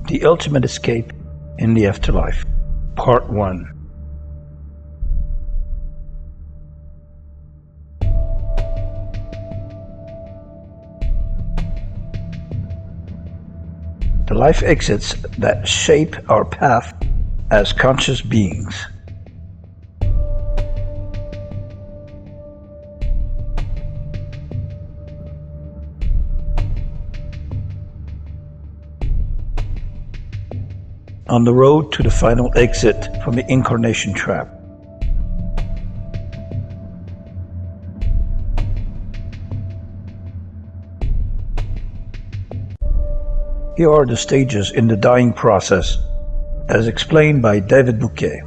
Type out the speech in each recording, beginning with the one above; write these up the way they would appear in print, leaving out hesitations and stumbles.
The Ultimate Escape in the Afterlife, Part 1. The life exits that shape our path as conscious beings. On the road to the final exit from the incarnation trap. Here are the stages in the dying process, as explained by David Bouquet.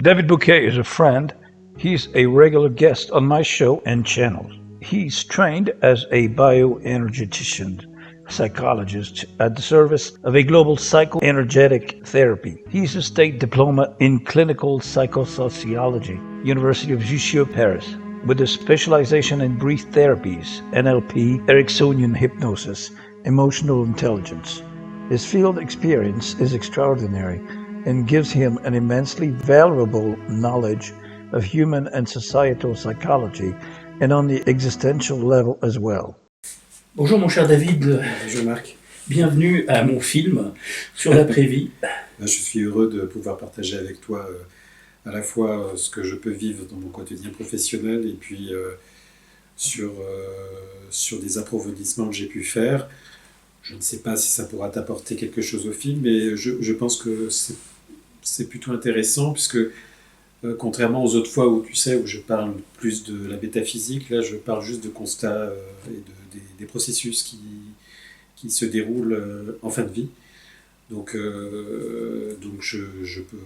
David Bouquet is a friend. He's a regular guest on my show and channel. He's trained as a bioenergetician, psychologist at the service of a global psychoenergetic therapy. He's a state diploma in clinical psychosociology, University of Jussieu, Paris, with a specialization in brief therapies, NLP, Ericksonian hypnosis, emotional intelligence. His field experience is extraordinary and gives him an immensely valuable knowledge of human and societal psychology and on the existential level as well. Bonjour mon cher David. Bonjour Marc. Bienvenue à mon film sur l'après-vie. Je suis heureux de pouvoir partager avec toi à la fois ce que je peux vivre dans mon quotidien professionnel et puis sur des approfondissements que j'ai pu faire. Je ne sais pas si ça pourra t'apporter quelque chose au film, mais je pense que c'est plutôt intéressant puisque contrairement aux autres fois où tu sais où je parle plus de la métaphysique, là je parle juste de constats et des processus qui se déroulent en fin de vie. Donc je peux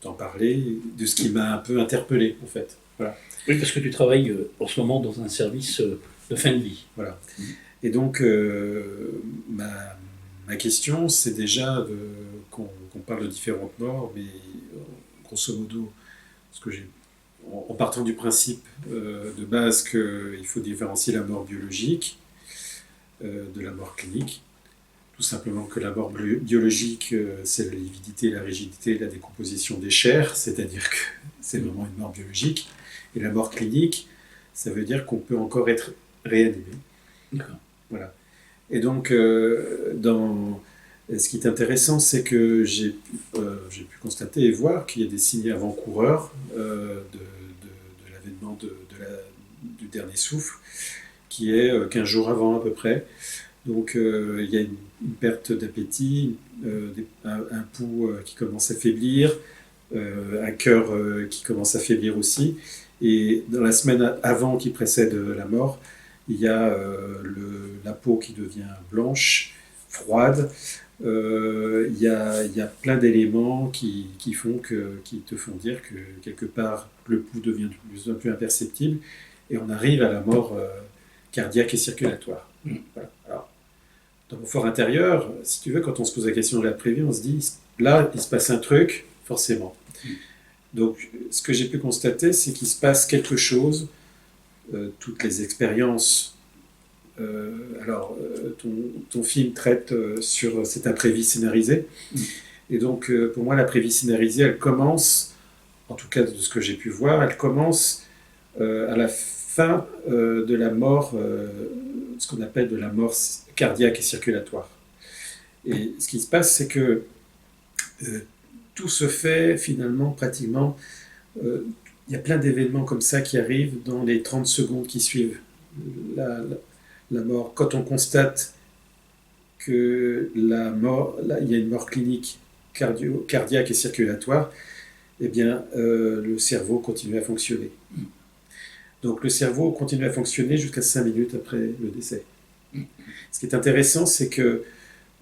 t'en parler de ce qui m'a un peu interpellé en fait. Voilà. Oui, parce que tu travailles en ce moment dans un service de fin de vie. Voilà. Et donc ma question c'est déjà qu'on parle de différentes morts, mais grosso modo, parce que en partant du principe de base qu'il faut différencier la mort biologique de la mort clinique. Tout simplement que la mort biologique, c'est la lividité, la rigidité, la décomposition des chairs, c'est-à-dire que c'est vraiment une mort biologique. Et la mort clinique, ça veut dire qu'on peut encore être réanimé. D'accord. Voilà. Et donc, ce qui est intéressant, c'est que j'ai pu constater et voir qu'il y a des signes avant-coureurs de l'avènement du dernier souffle, qui est 15 jours avant à peu près. Donc il y a une perte d'appétit, un pouls qui commence à faiblir, un cœur qui commence à faiblir aussi. Et dans la semaine avant qui précède la mort, il y a la peau qui devient blanche, froide. Il y a plein d'éléments qui te font dire que quelque part le pouls devient de plus en plus imperceptible et on arrive à la mort cardiaque et circulatoire. Voilà. Alors, dans mon fort intérieur, si tu veux, quand on se pose la question de l'après-vie, on se dit là, il se passe un truc, forcément. Donc, ce que j'ai pu constater, c'est qu'il se passe quelque chose. Toutes les expériences. Ton film traite sur cette après-vie scénarisée. Et donc, pour moi, l'après-vie scénarisée, elle commence, en tout cas de ce que j'ai pu voir, elle commence à la fin de la mort, ce qu'on appelle de la mort cardiaque et circulatoire. Et ce qui se passe, c'est que tout se fait finalement, pratiquement, il y a plein d'événements comme ça qui arrivent dans les 30 secondes qui suivent la mort. Quand on constate que la mort, là, il y a une mort clinique cardiaque et circulatoire, eh bien, le cerveau continue à fonctionner. Donc le cerveau continue à fonctionner jusqu'à 5 minutes après le décès. Ce qui est intéressant, c'est que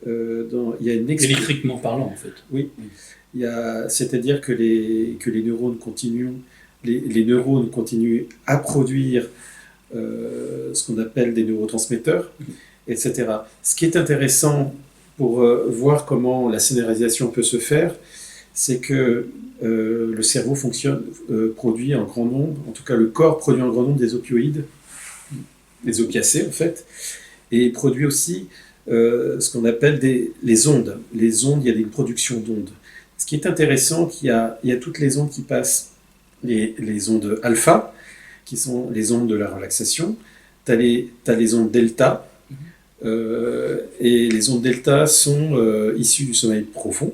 il y a une électriquement parlant, en fait. Oui, c'est-à-dire que les neurones continuent, les neurones continuent à produire ce qu'on appelle des neurotransmetteurs, etc. Ce qui est intéressant pour voir comment la scénarisation peut se faire, c'est que le cerveau produit en grand nombre, en tout cas le corps produit en grand nombre des opioïdes, des opiacés en fait, et produit aussi ce qu'on appelle les ondes. Les ondes, il y a une production d'ondes. Ce qui est intéressant, il y a toutes les ondes qui passent, les ondes alpha, qui sont les ondes de la relaxation. Tu as les ondes delta, et les ondes delta sont issues du sommeil profond.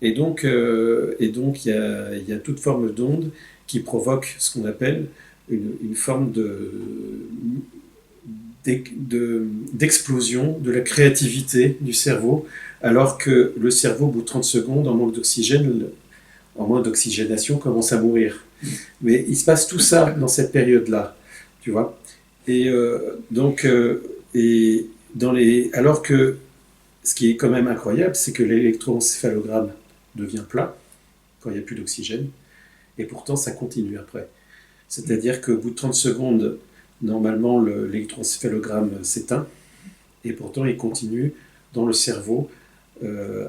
Et donc, il y a toute forme d'onde qui provoque ce qu'on appelle une forme d'explosion de la créativité du cerveau, alors que le cerveau, au bout de 30 secondes, en manque d'oxygène, en manque d'oxygénation, commence à mourir. Mais il se passe tout ça dans cette période-là, tu vois. Et alors que ce qui est quand même incroyable, c'est que l'électroencéphalogramme devient plat quand il n'y a plus d'oxygène, et pourtant ça continue après. C'est-à-dire qu'au bout de 30 secondes, normalement l'électroencéphalogramme s'éteint, et pourtant il continue dans le cerveau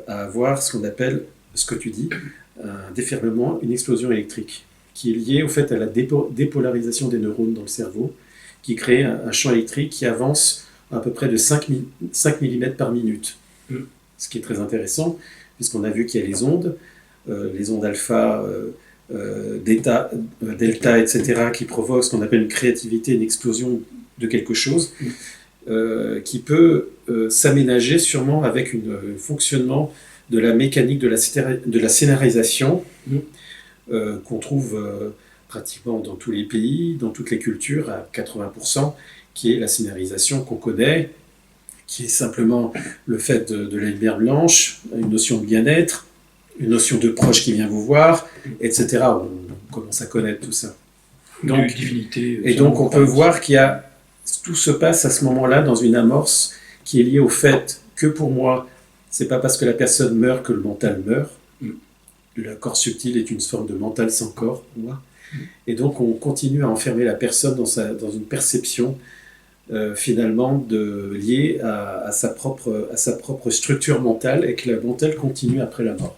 à avoir ce qu'on appelle, ce que tu dis, un déferlement, une explosion électrique, qui est liée au fait à la dépolarisation des neurones dans le cerveau, qui crée un champ électrique qui avance à peu près de 5 mm par minute. Ce qui est très intéressant, puisqu'on a vu qu'il y a les ondes alpha, delta, etc., qui provoquent ce qu'on appelle une créativité, une explosion de quelque chose, qui peut s'aménager sûrement avec un fonctionnement de la mécanique de la scénarisation, qu'on trouve pratiquement dans tous les pays, dans toutes les cultures, à 80%, qui est la scénarisation qu'on connaît, qui est simplement le fait de la lumière blanche, une notion de bien-être, une notion de proche qui vient vous voir, etc. On commence à connaître tout ça. Donc, divinité, et donc on peut voir tout se passe à ce moment-là dans une amorce qui est liée au fait que pour moi, c'est pas parce que la personne meurt que le mental meurt. Le corps subtil est une forme de mental sans corps, pour moi. Et donc on continue à enfermer la personne dans une perception finalement liée à sa propre structure mentale, et que le mental continue après la mort.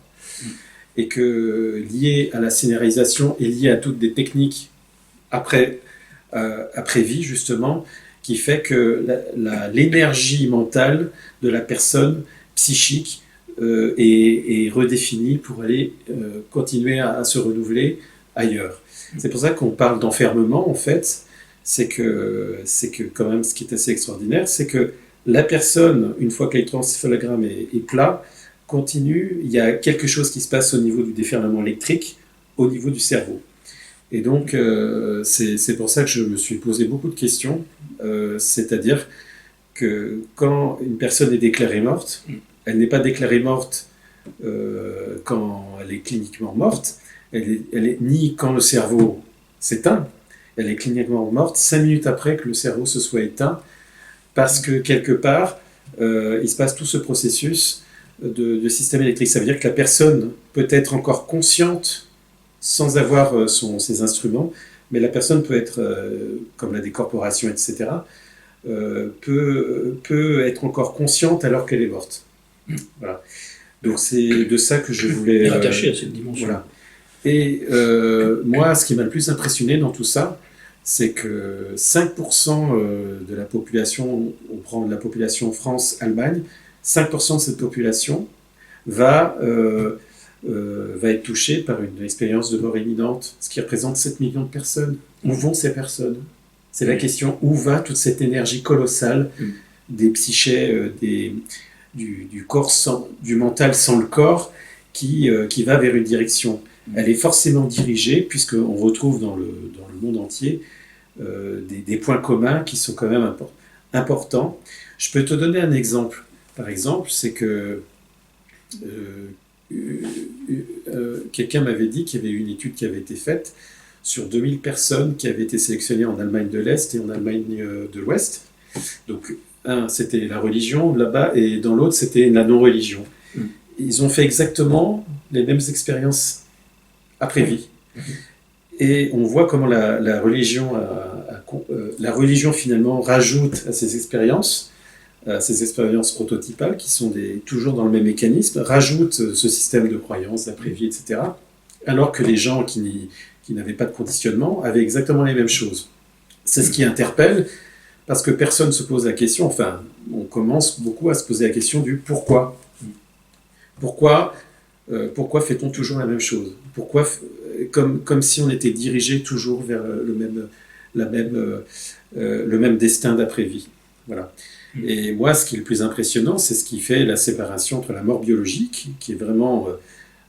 Et que lié à la scénarisation et lié à toutes des techniques après vie, justement, qui fait que l'énergie mentale de la personne psychique est redéfinie pour aller continuer à se renouveler ailleurs. C'est pour ça qu'on parle d'enfermement, en fait. C'est que quand même, ce qui est assez extraordinaire, c'est que la personne, une fois que l'électroencéphalogramme est plat, continue, il y a quelque chose qui se passe au niveau du déferlement électrique, au niveau du cerveau. Et donc, c'est pour ça que je me suis posé beaucoup de questions, c'est-à-dire que quand une personne est déclarée morte, elle n'est pas déclarée morte quand elle est cliniquement morte, elle est ni quand le cerveau s'éteint, elle est cliniquement morte 5 minutes après que le cerveau se soit éteint, parce que quelque part, il se passe tout ce processus de système électrique. Ça veut dire que la personne peut être encore consciente sans avoir ses instruments, mais la personne peut être, comme la décorporation, etc., peut être encore consciente alors qu'elle est morte. Voilà. Donc c'est de ça que je voulais... rattaché à cette dimension. Voilà. Et moi, ce qui m'a le plus impressionné dans tout ça, c'est que 5% de la population, on prend la population France-Allemagne, 5% de cette population va être touchée par une expérience de mort imminente, ce qui représente 7 millions de personnes. Où vont ces personnes? C'est la question, où va toute cette énergie colossale des psychés, du corps du mental sans le corps, qui va vers une direction. Elle est forcément dirigée, puisqu'on retrouve dans le monde entier des points communs qui sont quand même importants. Je peux te donner un exemple. Par exemple, c'est que quelqu'un m'avait dit qu'il y avait une étude qui avait été faite sur 2000 personnes qui avaient été sélectionnées en Allemagne de l'Est et en Allemagne de l'Ouest. Donc, c'était la religion là-bas, et dans l'autre, c'était la non-religion. Ils ont fait exactement les mêmes expériences après vie. Et on voit comment la religion finalement rajoute à ces expériences prototypales, qui sont toujours dans le même mécanisme, rajoute ce système de croyances, d'après-vie, etc. Alors que les gens qui n'avaient pas de conditionnement avaient exactement les mêmes choses. C'est ce qui interpelle, Parce que personne ne se pose la question, enfin, on commence beaucoup à se poser la question du pourquoi. Pourquoi fait-on toujours la même chose? Comme si on était dirigé toujours vers le même destin d'après-vie. Voilà. Et moi, ce qui est le plus impressionnant, c'est ce qui fait la séparation entre la mort biologique, qui est vraiment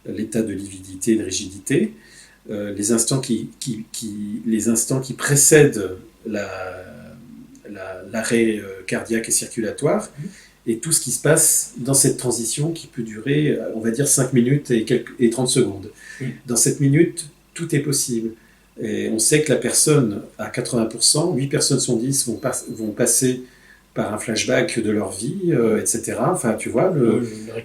l'état de lividité et de rigidité, les instants qui précèdent l'arrêt cardiaque et circulatoire, et tout ce qui se passe dans cette transition qui peut durer, on va dire, 5 minutes et 30 secondes. Dans cette minute, tout est possible. Et on sait que la personne, à 80%, 8 personnes sur 10 vont passer par un flashback de leur vie, etc. Enfin, tu vois,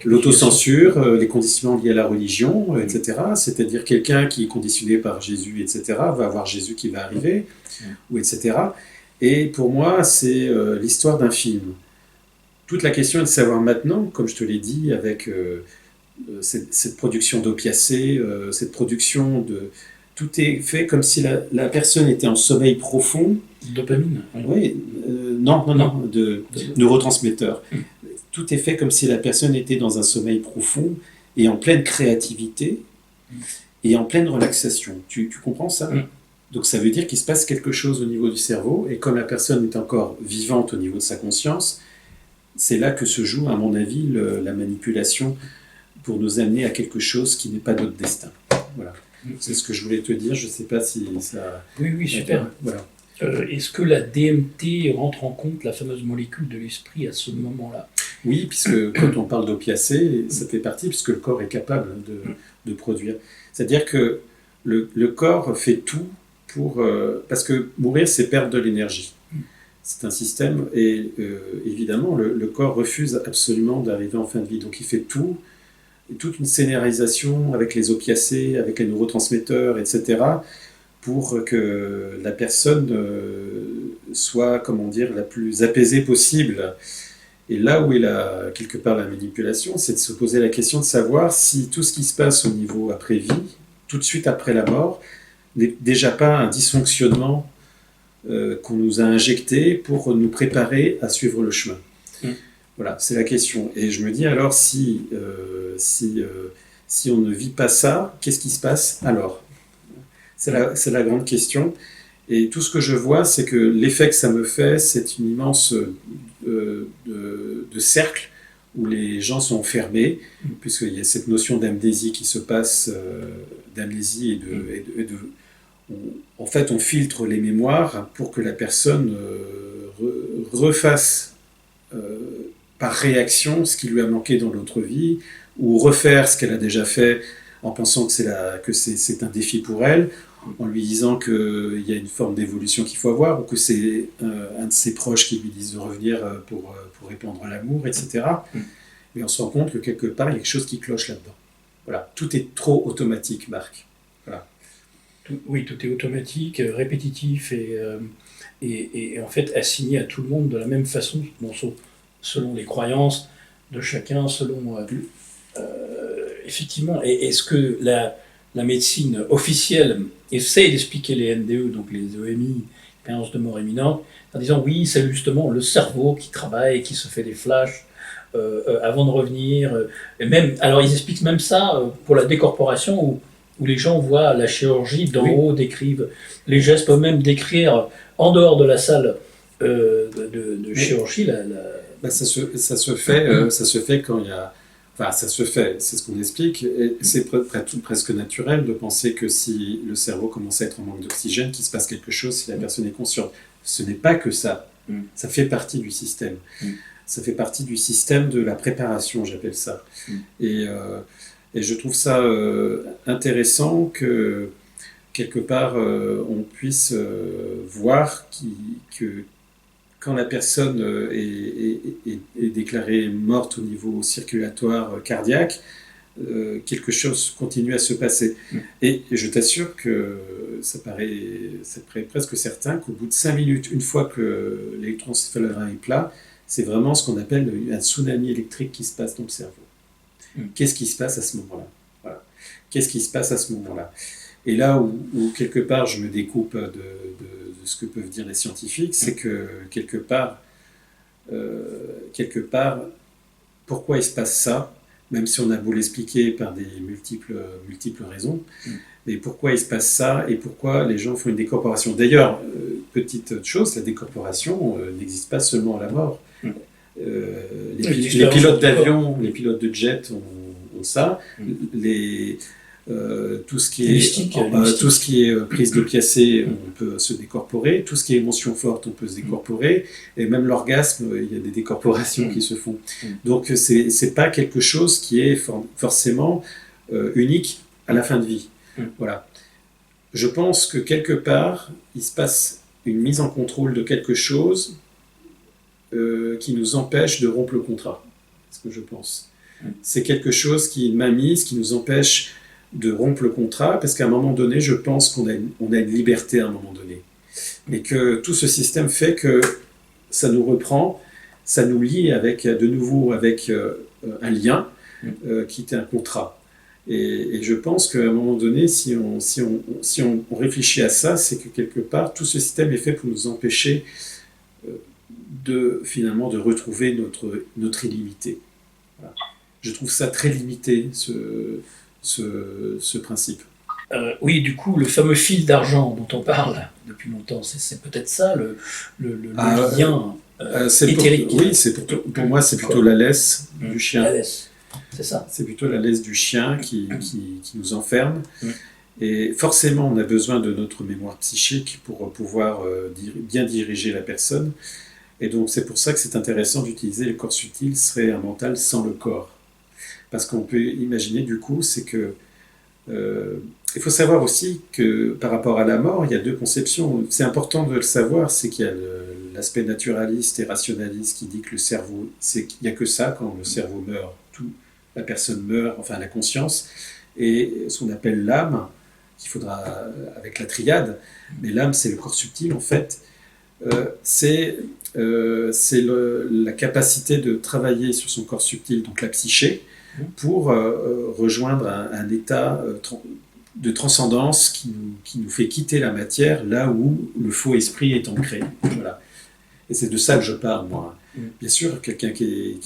l'autocensure, les conditionnements liés à la religion, etc. C'est-à-dire quelqu'un qui est conditionné par Jésus, etc., va avoir Jésus qui va arriver, ou etc. Et pour moi, c'est l'histoire d'un film. Toute la question est de savoir maintenant, comme je te l'ai dit, avec cette production d'opiacés, cette production de... Tout est fait comme si la personne était en sommeil profond. Dopamine. Oui, non, de neurotransmetteurs. Tout est fait comme si la personne était dans un sommeil profond et en pleine créativité et en pleine relaxation. Tu comprends ça? Donc ça veut dire qu'il se passe quelque chose au niveau du cerveau, et comme la personne est encore vivante au niveau de sa conscience, c'est là que se joue, à mon avis, la manipulation pour nous amener à quelque chose qui n'est pas notre destin. Voilà. C'est ce que je voulais te dire, je ne sais pas si ça... Oui, super. Voilà. Est-ce que la DMT rentre en compte la fameuse molécule de l'esprit à ce moment-là? Oui, puisque quand on parle d'opiacés, ça fait partie, puisque le corps est capable de produire. C'est-à-dire que le corps fait tout pour... parce que mourir, c'est perdre de l'énergie. C'est un système, et évidemment, le corps refuse absolument d'arriver en fin de vie. Donc il fait tout, toute une scénarisation avec les opiacés, avec les neurotransmetteurs, etc., pour que la personne soit, comment dire, la plus apaisée possible. Et là où est quelque part la manipulation, c'est de se poser la question de savoir si tout ce qui se passe au niveau après-vie, tout de suite après la mort, n'est déjà pas un dysfonctionnement qu'on nous a injecté pour nous préparer à suivre le chemin. Voilà, c'est la question. Et je me dis alors, si on ne vit pas ça, qu'est-ce qui se passe alors? C'est la grande question. Et tout ce que je vois, c'est que l'effet que ça me fait, c'est une immense de cercle où les gens sont enfermés, puisqu'il y a cette notion d'amnésie qui se passe, d'amnésie en fait, on filtre les mémoires pour que la personne refasse par réaction ce qui lui a manqué dans l'autre vie, ou refaire ce qu'elle a déjà fait en pensant que c'est un défi pour elle, en lui disant qu'il y a une forme d'évolution qu'il faut avoir, ou que c'est un de ses proches qui lui disent de revenir pour répandre l'amour, etc. Mais on se rend compte que quelque part, il y a quelque chose qui cloche là-dedans. Voilà. Tout est trop automatique, Marc. Voilà. Oui, tout est automatique, répétitif et en fait assigné à tout le monde de la même façon, selon les croyances de chacun, selon... effectivement, est-ce que la médecine officielle essaie d'expliquer les NDE, donc les EMI, expériences de mort imminente, en disant oui, c'est justement le cerveau qui travaille, qui se fait des flashs avant de revenir, et même, alors ils expliquent même ça pour la décorporation, où les gens voient la chirurgie d'en haut, décrivent les gestes, peuvent même décrire en dehors de la salle de chirurgie. Ça se fait quand il y a... Enfin, ça se fait, c'est ce qu'on explique, et c'est presque naturel de penser que si le cerveau commence à être en manque d'oxygène, qu'il se passe quelque chose si la personne est consciente. Ce n'est pas que ça, ça fait partie du système. Ça fait partie du système de la préparation, j'appelle ça. Et je trouve ça intéressant que, quelque part, on puisse voir que quand la personne est déclarée morte au niveau circulatoire cardiaque, quelque chose continue à se passer. Et je t'assure que ça paraît presque certain qu'au bout de 5 minutes, une fois que l'électroencéphalogramme est plat, c'est vraiment ce qu'on appelle un tsunami électrique qui se passe dans le cerveau. Qu'est-ce qui se passe à ce moment-là? Voilà. Qu'est-ce qui se passe à ce moment-là? Et là où quelque part je me découpe de ce que peuvent dire les scientifiques, c'est que quelque part, pourquoi il se passe ça, même si on a beau l'expliquer par des multiples raisons, mais pourquoi il se passe ça et pourquoi les gens font une décorporation. D'ailleurs, petite chose, la décorporation n'existe pas seulement à la mort. Les pilotes d'avion, les pilotes de jet ont ça. Tout ce qui est prise d'opiacés, on peut se décorporer. Tout ce qui est émotion forte, on peut se décorporer. Et même l'orgasme, il y a des décorporations qui se font. Donc c'est pas quelque chose qui est forcément unique à la fin de vie. Voilà. Je pense que quelque part, il se passe une mise en contrôle de quelque chose qui nous empêche de rompre le contrat. C'est ce que je pense. C'est quelque chose qui m'amise, qui nous empêche de rompre le contrat, parce qu'à un moment donné, je pense qu'on a une liberté à un moment donné. Mais que tout ce système fait que ça nous reprend, ça nous lie de nouveau avec un lien qui était un contrat. Et je pense qu'à un moment donné, si on réfléchit à ça, c'est que quelque part, tout ce système est fait pour nous empêcher finalement de retrouver notre illimité. Voilà. Je trouve ça très limité, ce principe. Oui, du coup, le fameux fil d'argent dont on parle depuis longtemps, c'est peut-être ça, le lien éthérique. Oui, pour moi, c'est plutôt la laisse du chien. La laisse, c'est ça. C'est plutôt la laisse du chien qui nous enferme. Et forcément, on a besoin de notre mémoire psychique pour pouvoir bien diriger la personne. Et donc, c'est pour ça que c'est intéressant d'utiliser le corps subtil, serait un mental sans le corps. Parce qu'on peut imaginer, du coup, c'est que... il faut savoir aussi que par rapport à la mort, il y a deux conceptions. C'est important de le savoir, c'est qu'il y a l'aspect naturaliste et rationaliste qui dit que le cerveau, il n'y a que ça, quand le cerveau meurt, la personne meurt, enfin la conscience, et ce qu'on appelle l'âme, qu'il faudra avec la triade, mais l'âme, c'est le corps subtil, en fait. C'est la capacité de travailler sur son corps subtil, donc la psyché, pour rejoindre un état de transcendance qui nous fait quitter la matière là où le faux esprit est ancré. Voilà. Et c'est de ça que je parle, moi. Bien sûr, quelqu'un qui est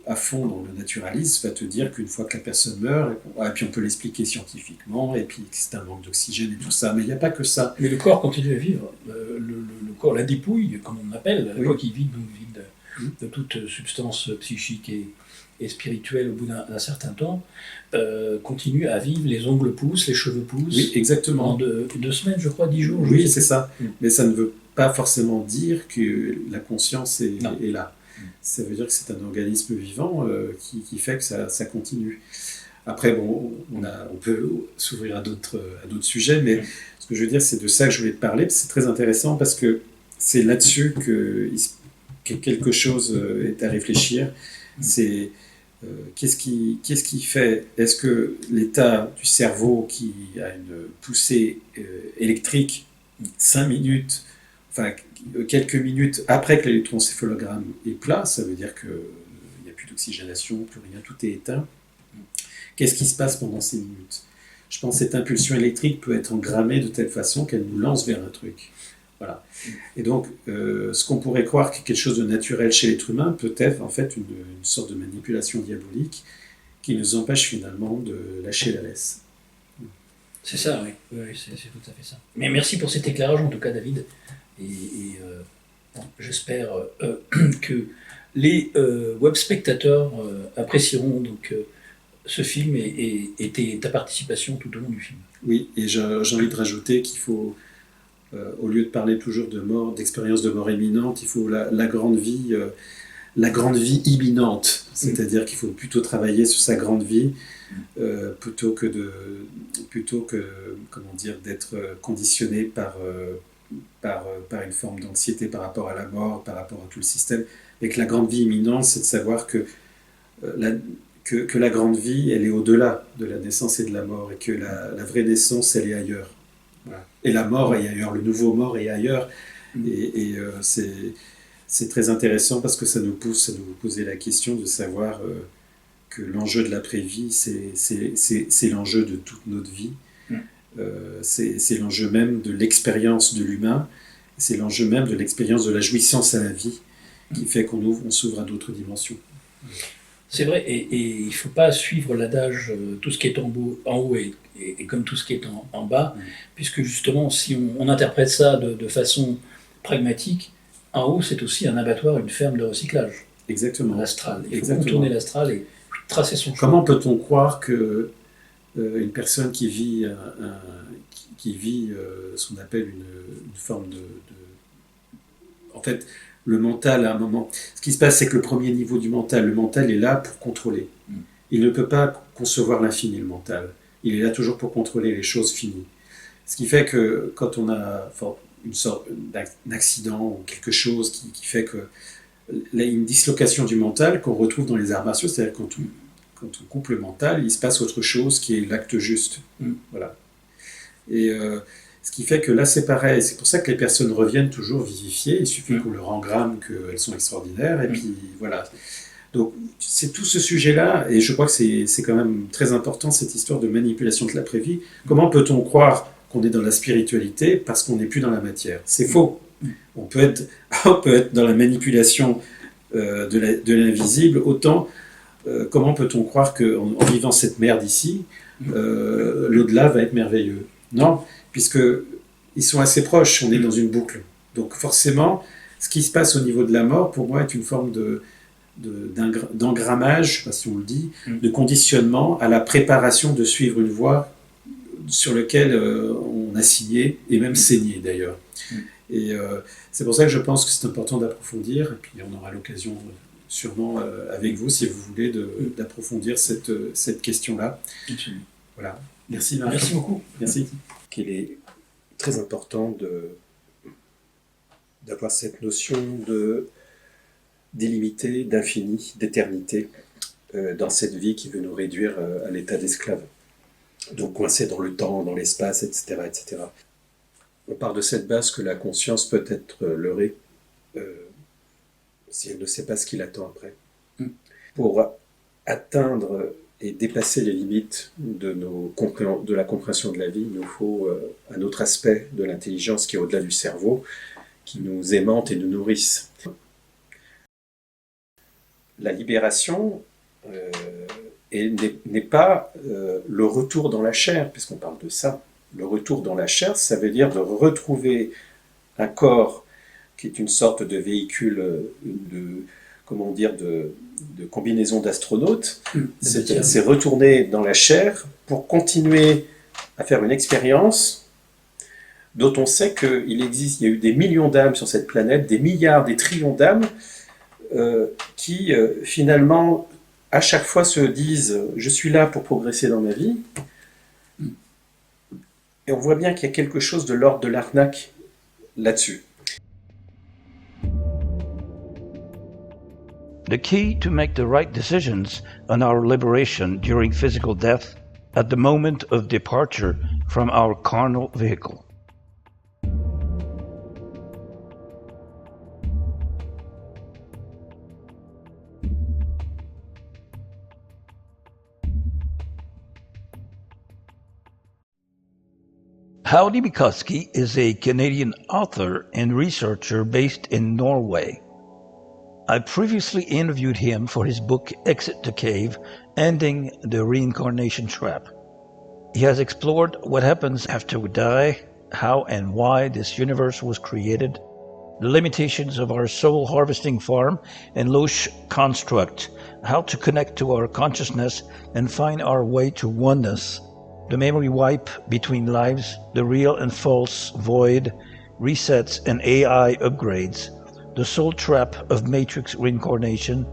à fond dans le naturalisme va te dire qu'une fois que la personne meurt, et puis on peut l'expliquer scientifiquement, et puis que c'est un manque d'oxygène et tout ça, mais il n'y a pas que ça. Mais le corps continue à vivre. Le corps, la dépouille, comme on appelle, la coquille vide, donc vide de toute substance psychique et spirituelle au bout d'un certain temps, continue à vivre, les ongles poussent, les cheveux poussent. Oui, exactement. En 2 semaines, je crois, 10 jours. Oui, c'est ça. Mais ça ne veut pas forcément dire que la conscience est là. Ça veut dire que c'est un organisme vivant qui fait que ça continue. Après, bon, on peut s'ouvrir à d'autres sujets, mais ce que je veux dire, c'est de ça que je voulais te parler. C'est très intéressant parce que c'est là-dessus que quelque chose est à réfléchir. C'est qu'est-ce qui fait? Est-ce que l'état du cerveau qui a une poussée électrique 5 minutes, enfin quelques minutes après que l'électroencéphalogramme est plat, ça veut dire qu'il n'y a plus d'oxygénation, plus rien, tout est éteint. Qu'est-ce qui se passe pendant ces minutes? Je pense que cette impulsion électrique peut être engrammée de telle façon qu'elle nous lance vers un truc. Voilà. Et donc, ce qu'on pourrait croire qu'est quelque chose de naturel chez l'être humain peut être en fait une sorte de manipulation diabolique qui nous empêche finalement de lâcher la laisse. C'est ça, oui, c'est tout à fait ça. Mais merci pour cet éclairage en tout cas, David. Et j'espère que les web spectateurs apprécieront donc ce film et ta participation tout au long du film. Oui, et j'ai envie de rajouter qu'il faut, au lieu de parler toujours de mort, d'expérience de mort imminente, il faut la grande vie imminente. C'est-à-dire qu'il faut plutôt travailler sur sa grande vie plutôt que comment dire, d'être conditionné par une forme d'anxiété par rapport à la mort, par rapport à tout le système. Et que la grande vie imminente, c'est de savoir que la grande vie, elle est au-delà de la naissance et de la mort, et que la vraie naissance, elle est ailleurs. Voilà. Et la mort est ailleurs, le nouveau mort est ailleurs. Et c'est très intéressant parce que ça nous pousse à nous poser la question de savoir que l'enjeu de l'après-vie, c'est l'enjeu de toute notre vie. C'est l'enjeu même de l'expérience de l'humain, c'est l'enjeu même de l'expérience de la jouissance à la vie qui fait on s'ouvre à d'autres dimensions. C'est vrai, et il ne faut pas suivre l'adage tout ce qui est en haut est comme tout ce qui est en bas, puisque justement, si on interprète ça de façon pragmatique, en haut, c'est aussi un abattoir, une ferme de recyclage. Exactement. L'astral. Il faut Exactement. contourner l'astral et tracer son chemin. Comment peut-on croire que une personne qui vit, ce qu'on appelle une forme En fait, le mental, à un moment... Ce qui se passe, c'est que le premier niveau du mental, le mental est là pour contrôler. Il ne peut pas concevoir l'infini, le mental. Il est là toujours pour contrôler les choses finies. Ce qui fait que quand on a une sorte d'accident ou quelque chose qui fait que... Là, une dislocation du mental qu'on retrouve dans les arts martiaux, c'est-à-dire quand on coupe le mental, il se passe autre chose qui est l'acte juste. Voilà. Et ce qui fait que là, c'est pareil. C'est pour ça que les personnes reviennent toujours vivifiées. Il suffit qu'on leur engramme qu'elles sont extraordinaires. Et puis, voilà. Donc, c'est tout ce sujet-là. Et je crois que c'est quand même très important, cette histoire de manipulation de l'après-vie. Comment peut-on croire qu'on est dans la spiritualité parce qu'on n'est plus dans la matière? C'est faux. On peut être dans la manipulation de l'invisible, autant comment peut-on croire qu'en vivant cette merde ici, l'au-delà va être merveilleux? Non, puisqu'ils sont assez proches, on est dans une boucle. Donc forcément, ce qui se passe au niveau de la mort, pour moi, est une forme d'engrammage, je ne sais pas si on le dit, de conditionnement à la préparation de suivre une voie sur laquelle on a signé, et même saigné d'ailleurs. Et c'est pour ça que je pense que c'est important d'approfondir, et puis on aura l'occasion sûrement avec vous, si vous voulez, d'approfondir cette question-là. Voilà. Merci Marc. Merci beaucoup. Merci. Qu'il est très important d'avoir cette notion d'illimité, d'infini, d'éternité dans cette vie qui veut nous réduire à l'état d'esclave. Donc coincé dans le temps, dans l'espace, etc., etc. On part de cette base que la conscience peut être leurrée si elle ne sait pas ce qui l'attend après. Pour atteindre et dépasser les limites de la compréhension de la vie, il nous faut un autre aspect de l'intelligence qui est au-delà du cerveau, qui nous aimante et nous nourrisse. La libération n'est pas le retour dans la chair, puisqu'on parle de ça. Le retour dans la chair, ça veut dire de retrouver un corps qui est une sorte de véhicule, de combinaison d'astronautes. C'est retourner dans la chair pour continuer à faire une expérience dont on sait qu'il existe, il y a eu des millions d'âmes sur cette planète, des milliards, des trillions d'âmes qui finalement à chaque fois se disent « je suis là pour progresser dans ma vie ». Et on voit bien qu'il y a quelque chose de l'ordre de l'arnaque là-dessus. The key to make the right decisions on our liberation during physical death at the moment of departure from our carnal vehicle. Howdy Mikoski is a Canadian author and researcher based in Norway. I previously interviewed him for his book Exit the Cave, Ending the Reincarnation Trap. He has explored what happens after we die, how and why this universe was created, the limitations of our soul harvesting farm and Loesch construct, how to connect to our consciousness and find our way to oneness, the memory wipe between lives, the real and false void, resets and AI upgrades, the soul trap of matrix reincarnation,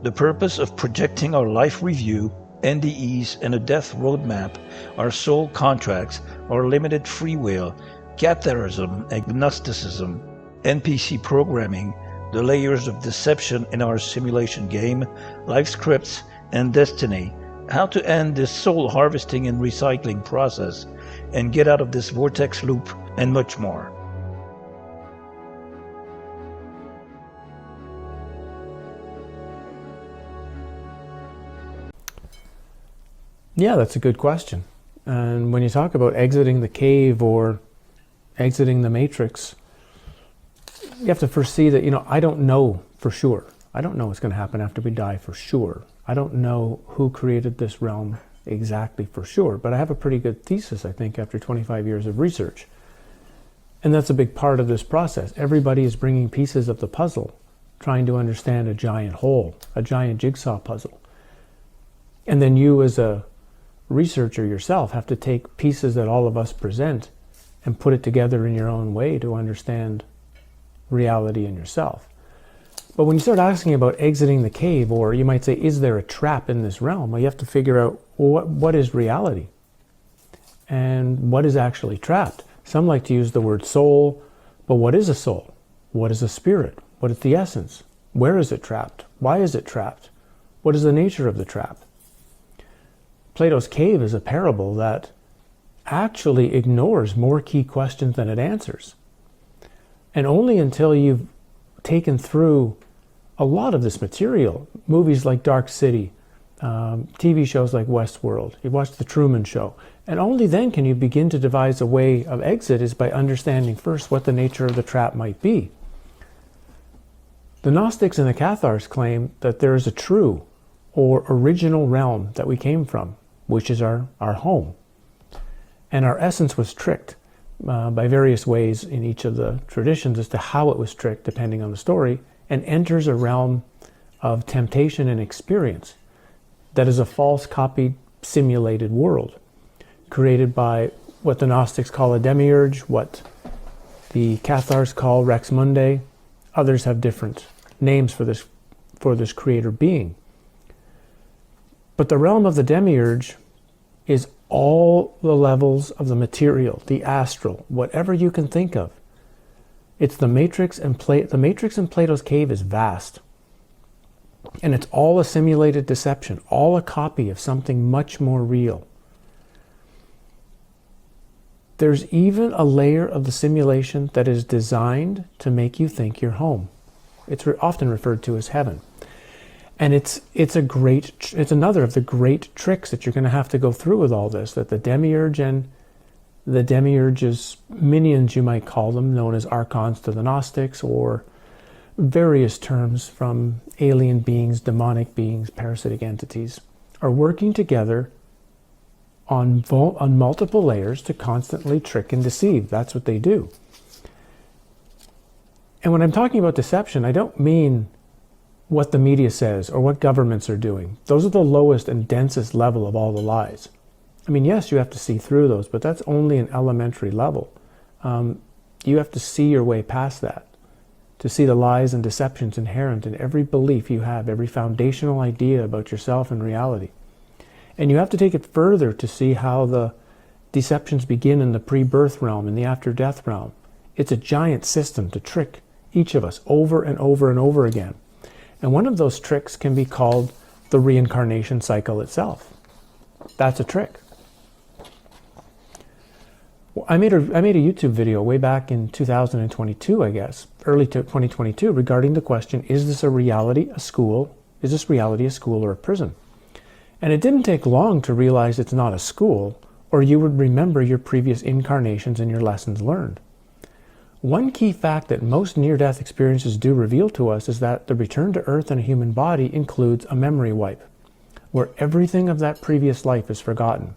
the purpose of projecting our life review, NDEs and a death roadmap, our soul contracts, our limited free will, catheterism, agnosticism, NPC programming, the layers of deception in our simulation game, life scripts, and destiny, how to end this soul harvesting and recycling process, and get out of this vortex loop, and much more. Yeah, that's a good question. And when you talk about exiting the cave or exiting the matrix, you have to first see that, I don't know for sure. I don't know what's going to happen after we die for sure. I don't know who created this realm exactly for sure, but I have a pretty good thesis, I think, after 25 years of research. And that's a big part of this process. Everybody is bringing pieces of the puzzle, trying to understand a giant whole, a giant jigsaw puzzle. And then you as a researcher yourself have to take pieces that all of us present and put it together in your own way to understand reality in yourself. But when you start asking about exiting the cave, or you might say, is there a trap in this realm? Well, you have to figure out what is reality and what is actually trapped. Some like to use the word soul, but what is a soul? What is a spirit? What is the essence? Where is it trapped? Why is it trapped? What is the nature of the trap? Plato's cave is a parable that actually ignores more key questions than it answers. And only until you've taken through a lot of this material, movies like Dark City, TV shows like Westworld, you watch The Truman Show, and only then can you begin to devise a way of exit, is by understanding first what the nature of the trap might be. The Gnostics and the Cathars claim that there is a true or original realm that we came from, which is our home. And our essence was tricked by various ways in each of the traditions as to how it was tricked, depending on the story, and enters a realm of temptation and experience that is a false, copied, simulated world created by what the Gnostics call a demiurge, what the Cathars call Rex Mundi. Others have different names for this creator being. But the realm of the demiurge is all the levels of the material, the astral, whatever you can think of. It's the matrix, and the matrix in Plato's cave is vast. And it's all a simulated deception, all a copy of something much more real. There's even a layer of the simulation that is designed to make you think you're home. It's often referred to as heaven. And it's another of the great tricks that you're going to have to go through with all this, that the demiurge and the demiurge's minions, you might call them, known as archons to the Gnostics, or various terms from alien beings, demonic beings, parasitic entities, are working together on multiple layers to constantly trick and deceive. That's what they do. And when I'm talking about deception, I don't mean what the media says or what governments are doing. Those are the lowest and densest level of all the lies. I mean, yes, you have to see through those, but that's only an elementary level. You have to see your way past that, to see the lies and deceptions inherent in every belief you have, every foundational idea about yourself and reality. And you have to take it further to see how the deceptions begin in the pre-birth realm, in the after-death realm. It's a giant system to trick each of us over and over and over again. And one of those tricks can be called the reincarnation cycle itself. That's a trick. I made a YouTube video way back in 2022, I guess, early 2022, regarding the question, is this reality a school or a prison? And it didn't take long to realize it's not a school, or you would remember your previous incarnations and your lessons learned. One key fact that most near-death experiences do reveal to us is that the return to Earth in a human body includes a memory wipe, where everything of that previous life is forgotten.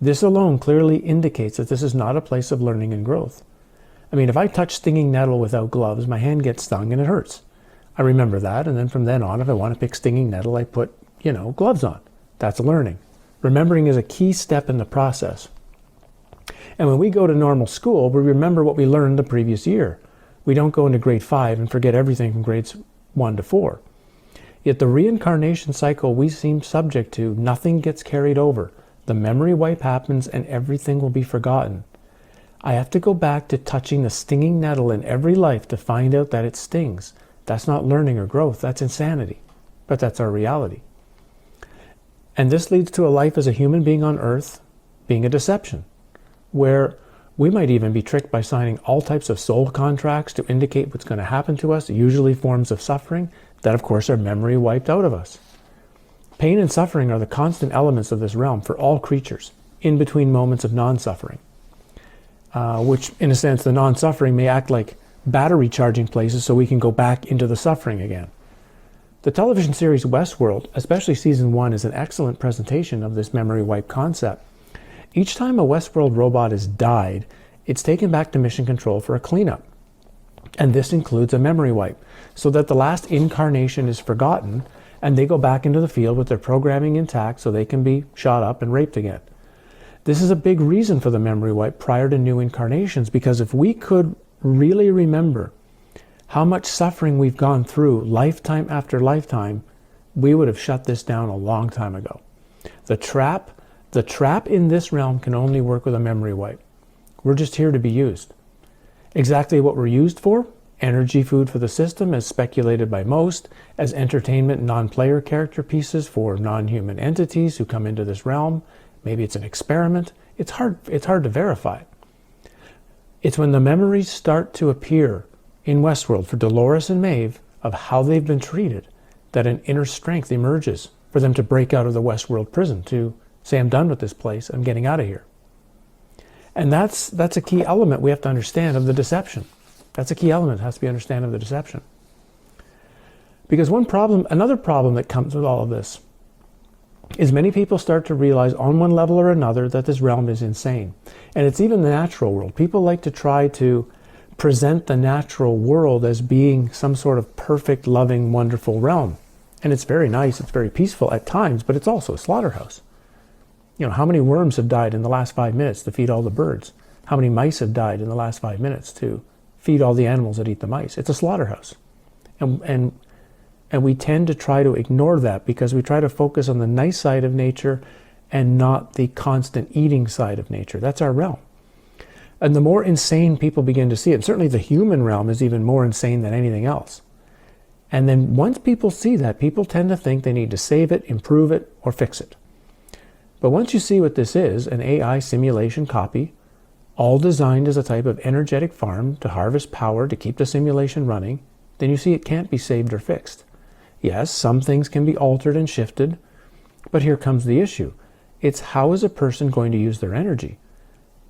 This alone clearly indicates that this is not a place of learning and growth. I mean, if I touch stinging nettle without gloves, my hand gets stung and it hurts. I remember that, and then from then on, if I want to pick stinging nettle, I put, gloves on. That's learning. Remembering is a key step in the process. And when we go to normal school, we remember what we learned the previous year. We don't go into grade 5 and forget everything from grades 1 to 4. Yet the reincarnation cycle we seem subject to, nothing gets carried over. The memory wipe happens and everything will be forgotten. I have to go back to touching the stinging nettle in every life to find out that it stings. That's not learning or growth, that's insanity. But that's our reality. And this leads to a life as a human being on Earth being a deception, where we might even be tricked by signing all types of soul contracts to indicate what's going to happen to us, usually forms of suffering, that of course are memory wiped out of us. Pain and suffering are the constant elements of this realm for all creatures. in between moments of non-suffering, which in a sense the non-suffering may act like battery charging places so we can go back into the suffering again. The television series Westworld, especially season 1, is an excellent presentation of this memory wipe concept. Each time a Westworld robot has died, it's taken back to mission control for a cleanup. And this includes a memory wipe, so that the last incarnation is forgotten and they go back into the field with their programming intact so they can be shot up and raped again. This is a big reason for the memory wipe prior to new incarnations, because if we could really remember how much suffering we've gone through lifetime after lifetime, we would have shut this down a long time ago. The trap in this realm can only work with a memory wipe. We're just here to be used. Exactly what we're used for? Energy food for the system, as speculated by most, as entertainment non-player character pieces for non-human entities who come into this realm. Maybe it's an experiment. It's hard to verify. It's when the memories start to appear in Westworld for Dolores and Maeve of how they've been treated that an inner strength emerges for them to break out of the Westworld prison, to say, I'm done with this place, I'm getting out of here. And that's a key element we have to understand of the deception. That's a key element that has to be understood of the deception. Because another problem that comes with all of this is many people start to realize on one level or another that this realm is insane. And it's even the natural world. People like to try to present the natural world as being some sort of perfect, loving, wonderful realm. And it's very nice, it's very peaceful at times, but it's also a slaughterhouse. You know, how many worms have died in the last 5 minutes to feed all the birds? How many mice have died in the last 5 minutes to feed all the animals that eat the mice? It's a slaughterhouse. And we tend to try to ignore that because we try to focus on the nice side of nature and not the constant eating side of nature. That's our realm. And the more insane people begin to see it, and certainly the human realm is even more insane than anything else. And then once people see that, people tend to think they need to save it, improve it, or fix it. But once you see what this is, an AI simulation copy, all designed as a type of energetic farm to harvest power to keep the simulation running, then you see it can't be saved or fixed. Yes, some things can be altered and shifted, but here comes the issue. It's how is a person going to use their energy?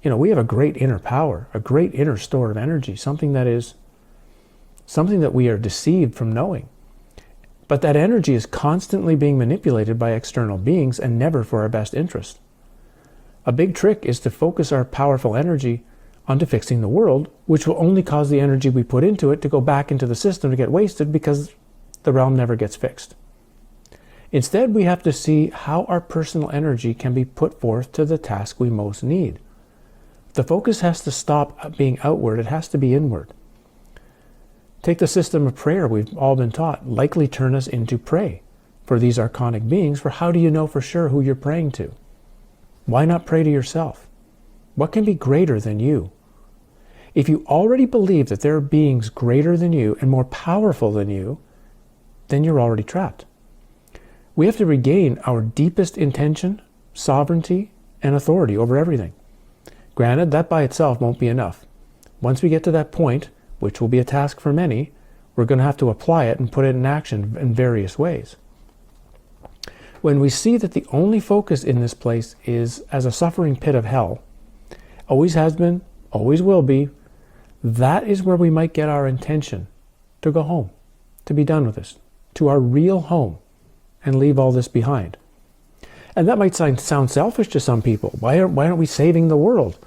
You know, we have a great inner power, a great inner store of energy, something that we are deceived from knowing. But that energy is constantly being manipulated by external beings and never for our best interest. A big trick is to focus our powerful energy onto fixing the world, which will only cause the energy we put into it to go back into the system to get wasted because the realm never gets fixed. Instead, we have to see how our personal energy can be put forth to the task we most need. The focus has to stop being outward, it has to be inward. Take the system of prayer we've all been taught, likely turn us into prey for these archonic beings, for how do you know for sure who you're praying to? Why not pray to yourself? What can be greater than you? If you already believe that there are beings greater than you and more powerful than you, then you're already trapped. We have to regain our deepest intention, sovereignty, and authority over everything. Granted, that by itself won't be enough. Once we get to that point, which will be a task for many, we're going to have to apply it and put it in action in various ways. When we see that the only focus in this place is as a suffering pit of hell, always has been, always will be, that is where we might get our intention to go home, to be done with this, to our real home, and leave all this behind. And that might sound selfish to some people. Why aren't we saving the world?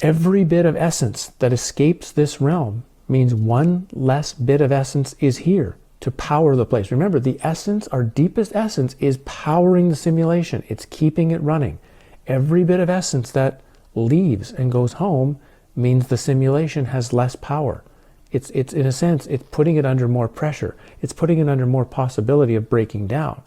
Every bit of essence that escapes this realm means one less bit of essence is here to power the place. Remember, the essence, our deepest essence, is powering the simulation. It's keeping it running. Every bit of essence that leaves and goes home means the simulation has less power. It's in a sense, it's putting it under more pressure. It's putting it under more possibility of breaking down.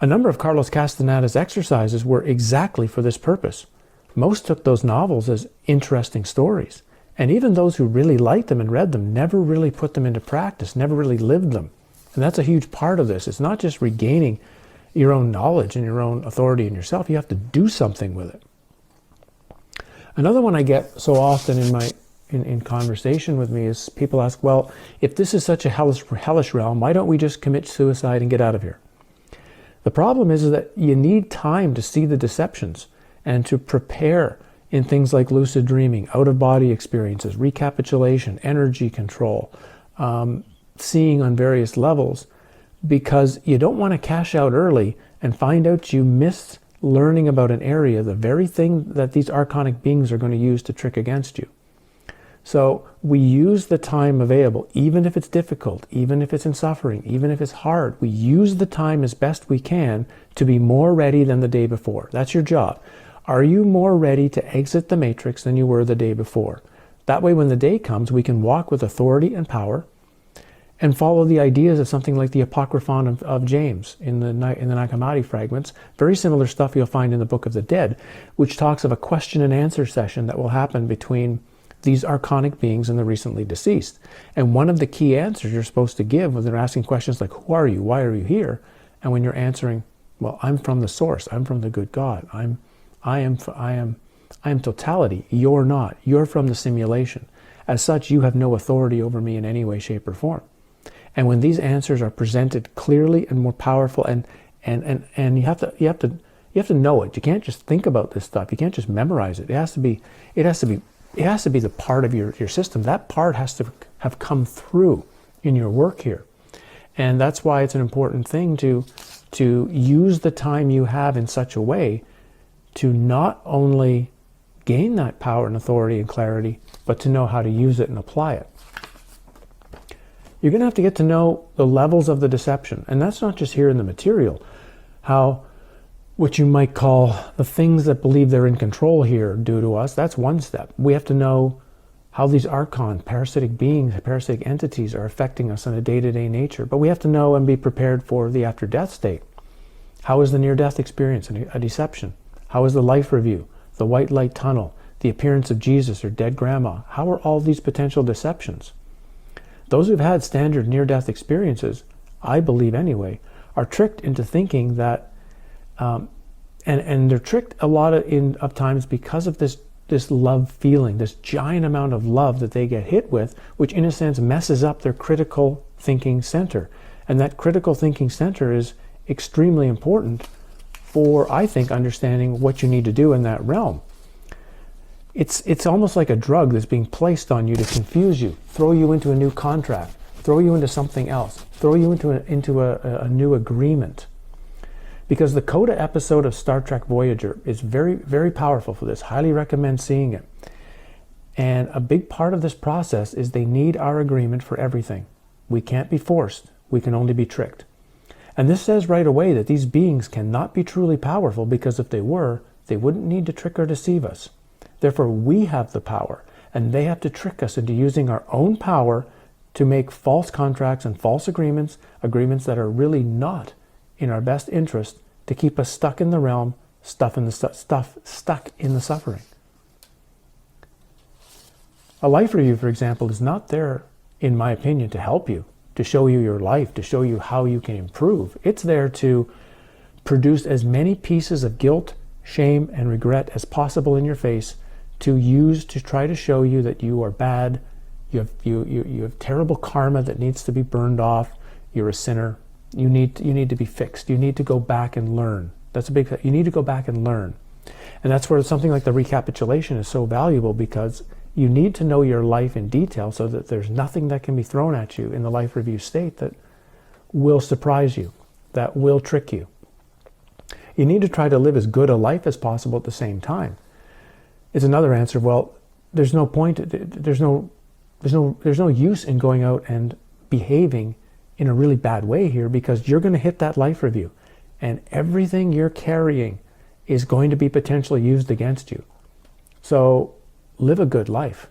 A number of Carlos Castaneda's exercises were exactly for this purpose. Most took those novels as interesting stories, and even those who really liked them and read them never really put them into practice, never really lived them. And that's a huge part of this. It's not just regaining your own knowledge and your own authority in yourself. You have to do something with it. Another one I get so often in conversation with me is people ask, well, if this is such a hellish realm, why don't we just commit suicide and get out of here? The problem is that you need time to see the deceptions and to prepare in things like lucid dreaming, out-of-body experiences, recapitulation, energy control, seeing on various levels, because you don't want to cash out early and find out you missed learning about an area, the very thing that these archonic beings are going to use to trick against you. So we use the time available, even if it's difficult, even if it's in suffering, even if it's hard. We use the time as best we can to be more ready than the day before. That's your job. Are you more ready to exit the matrix than you were the day before? That way, when the day comes, we can walk with authority and power and follow the ideas of something like the Apocryphon of James in the Nag Hammadi fragments. Very similar stuff you'll find in the Book of the Dead, which talks of a question and answer session that will happen between these archonic beings and the recently deceased. And one of the key answers you're supposed to give when they're asking questions like, who are you? Why are you here? And when you're answering, well, I'm from the source. I'm from the good God. I am totality. You're not. You're from the simulation. As such, you have no authority over me in any way, shape, or form. And when these answers are presented clearly and more powerful, and you have to know it. You can't just think about this stuff. You can't just memorize it. It has to be the part of your system. That part has to have come through in your work here. And that's why it's an important thing to use the time you have in such a way to not only gain that power and authority and clarity, but to know how to use it and apply it. You're going to have to get to know the levels of the deception. And that's not just here in the material. How what you might call the things that believe they're in control here do to us, that's one step. We have to know how these archon, parasitic beings, parasitic entities are affecting us in a day-to-day nature. But we have to know and be prepared for the after-death state. How is the near-death experience a deception? How is the life review, the white light tunnel, the appearance of Jesus or dead grandma? How are all these potential deceptions? Those who've had standard near-death experiences, I believe anyway, are tricked into thinking that and they're tricked a lot of times because of this love feeling, this giant amount of love that they get hit with, which in a sense messes up their critical thinking center. And that critical thinking center is extremely important for, I think, understanding what you need to do in that realm. It's almost like a drug that's being placed on you to confuse you, throw you into a new contract, throw you into something else, throw you into a new agreement. Because the Coda episode of Star Trek Voyager is very, very powerful for this. Highly recommend seeing it. And a big part of this process is they need our agreement for everything. We can't be forced. We can only be tricked. And this says right away that these beings cannot be truly powerful, because if they were, they wouldn't need to trick or deceive us. Therefore, we have the power, and they have to trick us into using our own power to make false contracts and false agreements that are really not in our best interest, to keep us stuck in the realm, stuck in the suffering. A life review, for example, is not there, in my opinion, to help you, to show you your life, to show you how you can improve. It's there to produce as many pieces of guilt, shame, and regret as possible in your face, to use to try to show you that you are bad, you have terrible karma that needs to be burned off, you're a sinner. You need to be fixed. You need to go back and learn. That's a big thing. You need to go back and learn. And that's where something like the recapitulation is so valuable, because you need to know your life in detail so that there's nothing that can be thrown at you in the life review state that will surprise you, that will trick you. You need to try to live as good a life as possible at the same time. It's another answer. Well, there's no point. There's no use in going out and behaving in a really bad way here, because you're going to hit that life review, and everything you're carrying is going to be potentially used against you. So live a good life.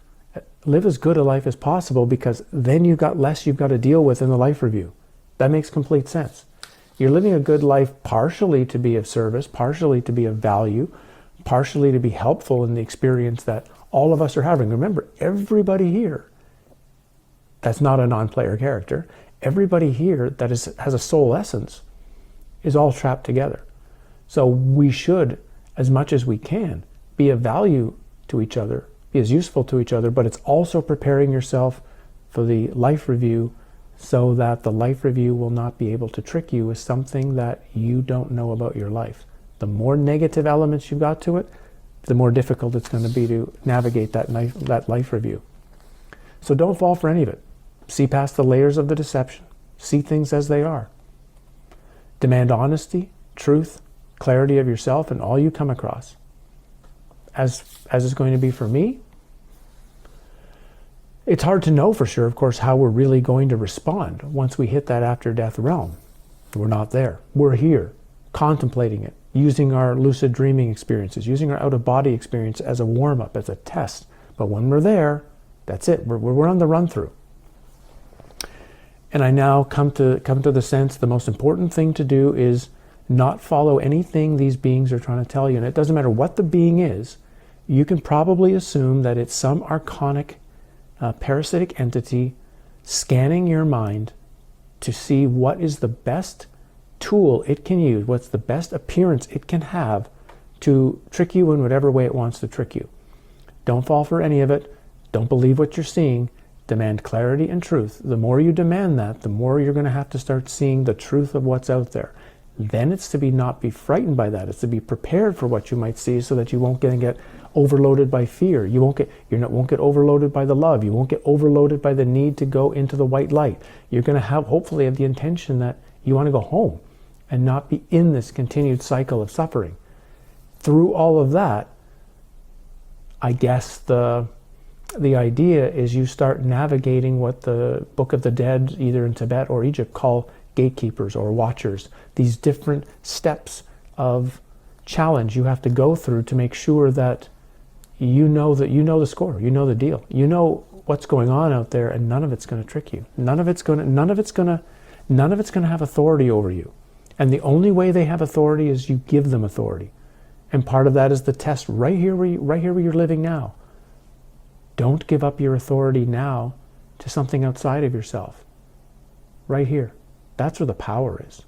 Live as good a life as possible, because then you've got less you've got to deal with in the life review. That makes complete sense. You're living a good life partially to be of service, partially to be of value, partially to be helpful in the experience that all of us are having. Remember, everybody here that's not a non-player character, everybody here that has a soul essence is all trapped together. So we should, as much as we can, be of value to each other, be as useful to each other, but it's also preparing yourself for the life review so that the life review will not be able to trick you with something that you don't know about your life. The more negative elements you've got to it, the more difficult it's going to be to navigate that life review. So don't fall for any of it. See past the layers of the deception. See things as they are. Demand honesty, truth, clarity of yourself and all you come across. As it's going to be for me, it's hard to know for sure, of course, how we're really going to respond once we hit that after-death realm. We're not there. We're here, contemplating it, using our lucid dreaming experiences, using our out-of-body experience as a warm-up, as a test. But when we're there, that's it. We're on the run-through. And I now come to the sense the most important thing to do is not follow anything these beings are trying to tell you. And it doesn't matter what the being is, you can probably assume that it's some archonic parasitic entity scanning your mind to see what is the best tool it can use, what's the best appearance it can have to trick you in whatever way it wants to trick you. Don't fall for any of it. Don't believe what you're seeing. Demand clarity and truth. The more you demand that, the more you're going to have to start seeing the truth of what's out there. Then it's to not be frightened by that. It's to be prepared for what you might see so that you won't get overloaded by fear. You won't get overloaded by the love. You won't get overloaded by the need to go into the white light. You're going to hopefully have the intention that you want to go home and not be in this continued cycle of suffering. Through all of that, I guess the idea is you start navigating what the Book of the Dead, either in Tibet or Egypt, call gatekeepers or watchers. These different steps of challenge you have to go through to make sure that you know the score, you know the deal, you know what's going on out there, and none of it's going to trick you. None of it's going to have authority over you. And the only way they have authority is you give them authority. And part of that is the test right here where you're living now. Don't give up your authority now to something outside of yourself. Right here. That's where the power is.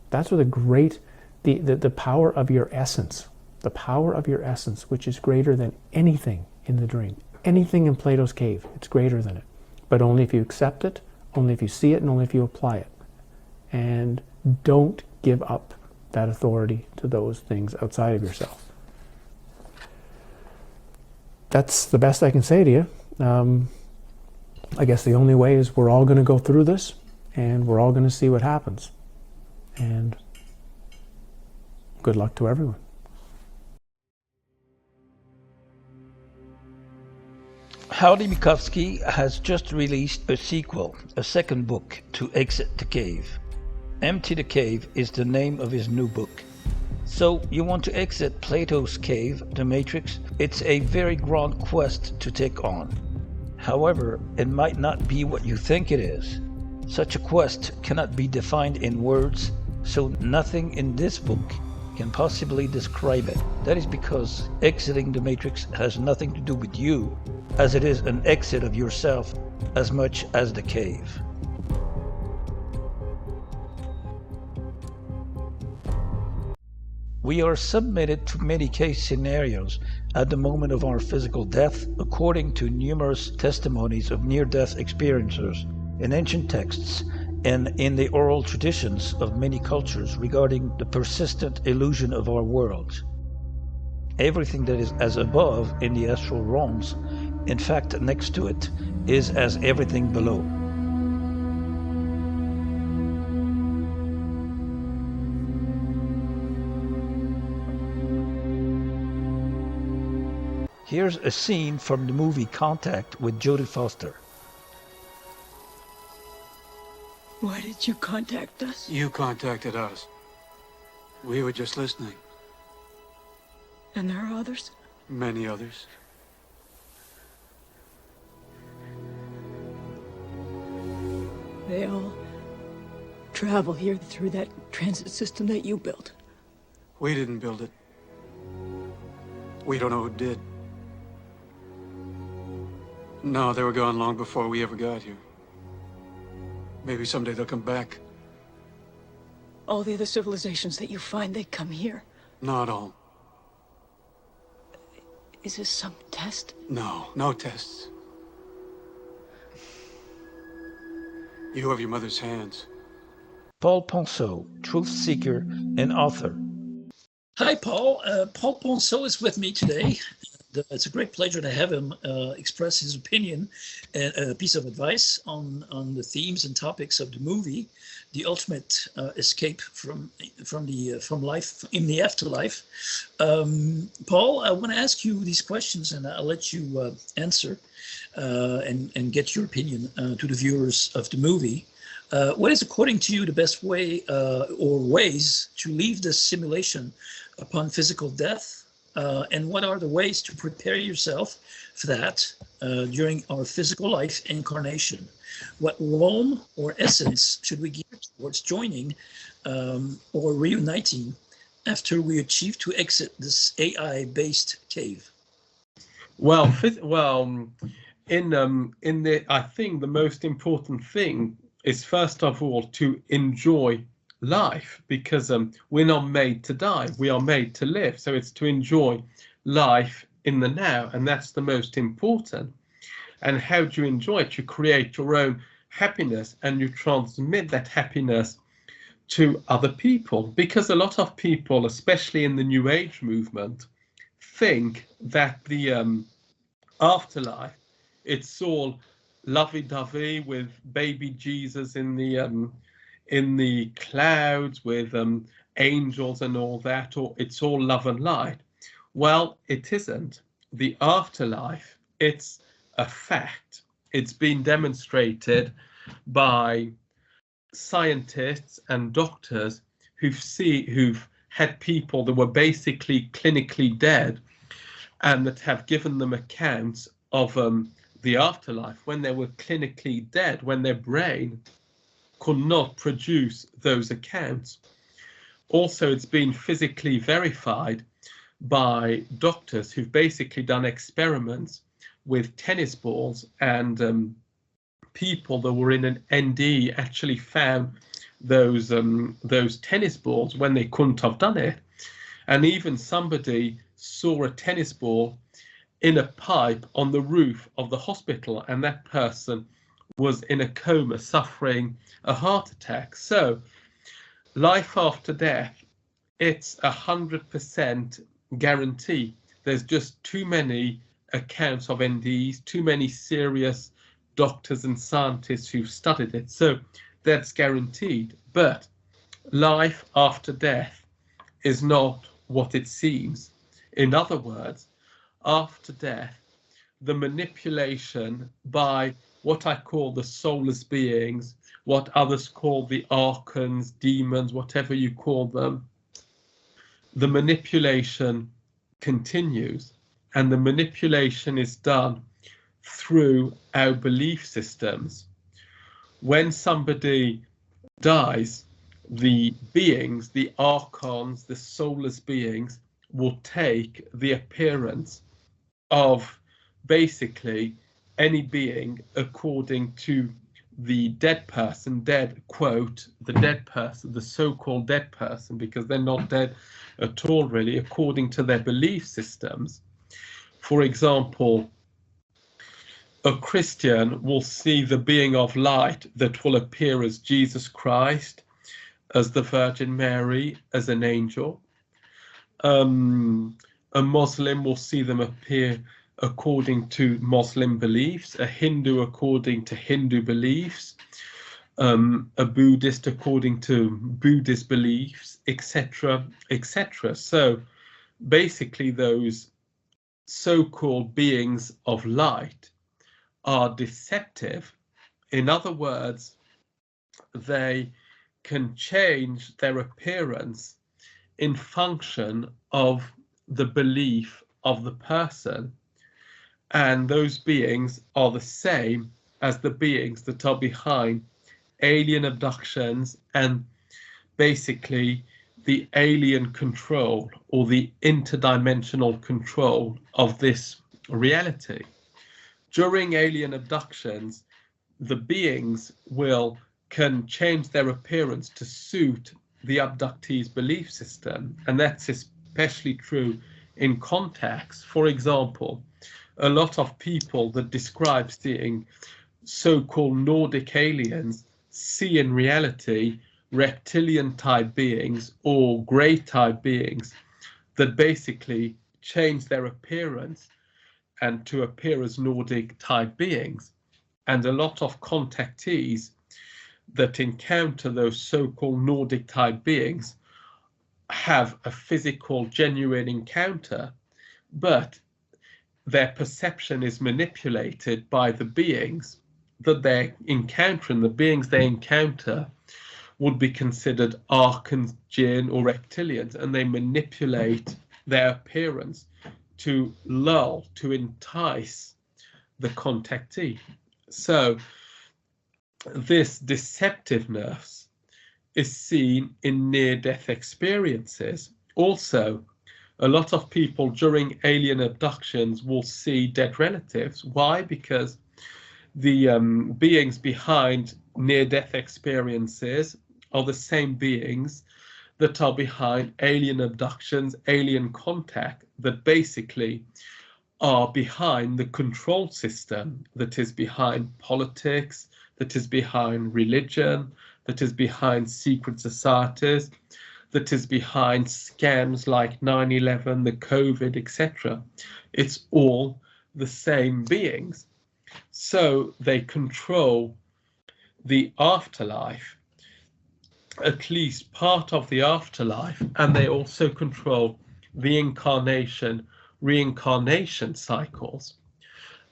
That's where the power of your essence, the power of your essence, which is greater than anything in the dream, anything in Plato's cave, it's greater than it. But only if you accept it, only if you see it, and only if you apply it. And don't give up that authority to those things outside of yourself. That's the best I can say to you. I guess the only way is we're all going to go through this, and we're all going to see what happens. And good luck to everyone. Howdy Mikovsky has just released a sequel, a second book, to Exit the Cave. Empty the Cave is the name of his new book. So you want to exit Plato's cave, the Matrix? It's a very grand quest to take on. However, it might not be what you think it is. Such a quest cannot be defined in words, so nothing in this book can possibly describe it. That is because exiting the Matrix has nothing to do with you, as it is an exit of yourself as much as the cave. We are submitted to many case scenarios at the moment of our physical death, according to numerous testimonies of near-death experiencers in ancient texts and in the oral traditions of many cultures regarding the persistent illusion of our world. Everything that is as above in the astral realms, in fact next to it, is as everything below. Here's a scene from the movie Contact with Jodie Foster. Why did you contact us? You contacted us. We were just listening. And there are others? Many others. They all travel here through that transit system that you built. We didn't build it. We don't know who did. No, they were gone long before we ever got here. Maybe someday they'll come back. All the other civilizations that you find, they come here. Not all. Is this some test? No, no tests. You have your mother's hands. Paul Ponceau, truth seeker and author. Hi, Paul. Paul Ponceau is with me today. It's a great pleasure to have him express his opinion and a piece of advice on the themes and topics of the movie, The Ultimate Escape from Life in the Afterlife. Paul, I want to ask you these questions, and I'll let you answer and get your opinion to the viewers of the movie. What is, according to you, the best way or ways to leave this simulation upon physical death? And what are the ways to prepare yourself for that during our physical life incarnation? What realm or essence should we gear towards joining or reuniting after we achieve to exit this AI-based cave? Well, I think the most important thing is, first of all, to enjoy life, because we're not made to die, we are made to live. So it's to enjoy life in the now, and that's the most important. And how do you enjoy it? You create your own happiness and you transmit that happiness to other people, because a lot of people, especially in the New Age movement, think that the afterlife, it's all lovey-dovey with baby Jesus in the clouds with angels and all that, or it's all love and light. Well, it isn't. The afterlife, it's a fact. It's been demonstrated by scientists and doctors who've had people that were basically clinically dead, and that have given them accounts of the afterlife when they were clinically dead, when their brain could not produce those accounts. Also, it's been physically verified by doctors who've basically done experiments with tennis balls, and people that were in an ND actually found those tennis balls when they couldn't have done it. And even somebody saw a tennis ball in a pipe on the roof of the hospital, and that person was in a coma suffering a heart attack. So life after death, it's 100% guarantee. There's just too many accounts of NDs, too many serious doctors and scientists who've studied it. So that's guaranteed. But life after death is not what it seems. In other words, after death, the manipulation by what I call the soulless beings, what others call the archons, demons, whatever you call them, the manipulation continues, and the manipulation is done through our belief systems. When somebody dies, the beings, the archons, the soulless beings, will take the appearance of basically any being according to the dead person, dead, quote, the dead person, the so-called dead person, because they're not dead at all really, according to their belief systems. For example, a Christian will see the being of light that will appear as Jesus Christ, as the Virgin Mary, as an angel. A Muslim will see them appear according to Muslim beliefs, a Hindu according to Hindu beliefs, a Buddhist according to Buddhist beliefs, etc., etc. So basically those so-called beings of light are deceptive. In other words, they can change their appearance in function of the belief of the person, and those beings are the same as the beings that are behind alien abductions and basically the alien control or the interdimensional control of this reality. During alien abductions, the beings can change their appearance to suit the abductee's belief system, and that's especially true in contacts. For example, a lot of people that describe seeing so-called Nordic aliens see in reality reptilian type beings or grey type beings that basically change their appearance and to appear as Nordic type beings. And a lot of contactees that encounter those so-called Nordic type beings have a physical genuine encounter, but their perception is manipulated by the beings that they encounter, and the beings they encounter would be considered archons, jinn, or reptilians, and they manipulate their appearance to lull, to entice the contactee. So this deceptiveness is seen in near-death experiences. Also, a lot of people during alien abductions will see dead relatives. Why? Because the beings behind near-death experiences are the same beings that are behind alien abductions, alien contact, that basically are behind the control system, that is behind politics, that is behind religion, that is behind secret societies, that is behind scams like 9/11, the COVID, etc. It's all the same beings. So they control the afterlife, at least part of the afterlife, and they also control the incarnation, reincarnation cycles.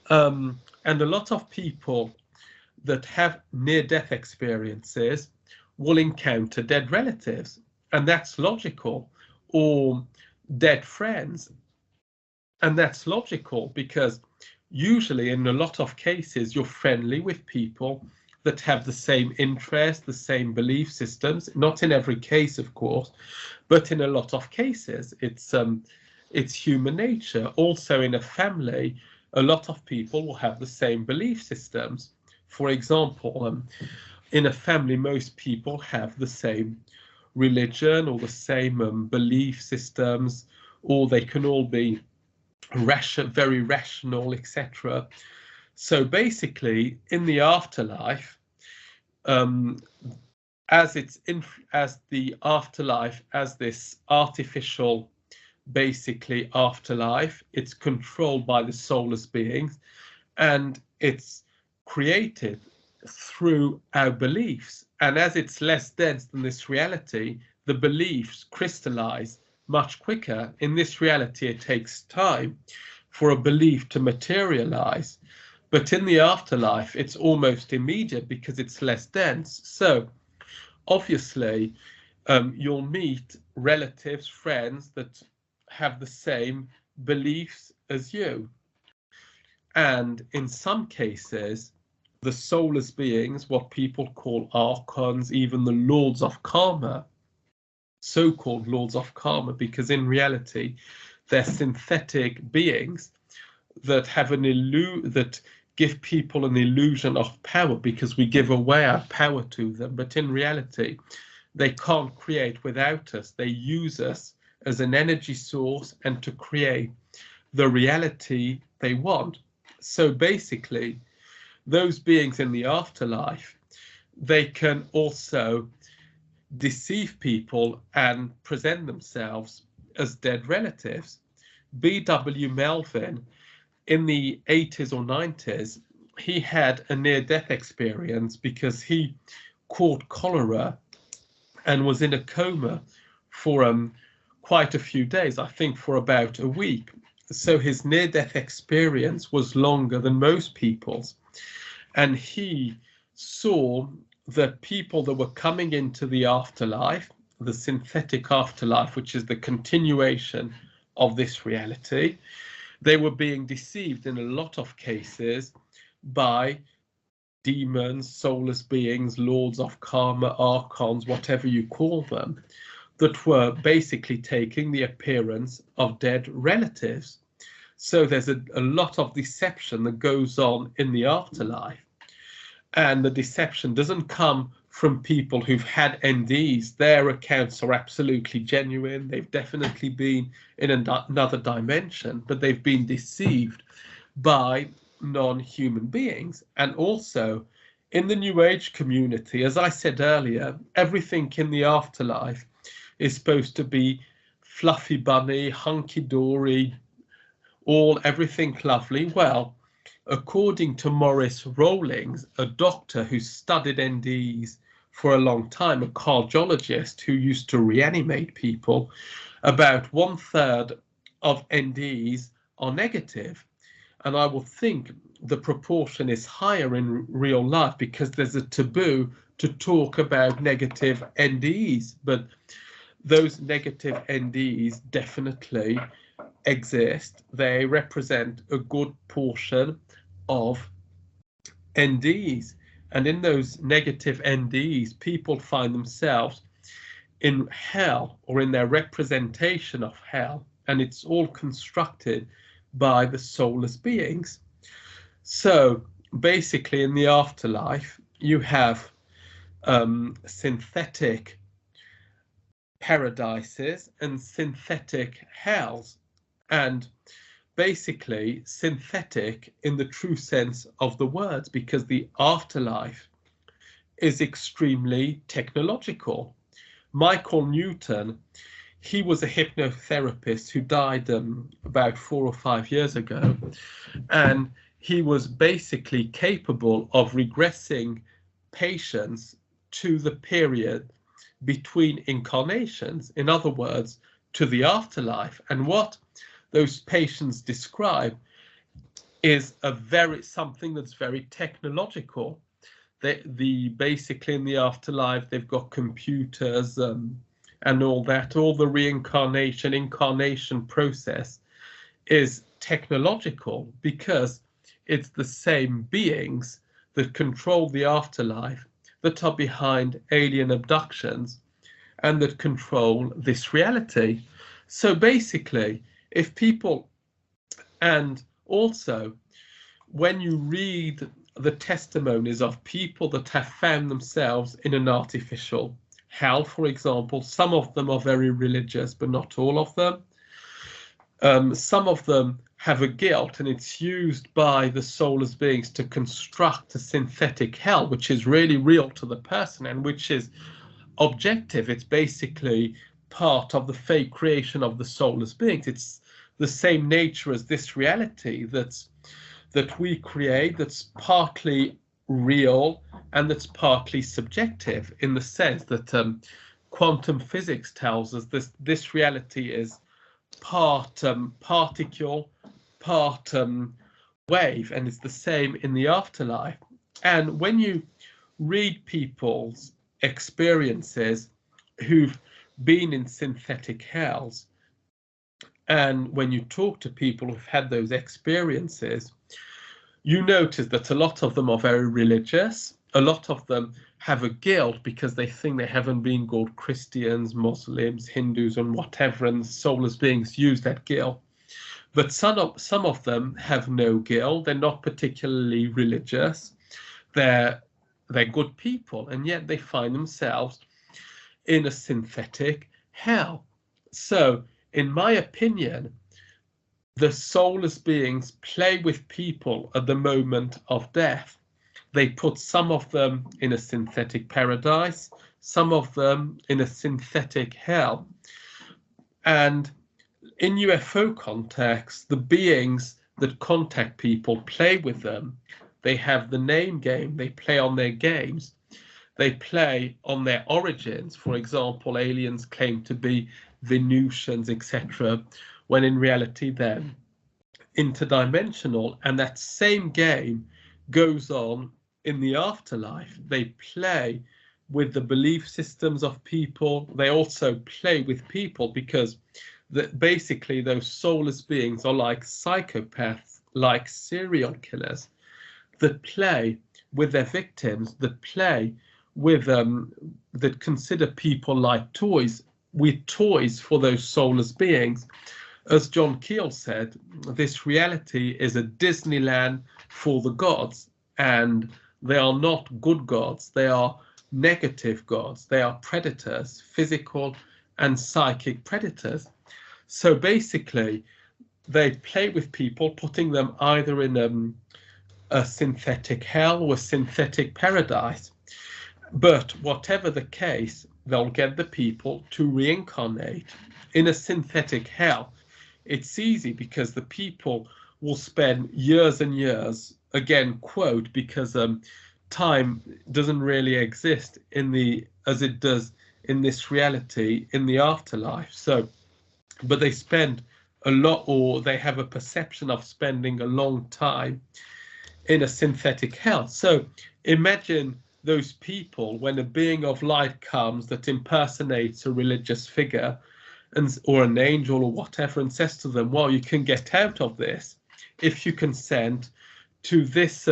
And a lot of people that have near-death experiences will encounter dead relatives, and that's logical, or dead friends, and that's logical because usually in a lot of cases you're friendly with people that have the same interests, the same belief systems. Not in every case, of course, but in a lot of cases it's human nature. Also in a family, a lot of people will have the same belief systems. For example, in a family, most people have the same religion or the same belief systems, or they can all be very rational, etc. So basically, in the afterlife, as the afterlife, as this artificial, basically afterlife, it's controlled by the soulless beings, and it's created through our beliefs. And as it's less dense than this reality, the beliefs crystallize much quicker. In this reality, it takes time for a belief to materialize. But in the afterlife, it's almost immediate because it's less dense. So obviously, you'll meet relatives, friends that have the same beliefs as you. And in some cases, the soulless beings, what people call archons, even the lords of karma, so-called lords of karma, because in reality, they're synthetic beings that have that give people an illusion of power because we give away our power to them. But in reality, they can't create without us. They use us as an energy source and to create the reality they want. So basically, those beings in the afterlife, they can also deceive people and present themselves as dead relatives. B.W. Melvin, in the 80s or 90s, he had a near-death experience because he caught cholera and was in a coma for quite a few days, I think for about a week. So his near-death experience was longer than most people's. And he saw that people that were coming into the afterlife, the synthetic afterlife, which is the continuation of this reality, they were being deceived in a lot of cases by demons, soulless beings, lords of karma, archons, whatever you call them, that were basically taking the appearance of dead relatives. So there's a lot of deception that goes on in the afterlife. And the deception doesn't come from people who've had NDs. Their accounts are absolutely genuine. They've definitely been in another dimension, but they've been deceived by non-human beings. And also in the New Age community, as I said earlier, everything in the afterlife is supposed to be fluffy bunny, hunky-dory, everything lovely. Well, according to Maurice Rawlings, a doctor who studied NDEs for a long time, a cardiologist who used to reanimate people, about 1/3 of NDEs are negative. And I would think the proportion is higher in real life because there's a taboo to talk about negative NDEs. But those negative NDEs definitely exist. They represent a good portion of NDEs. And in those negative NDEs, people find themselves in hell or in their representation of hell. And it's all constructed by the soulless beings. So basically in the afterlife, you have synthetic paradises and synthetic hells. And basically synthetic in the true sense of the words, because the afterlife is extremely technological. Michael Newton, he was a hypnotherapist who died about 4 or 5 years ago, and he was basically capable of regressing patients to the period between incarnations, in other words, to the afterlife. And what those patients describe is something that's very technological. Basically in the afterlife, they've got computers and all that. All the incarnation process is technological because it's the same beings that control the afterlife that are behind alien abductions and that control this reality. So basically, if people, and also when you read the testimonies of people that have found themselves in an artificial hell, for example, some of them are very religious, but not all of them. Some of them have a guilt, and it's used by the soulless beings to construct a synthetic hell, which is really real to the person and which is objective. It's basically part of the fake creation of the soulless beings. It's the same nature as this reality that we create, that's partly real and that's partly subjective, in the sense that quantum physics tells us this reality is part particle, part wave, and it's the same in the afterlife. And when you read people's experiences who've been in synthetic hells, and when you talk to people who've had those experiences, you notice that a lot of them are very religious. A lot of them have a guilt because they think they haven't been called Christians, Muslims, Hindus, and whatever, and soulless beings use that guilt. But some of them have no guilt. They're not particularly religious. They're good people, and yet they find themselves in a synthetic hell. So, in my opinion, the soulless beings play with people at the moment of death. They put some of them in a synthetic paradise, some of them in a synthetic hell. And in UFO context, the beings that contact people play with them. They have the name game, they play on their games, they play on their origins. For example, aliens claim to be Venusians, etc., when in reality they're interdimensional. And that same game goes on in the afterlife. They play with the belief systems of people. They also play with people because basically those soulless beings are like psychopaths, like serial killers, that play with their victims, that play with that consider people like toys. We're toys for those soulless beings. As John Keel said, this reality is a Disneyland for the gods, and they are not good gods. They are negative gods. They are predators, physical and psychic predators. So basically, they play with people, putting them either in a synthetic hell or a synthetic paradise. But whatever the case, they'll get the people to reincarnate in a synthetic hell. It's easy because the people will spend years and years, again, quote, because time doesn't really exist as it does in this reality in the afterlife. So, but they spend a lot, or they have a perception of spending a long time in a synthetic hell. So imagine those people when a being of light comes that impersonates a religious figure or an angel or whatever, and says to them, well, you can get out of this if you consent to this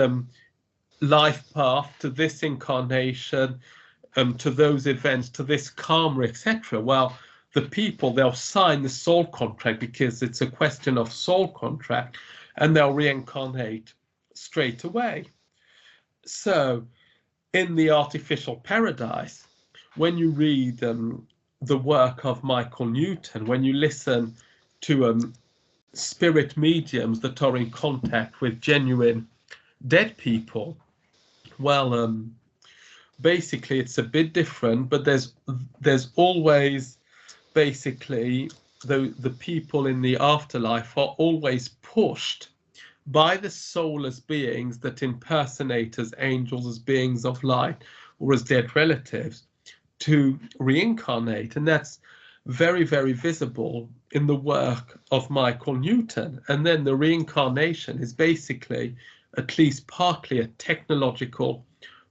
life path, to this incarnation, to those events, to this karma, etc. Well, the people, they'll sign the soul contract because it's a question of soul contract, and they'll reincarnate straight away. So in the artificial paradise, when you read the work of Michael Newton, when you listen to spirit mediums that are in contact with genuine dead people, well, basically it's a bit different, but there's always basically the people in the afterlife are always pushed by the soulless beings that impersonate as angels, as beings of light, or as dead relatives, to reincarnate. And that's very, very visible in the work of Michael Newton. And then the reincarnation is basically, at least partly, a technological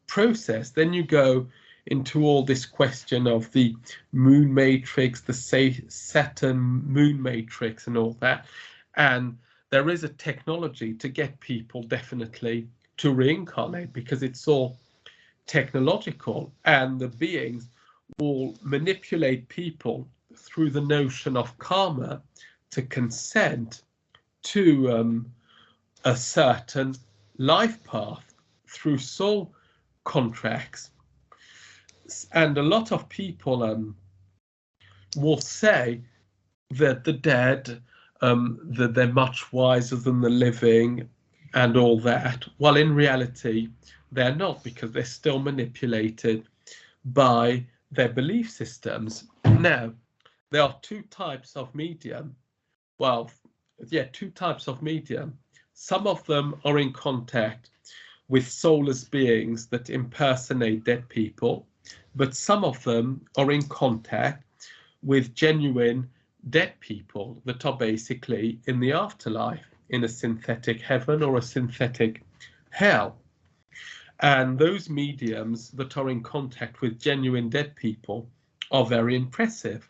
process. Then you go into all this question of the moon matrix, the Saturn moon matrix and all that. And there is a technology to get people definitely to reincarnate because it's all technological, and the beings will manipulate people through the notion of karma to consent to a certain life path through soul contracts. And a lot of people will say that the dead, that they're much wiser than the living and all that. Well, in reality, they're not, because they're still manipulated by their belief systems. Now, there are two types of medium. Well, yeah, two types of medium. Some of them are in contact with soulless beings that impersonate dead people, but some of them are in contact with genuine dead people that are basically in the afterlife, in a synthetic heaven or a synthetic hell. And those mediums that are in contact with genuine dead people are very impressive.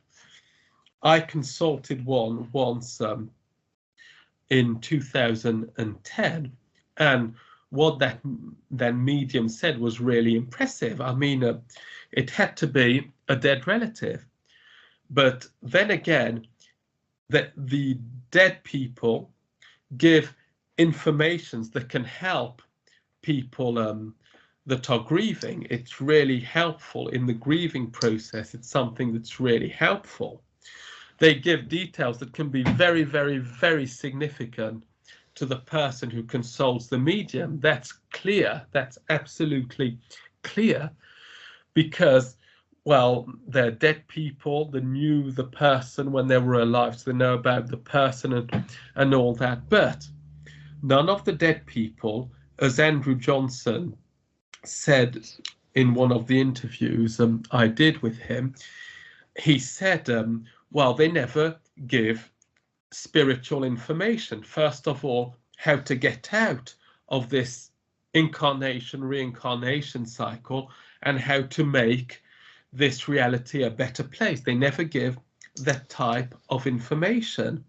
I consulted one once in 2010, and what that medium said was really impressive. I mean, it had to be a dead relative. But then again, the dead people give informations that can help people that are grieving. It's really helpful in the grieving process. It's something that's really helpful. They give details that can be very, very, very significant to the person who consults the medium. That's clear. That's absolutely clear, because, well, they're dead people. They knew the person when they were alive, so they know about the person and all that. But none of the dead people, as Andrew Johnson said in one of the interviews I did with him, he said, well, they never give spiritual information. First of all, how to get out of this incarnation, reincarnation cycle, and how to make this reality a better place. They never give that type of information.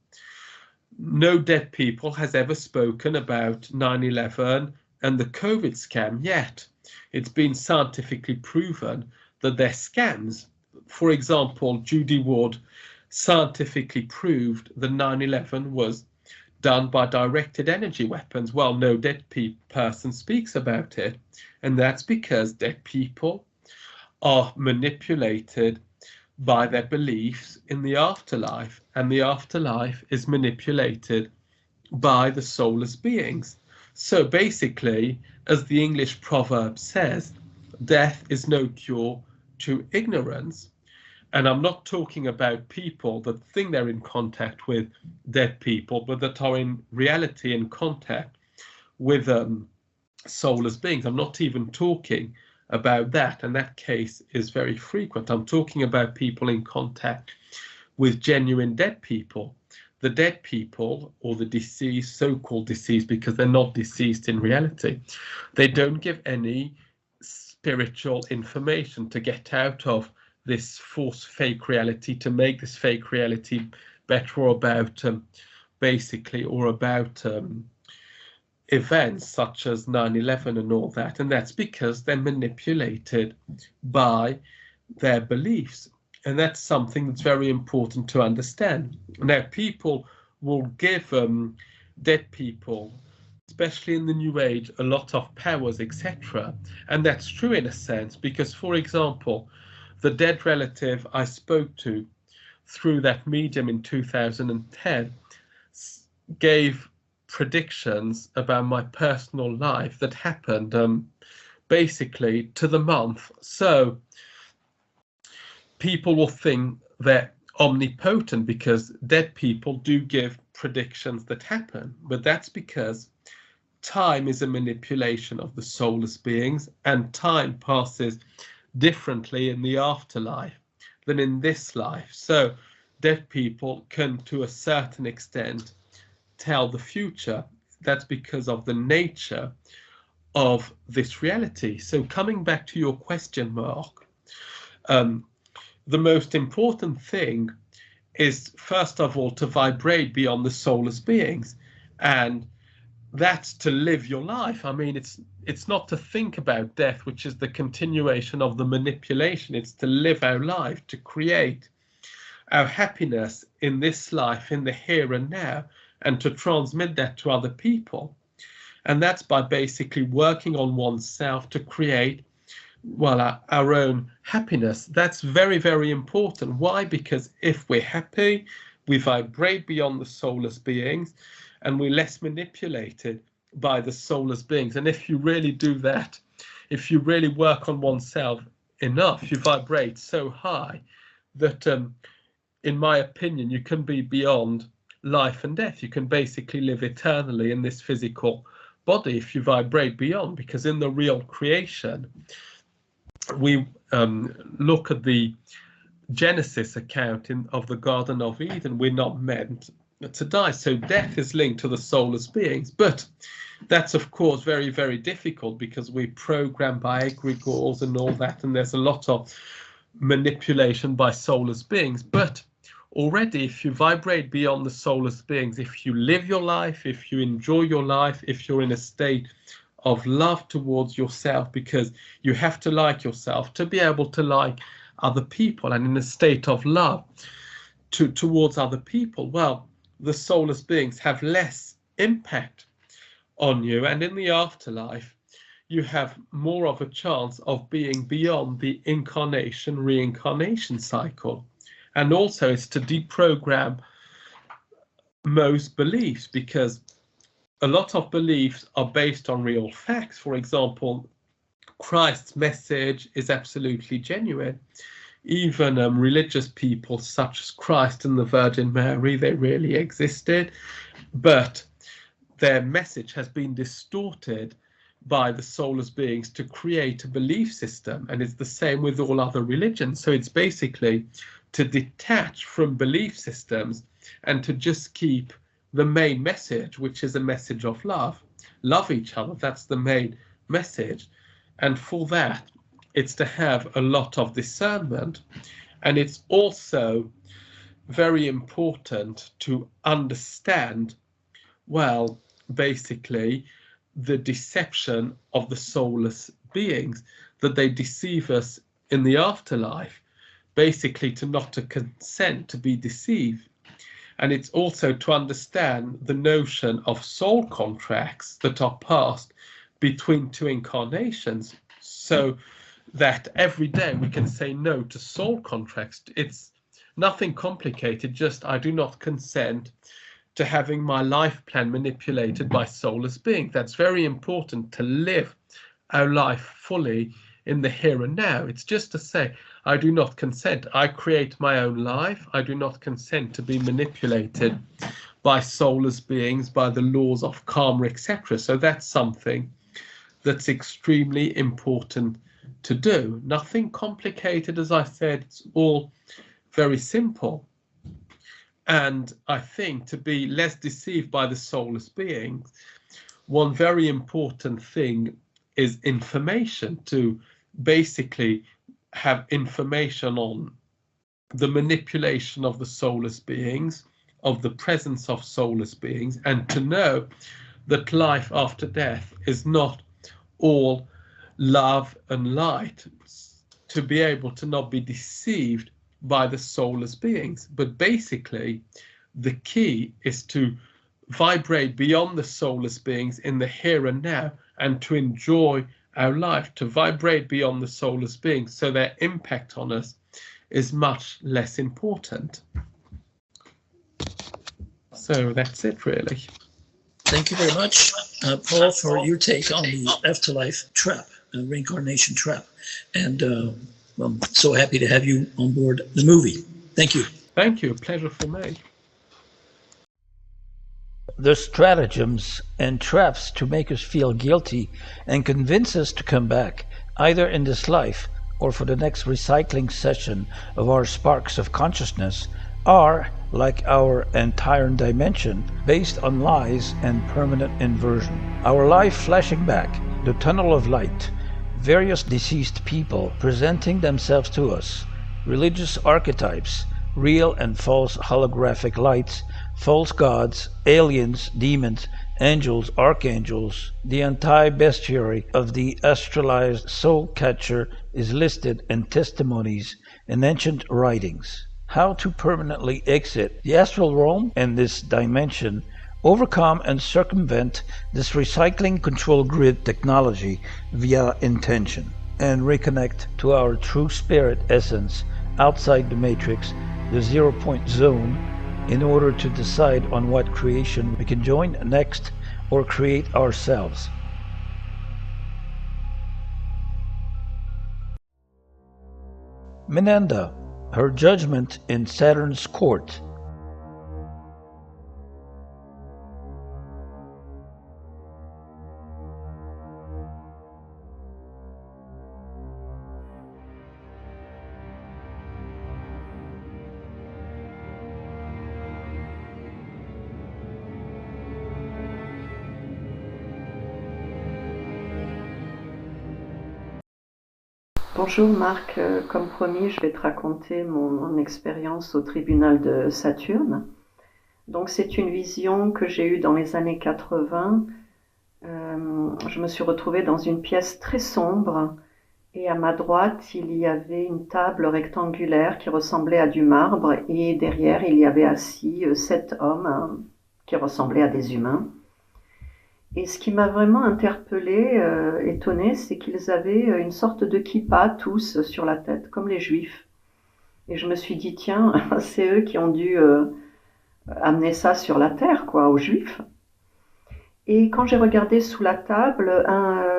No dead people has ever spoken about 9/11 and the COVID scam yet. It's been scientifically proven that they're scams. For example, Judy Wood scientifically proved that 9/11 was done by directed energy weapons. Well, no dead person speaks about it, and that's because dead people are manipulated by their beliefs in the afterlife, and the afterlife is manipulated by the soulless beings. So basically, as the English proverb says, death is no cure to ignorance. And I'm not talking about people that think they're in contact with dead people, but that are in reality in contact with soulless beings. I'm not even talking about that, and that case is very frequent. I'm talking about people in contact with genuine dead people. The dead people, or the deceased, so-called deceased, because they're not deceased in reality, they don't give any spiritual information to get out of this false fake reality, to make this fake reality better, or about basically, or about events such as 9/11 and all that. And that's because they're manipulated by their beliefs. And that's something that's very important to understand. Now, people will give dead people, especially in the New Age, a lot of powers, etc. And that's true in a sense, because, for example, the dead relative I spoke to through that medium in 2010 gave predictions about my personal life that happened basically to the month. So people will think they're omnipotent because dead people do give predictions that happen, but that's because time is a manipulation of the soulless beings, and time passes differently in the afterlife than in this life. So dead people can, to a certain extent, tell the future. That's because of the nature of this reality. So coming back to your question, Mark, the most important thing is, first of all, to vibrate beyond the soulless beings, and that's to live your life. I mean, it's not to think about death, which is the continuation of the manipulation. It's to live our life, to create our happiness in this life, in the here and now, and to transmit that to other people. And that's by basically working on oneself to create, well, our own happiness. That's very, very important. Why? Because if we're happy, we vibrate beyond the soulless beings, and we're less manipulated by the soulless beings. And if you really do that, if you really work on oneself enough, you vibrate so high that, in my opinion, you can be beyond life and death. You can basically live eternally in this physical body if you vibrate beyond, because in the real creation, we look at the Genesis account of the Garden of Eden, we're not meant to die. So death is linked to the soulless beings, but that's of course very, very difficult because we're programmed by egregores and all that, and there's a lot of manipulation by soulless beings. But already, if you vibrate beyond the soulless beings, if you live your life, if you enjoy your life, if you're in a state of love towards yourself, because you have to like yourself to be able to like other people, and in a state of love towards other people, well, the soulless beings have less impact on you, and in the afterlife you have more of a chance of being beyond the incarnation reincarnation cycle. And also it's to deprogram most beliefs, because a lot of beliefs are based on real facts. For example, Christ's message is absolutely genuine. Even religious people such as Christ and the Virgin Mary, they really existed, but their message has been distorted by the soulless beings to create a belief system, and it's the same with all other religions. So it's basically to detach from belief systems and to just keep the main message, which is a message of love. Love each other, that's the main message. And for that, it's to have a lot of discernment. And it's also very important to understand, well, basically, the deception of the soulless beings, that they deceive us in the afterlife, basically to not to consent to be deceived. And it's also to understand the notion of soul contracts that are passed between two incarnations, so that every day we can say no to soul contracts. It's nothing complicated, just I do not consent to having my life plan manipulated by soulless beings. That's very important, to live our life fully in the here and now. It's just to say, I do not consent. I create my own life. I do not consent to be manipulated by soulless beings, by the laws of karma, etc. So that's something that's extremely important to do. Nothing complicated, as I said, it's all very simple. And I think to be less deceived by the soulless beings, one very important thing is information, to basically have information on the manipulation of the soulless beings, of the presence of soulless beings, and to know that life after death is not all love and light, to be able to not be deceived by the soulless beings. But basically, the key is to vibrate beyond the soulless beings in the here and now, and to enjoy our life, to vibrate beyond the soulless beings, so their impact on us is much less important. So that's it, really. Thank you very much, Paul, for your take on the afterlife trap, reincarnation trap. And I'm so happy to have you on board the movie. Thank you. Thank you. A pleasure for me. The stratagems and traps to make us feel guilty and convince us to come back, either in this life or for the next recycling session of our sparks of consciousness, are, like our entire dimension, based on lies and permanent inversion. Our life flashing back, the tunnel of light, various deceased people presenting themselves to us, religious archetypes, real and false holographic lights, false gods, aliens, demons, angels, archangels. The anti-bestiary of the astralized soul catcher is listed in testimonies in ancient writings. How to permanently exit the astral realm and this dimension, overcome and circumvent this recycling control grid technology via intention, and reconnect to our true spirit essence outside the matrix, the 0 point zone, in order to decide on what creation we can join next or create ourselves. Menanda, her judgment in Saturn's court. Bonjour Marc, comme promis, je vais te raconter mon expérience au tribunal de Saturne. Donc c'est une vision que j'ai eue dans les années 80. Je me suis retrouvée dans une pièce très sombre et à ma droite il y avait une table rectangulaire qui ressemblait à du marbre et derrière il y avait assis 7 hommes qui ressemblaient à des humains. Et ce qui m'a vraiment interpellée, étonnée, c'est qu'ils avaient une sorte de kippa tous sur la tête, comme les juifs. Et je me suis dit, tiens, c'est eux qui ont dû amener ça sur la terre, quoi, aux juifs. Et quand j'ai regardé sous la table,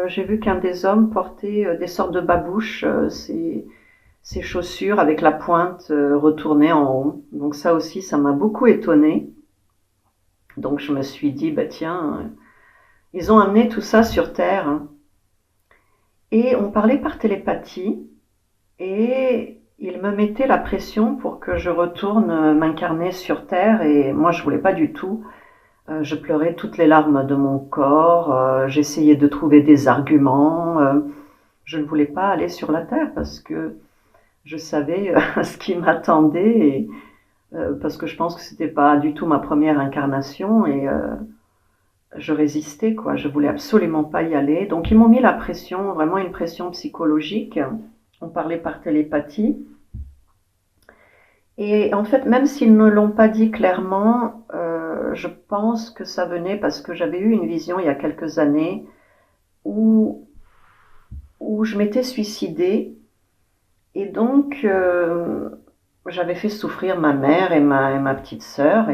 j'ai vu qu'un des hommes portait des sortes de babouches, ses chaussures avec la pointe retournée en haut. Donc ça aussi, ça m'a beaucoup étonnée. Donc je me suis dit, bah tiens... Ils ont amené tout ça sur Terre. Et on parlait par télépathie. Et ils me mettaient la pression pour que je retourne m'incarner sur Terre. Et moi, je voulais pas du tout. Je pleurais toutes les larmes de mon corps. J'essayais de trouver des arguments. Je ne voulais pas aller sur la Terre parce que je savais ce qui m'attendait. Et, parce que je pense que c'était pas du tout ma première incarnation. Et... je résistais, quoi. Je voulais absolument pas y aller. Donc, ils m'ont mis la pression, vraiment une pression psychologique. On parlait par télépathie. Et en fait, même s'ils ne l'ont pas dit clairement, je pense que ça venait parce que j'avais eu une vision il y a quelques années où je m'étais suicidée. Et donc, j'avais fait souffrir ma mère et ma petite sœur.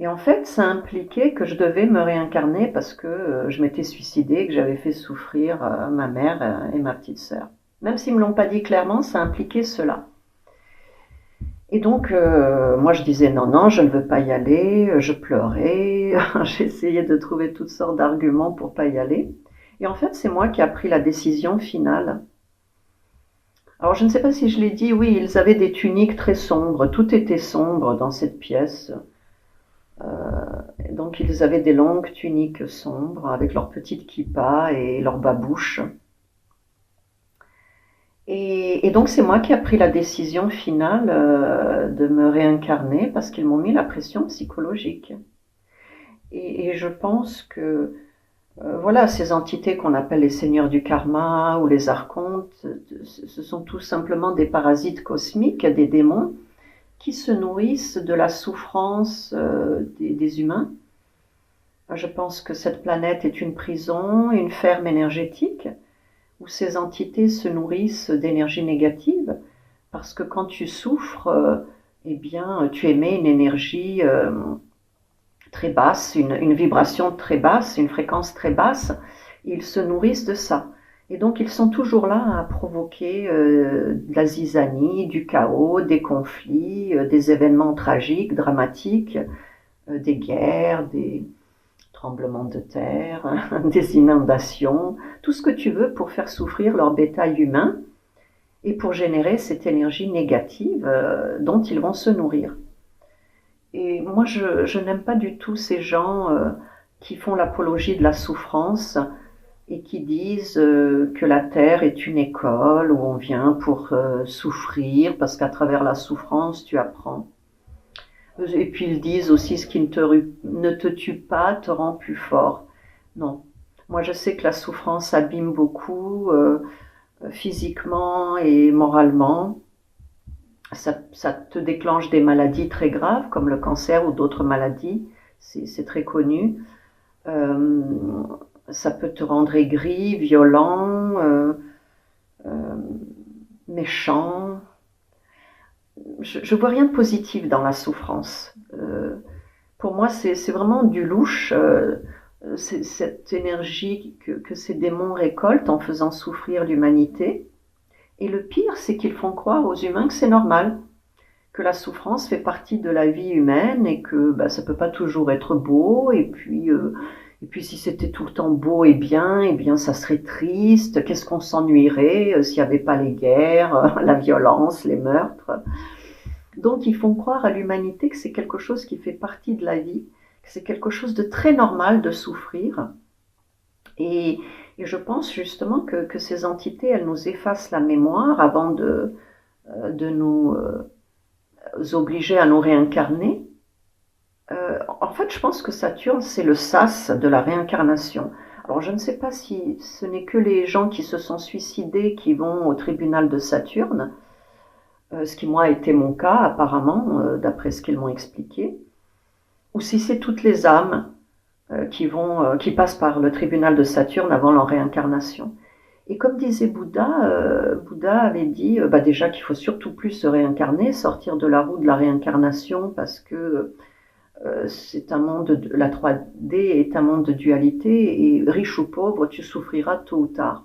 Et en fait, ça impliquait que je devais me réincarner parce que je m'étais suicidée, que j'avais fait souffrir ma mère et ma petite sœur. Même s'ils ne me l'ont pas dit clairement, ça impliquait cela. Et donc, moi je disais non, non, je ne veux pas y aller, je pleurais, j'essayais de trouver toutes sortes d'arguments pour pas y aller. Et en fait, c'est moi qui ai pris la décision finale. Alors, je ne sais pas si je l'ai dit, oui, ils avaient des tuniques très sombres, tout était sombre dans cette pièce. Donc, ils avaient des longues tuniques sombres avec leurs petites kippas et leurs babouches. Et donc, c'est moi qui ai pris la décision finale de me réincarner parce qu'ils m'ont mis la pression psychologique. Et je pense que voilà, ces entités qu'on appelle les seigneurs du karma ou les archontes, ce sont tout simplement des parasites cosmiques, des démons, qui se nourrissent de la souffrance des humains. Je pense que cette planète est une prison, une ferme énergétique, où ces entités se nourrissent d'énergie négative, parce que quand tu souffres, eh bien, tu émets une énergie très basse, une vibration très basse, une fréquence très basse, ils se nourrissent de ça. Et donc ils sont toujours là à provoquer de la zizanie, du chaos, des conflits, des événements tragiques, dramatiques, des guerres, des tremblements de terre, des inondations, tout ce que tu veux pour faire souffrir leur bétail humain et pour générer cette énergie négative dont ils vont se nourrir. Et moi, je n'aime pas du tout ces gens qui font l'apologie de la souffrance et qui disent que la Terre est une école où on vient pour souffrir, parce qu'à travers la souffrance, tu apprends. Et puis ils disent aussi ce qui ne te tue pas te rend plus fort. Non. Moi, je sais que la souffrance abîme beaucoup, physiquement et moralement. Ça te déclenche des maladies très graves, comme le cancer ou d'autres maladies, c'est très connu. Ça peut te rendre aigri, violent, méchant. Je vois rien de positif dans la souffrance. Pour moi, c'est vraiment du louche. C'est cette énergie que ces démons récoltent en faisant souffrir l'humanité. Et le pire, c'est qu'ils font croire aux humains que c'est normal, que la souffrance fait partie de la vie humaine et que ça peut pas toujours être beau. Et puis si c'était tout le temps beau et bien ça serait triste. Qu'est-ce qu'on s'ennuierait s'il n'y avait pas les guerres, la violence, les meurtres. Donc ils font croire à l'humanité que c'est quelque chose qui fait partie de la vie, que c'est quelque chose de très normal de souffrir. Et je pense justement que ces entités, elles nous effacent la mémoire avant de nous obliger à nous réincarner. En fait, je pense que Saturne, c'est le sas de la réincarnation. Alors, je ne sais pas si ce n'est que les gens qui se sont suicidés qui vont au tribunal de Saturne, ce qui, moi, a été mon cas, apparemment, d'après ce qu'ils m'ont expliqué, ou si c'est toutes les âmes qui passent par le tribunal de Saturne avant leur réincarnation. Et comme disait Bouddha, Bouddha avait dit déjà qu'il faut surtout plus se réincarner, sortir de la roue de la réincarnation, parce que c'est un monde, la 3D est un monde de dualité, et riche ou pauvre, tu souffriras tôt ou tard.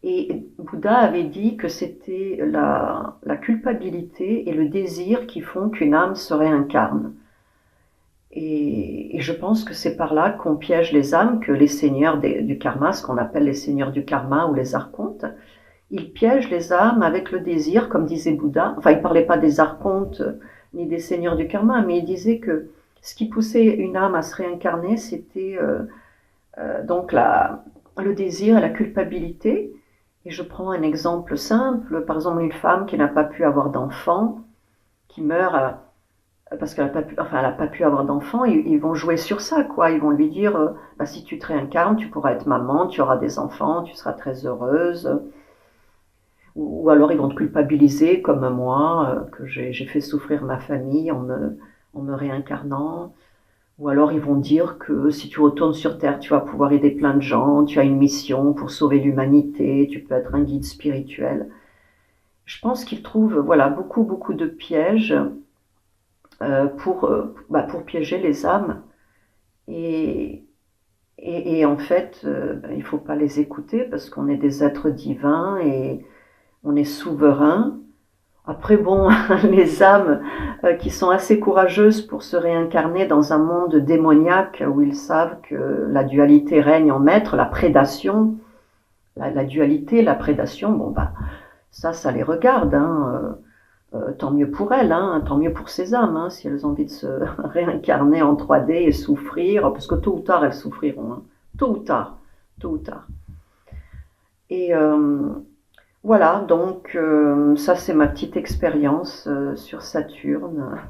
Et Bouddha avait dit que c'était la culpabilité et le désir qui font qu'une âme se réincarne. Et je pense que c'est par là qu'on piège les âmes, que les seigneurs du karma, ce qu'on appelle les seigneurs du karma ou les archontes, ils piègent les âmes avec le désir, comme disait Bouddha. Enfin, il ne parlait pas des archontes ni des seigneurs du karma, mais il disait que ce qui poussait une âme à se réincarner, c'était donc le désir et la culpabilité. Et je prends un exemple simple, par exemple une femme qui n'a pas pu avoir d'enfant, qui meurt parce qu'elle n'a pas pu avoir d'enfant, ils vont jouer sur ça, quoi. Ils vont lui dire, si tu te réincarnes, tu pourras être maman, tu auras des enfants, tu seras très heureuse. Ou alors ils vont te culpabiliser, comme moi, que j'ai fait souffrir ma famille en me réincarnant. Ou alors ils vont dire que si tu retournes sur Terre, tu vas pouvoir aider plein de gens, tu as une mission pour sauver l'humanité, tu peux être un guide spirituel. Je pense qu'ils trouvent beaucoup de pièges pour piéger les âmes. Et en fait, il ne faut pas les écouter parce qu'on est des êtres divins et on est souverain. Après, bon, les âmes qui sont assez courageuses pour se réincarner dans un monde démoniaque où ils savent que la dualité règne en maître, la prédation, la dualité, la prédation, bon, bah, ça les regarde, hein. Tant mieux pour elles, hein, tant mieux pour ces âmes, hein, si elles ont envie de se réincarner en 3D et souffrir, parce que tôt ou tard elles souffriront, hein, tôt ou tard. Et voilà, donc ça c'est ma petite expérience sur Saturne,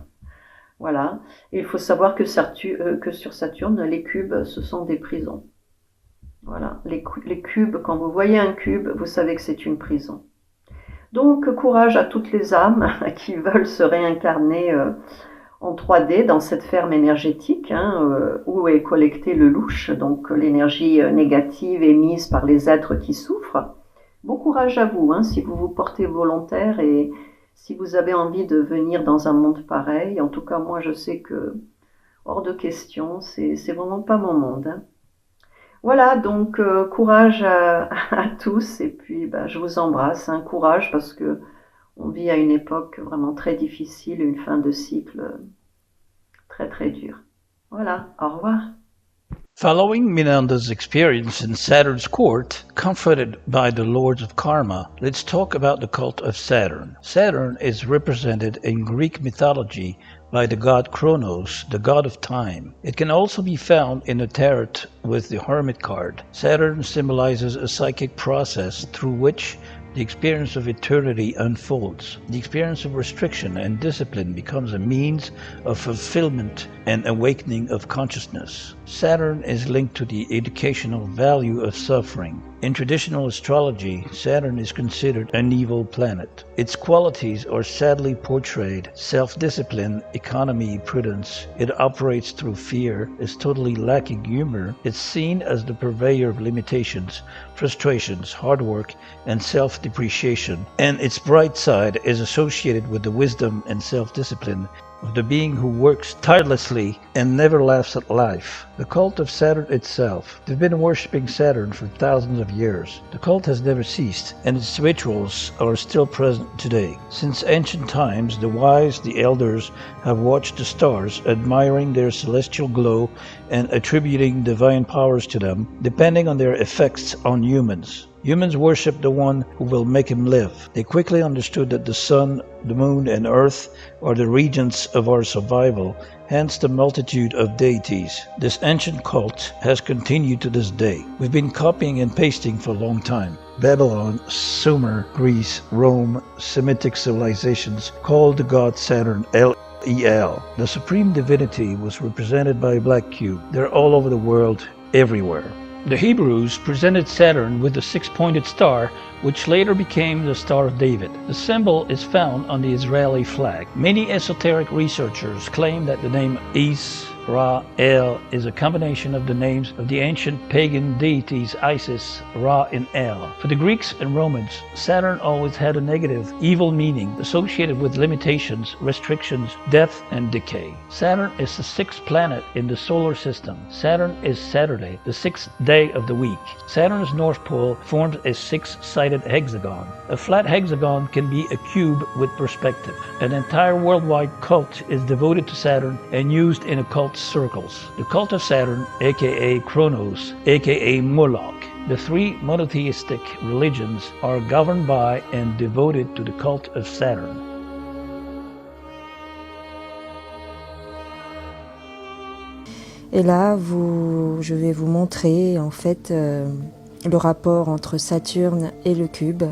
voilà. Et il faut savoir que sur Saturne, les cubes, ce sont des prisons. Voilà, les cubes, quand vous voyez un cube, vous savez que c'est une prison. Donc, courage à toutes les âmes qui veulent se réincarner en 3D dans cette ferme énergétique, hein, où est collecté le louche, donc l'énergie négative émise par les êtres qui souffrent. Bon courage à vous, hein, si vous vous portez volontaire et si vous avez envie de venir dans un monde pareil. En tout cas, moi, je sais que hors de question, c'est vraiment pas mon monde, hein. Voilà, donc courage à tous et puis je vous embrasse, hein, courage parce que on vit à une époque vraiment très difficile, une fin de cycle très très dure. Voilà, au revoir. Following Menander's experience in Saturn's court, comforted by the lords of karma, let's talk about the cult of Saturn. Saturn is represented in Greek mythology by the god Kronos, the god of time. It can also be found in the tarot with the Hermit card. Saturn symbolizes a psychic process through which the experience of eternity unfolds. The experience of restriction and discipline becomes a means of fulfillment and awakening of consciousness. Saturn is linked to the educational value of suffering. In traditional astrology, Saturn is considered an evil planet. Its qualities are sadly portrayed: self-discipline, economy, prudence. It operates through fear, is totally lacking humor. It's seen as the purveyor of limitations, frustrations, hard work, and self-depreciation. And its bright side is associated with the wisdom and self-discipline of the being who works tirelessly and never laughs at life. The cult of Saturn itself. They've been worshipping Saturn for thousands of years. The cult has never ceased, and its rituals are still present today. Since ancient times, the wise, the elders, have watched the stars, admiring their celestial glow and attributing divine powers to them, depending on their effects on humans. Humans worship the one who will make him live. They quickly understood that the sun, the moon, and earth are the regents of our survival, hence the multitude of deities. This ancient cult has continued to this day. We've been copying and pasting for a long time. Babylon, Sumer, Greece, Rome, Semitic civilizations called the god Saturn El. The supreme divinity was represented by a black cube. They're all over the world, everywhere. The Hebrews presented Saturn with the six-pointed star, which later became the Star of David. The symbol is found on the Israeli flag. Many esoteric researchers claim that the name Israel is a combination of the names of the ancient pagan deities Isis, Ra, and El. For the Greeks and Romans, Saturn always had a negative, evil meaning associated with limitations, restrictions, death, and decay. Saturn is the sixth planet in the solar system. Saturn is Saturday, the sixth day of the week. Saturn's north pole forms a six-sided hexagon. A flat hexagon can be a cube with perspective. An entire worldwide cult is devoted to Saturn and used in occult circles. The cult of Saturn, aka Kronos, aka Moloch. The three monotheistic religions are governed by and devoted to the cult of Saturn. Et là, je vais vous montrer en fait le rapport entre Saturne et le cube.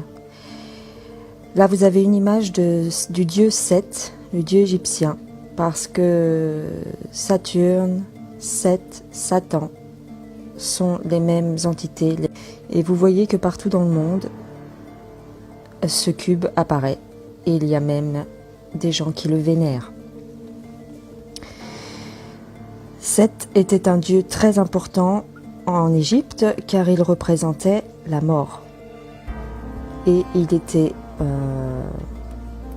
Là, vous avez une image du dieu Seth, le dieu égyptien, parce que Saturne, Seth, Satan sont les mêmes entités. Et vous voyez que partout dans le monde, ce cube apparaît. Et il y a même des gens qui le vénèrent. Seth était un dieu très important en Égypte car il représentait la mort. Et il était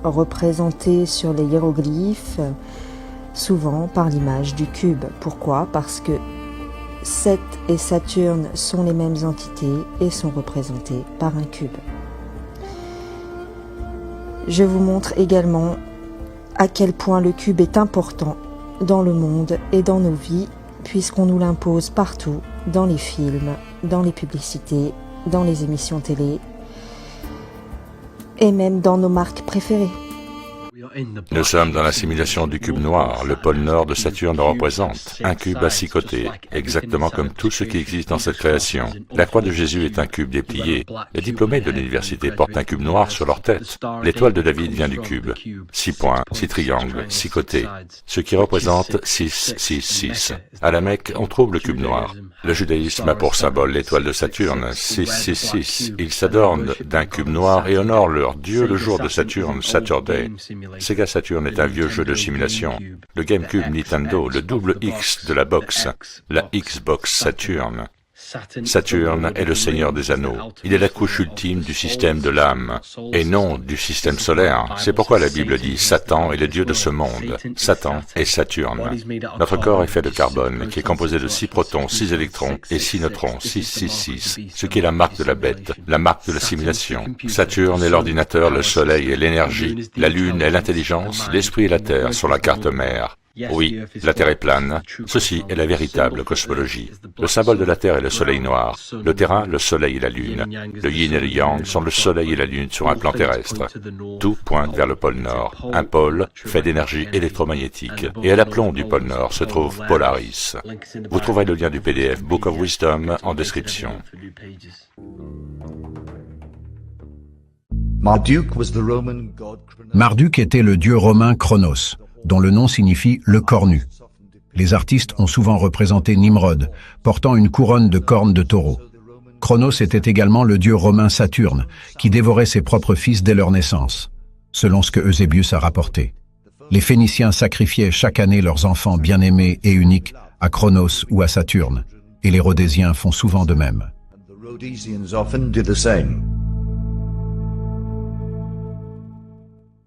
représenté sur les hiéroglyphes souvent par l'image du cube. Pourquoi? Parce que Seth et Saturne sont les mêmes entités et sont représentés par un cube. Je vous montre également à quel point le cube est important dans le monde et dans nos vies, puisqu'on nous l'impose partout, dans les films, dans les publicités, dans les émissions télé, et même dans nos marques préférées. Nous sommes dans la simulation du cube noir. Le pôle nord de Saturne le représente. Un cube à 6 côtés, exactement comme tout ce qui existe dans cette création. La croix de Jésus est un cube déplié. Les diplômés de l'université portent un cube noir sur leur tête. L'étoile de David vient du cube. 6 points, 6 triangles, 6 côtés, ce qui représente 6, 6, 6. À la Mecque, on trouve le cube noir. Le judaïsme a pour symbole l'étoile de Saturne, 6, 6, 6. Ils s'adornent d'un cube noir et honorent leur dieu le jour de Saturne, Saturday. Sega Saturn est un vieux jeu de simulation. Le GameCube Nintendo, le double X de la box, la Xbox Saturn. Saturne est le seigneur des anneaux. Il est la couche ultime du système de l'âme, et non du système solaire. C'est pourquoi la Bible dit « Satan est le dieu de ce monde ». Satan est Saturne. Notre corps est fait de carbone, qui est composé de 6 protons, 6 électrons et 6 neutrons, 6, 6, 6, ce qui est la marque de la bête, la marque de la simulation. Saturne est l'ordinateur, le soleil est l'énergie, la lune est l'intelligence, l'esprit et la terre sont la carte mère. Oui, la Terre est plane. Ceci est la véritable cosmologie. Le symbole de la Terre est le soleil noir. Le terrain, le soleil et la lune. Le yin et le yang sont le soleil et la lune sur un plan terrestre. Tout pointe vers le pôle nord. Un pôle fait d'énergie électromagnétique. Et à l'aplomb du pôle nord se trouve Polaris. Vous trouverez le lien du PDF Book of Wisdom en description. Marduk était le dieu romain Chronos, dont le nom signifie « le cornu ». Les artistes ont souvent représenté Nimrod, portant une couronne de cornes de taureau. Chronos était également le dieu romain Saturne, qui dévorait ses propres fils dès leur naissance, selon ce que Eusébius a rapporté. Les Phéniciens sacrifiaient chaque année leurs enfants bien-aimés et uniques à Chronos ou à Saturne, et les Rhodésiens font souvent de même.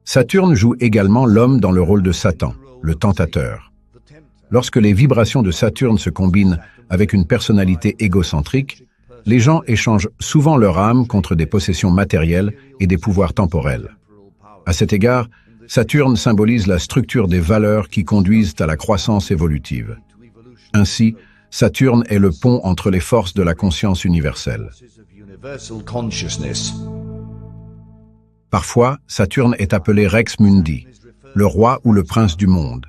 Saturne joue également l'homme dans le rôle de Satan, le tentateur. Lorsque les vibrations de Saturne se combinent avec une personnalité égocentrique, les gens échangent souvent leur âme contre des possessions matérielles et des pouvoirs temporels. À cet égard, Saturne symbolise la structure des valeurs qui conduisent à la croissance évolutive. Ainsi, Saturne est le pont entre les forces de la conscience universelle. Parfois, Saturne est appelé Rex Mundi, le roi ou le prince du monde.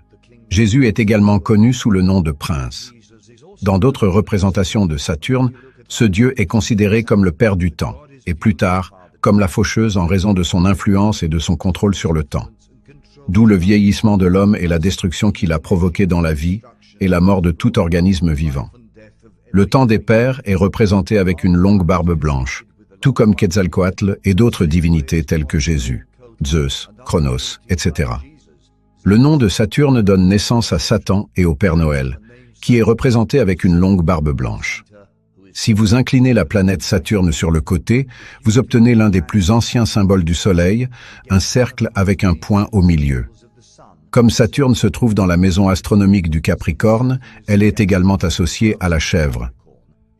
Jésus est également connu sous le nom de prince. Dans d'autres représentations de Saturne, ce dieu est considéré comme le père du temps, et plus tard, comme la faucheuse en raison de son influence et de son contrôle sur le temps. D'où le vieillissement de l'homme et la destruction qu'il a provoquée dans la vie, et la mort de tout organisme vivant. Le temps des pères est représenté avec une longue barbe blanche, tout comme Quetzalcoatl et d'autres divinités telles que Jésus, Zeus, Chronos, etc. Le nom de Saturne donne naissance à Satan et au Père Noël, qui est représenté avec une longue barbe blanche. Si vous inclinez la planète Saturne sur le côté, vous obtenez l'un des plus anciens symboles du Soleil, un cercle avec un point au milieu. Comme Saturne se trouve dans la maison astronomique du Capricorne, elle est également associée à la chèvre.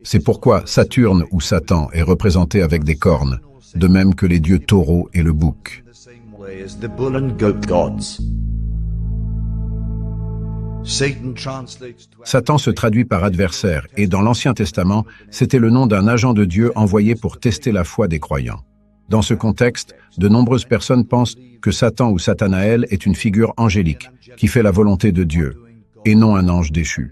C'est pourquoi Saturne ou Satan est représenté avec des cornes, de même que les dieux taureau et le bouc. Satan se traduit par adversaire et dans l'Ancien Testament, c'était le nom d'un agent de Dieu envoyé pour tester la foi des croyants. Dans ce contexte, de nombreuses personnes pensent que Satan ou Satanaël est une figure angélique qui fait la volonté de Dieu et non un ange déchu.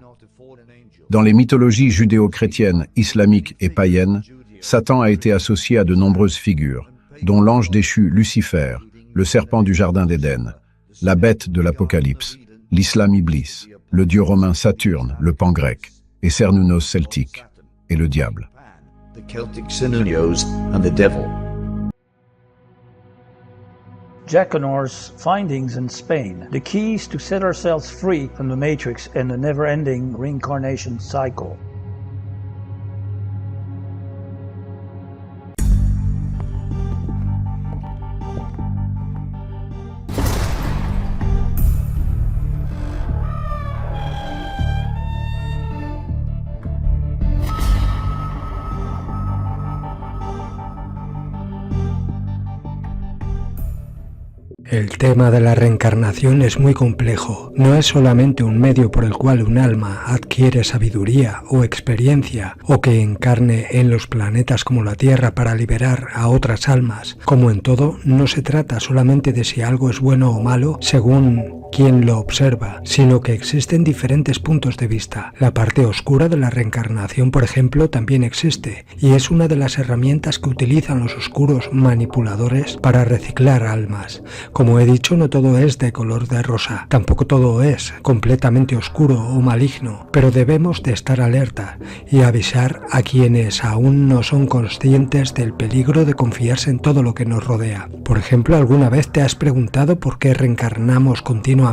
Dans les mythologies judéo-chrétiennes, islamiques et païennes, Satan a été associé à de nombreuses figures, dont l'ange déchu Lucifer, le serpent du jardin d'Éden, la bête de l'Apocalypse, l'islam Iblis, le dieu romain Saturne, le pan grec, et Cernunnos celtique, et le diable. Jack Connor's findings in Spain, the keys to set ourselves free from the matrix and the never-ending reincarnation cycle. El tema de la reencarnación es muy complejo. No es solamente un medio por el cual un alma adquiere sabiduría o experiencia o que encarne en los planetas como la Tierra para liberar a otras almas. Como en todo, no se trata solamente de si algo es bueno o malo según quien lo observa, sino que existen diferentes puntos de vista. La parte oscura de la reencarnación, por ejemplo, también existe y es una de las herramientas que utilizan los oscuros manipuladores para reciclar almas. Como he dicho, no todo es de color de rosa, tampoco todo es completamente oscuro o maligno, pero debemos de estar alerta y avisar a quienes aún no son conscientes del peligro de confiarse en todo lo que nos rodea. Por ejemplo, ¿alguna vez te has preguntado por qué reencarnamos continuamente?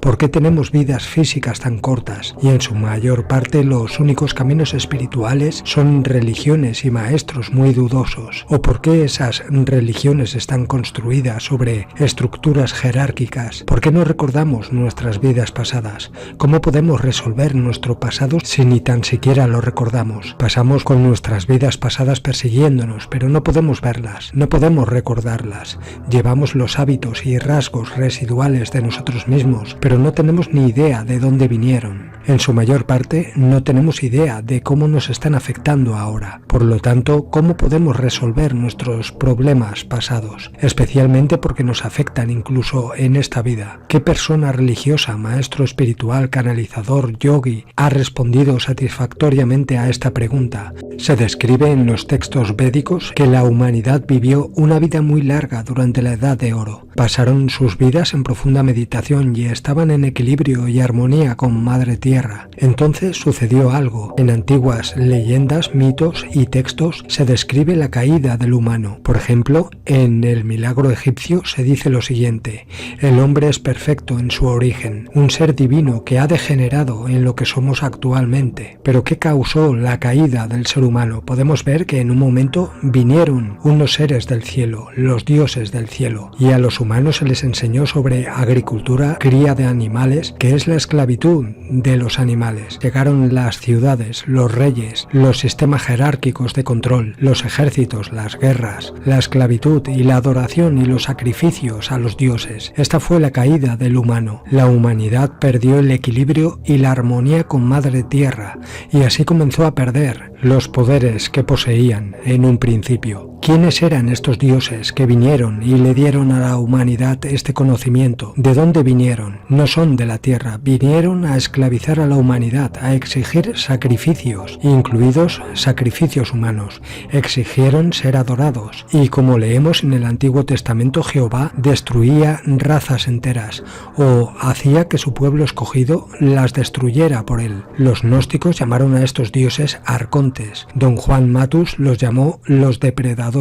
¿Por qué tenemos vidas físicas tan cortas? Y en su mayor parte los únicos caminos espirituales son religiones y maestros muy dudosos. ¿O por qué esas religiones están construidas sobre estructuras jerárquicas? ¿Por qué no recordamos nuestras vidas pasadas? ¿Cómo podemos resolver nuestro pasado si ni tan siquiera lo recordamos? Pasamos con nuestras vidas pasadas persiguiéndonos, pero no podemos verlas, no podemos recordarlas. Llevamos los hábitos y rasgos residuales de nosotros mismos, pero no tenemos ni idea de dónde vinieron. En su mayor parte, no tenemos idea de cómo nos están afectando ahora. Por lo tanto, ¿cómo podemos resolver nuestros problemas pasados? Especialmente porque nos afectan incluso en esta vida. ¿Qué persona religiosa, maestro espiritual, canalizador, yogi, ha respondido satisfactoriamente a esta pregunta? Se describe en los textos védicos que la humanidad vivió una vida muy larga durante la Edad de Oro. Pasaron sus vidas en profunda meditación y estaban en equilibrio y armonía con Madre Tierra. Entonces sucedió algo. En antiguas leyendas, mitos y textos se describe la caída del humano. Por ejemplo, en el milagro egipcio se dice lo siguiente: el hombre es perfecto en su origen, un ser divino que ha degenerado en lo que somos actualmente. ¿Pero qué causó la caída del ser humano? Podemos ver que en un momento vinieron unos seres del cielo, los dioses del cielo, y a los humanos se les enseñó sobre agricultura, cría de animales, que es la esclavitud de los animales. Llegaron las ciudades, los reyes, los sistemas jerárquicos de control, los ejércitos, las guerras, la esclavitud y la adoración y los sacrificios a los dioses. Esta fue la caída del humano. La humanidad perdió el equilibrio y la armonía con Madre Tierra, y así comenzó a perder los poderes que poseían en un principio. ¿Quiénes eran estos dioses que vinieron y le dieron a la humanidad este conocimiento? ¿De dónde vinieron? No son de la Tierra. Vinieron a esclavizar a la humanidad, a exigir sacrificios, incluidos sacrificios humanos. Exigieron ser adorados. Y como leemos en el Antiguo Testamento, Jehová destruía razas enteras o hacía que su pueblo escogido las destruyera por él. Los gnósticos llamaron a estos dioses arcontes. Don Juan Matus los llamó los depredadores.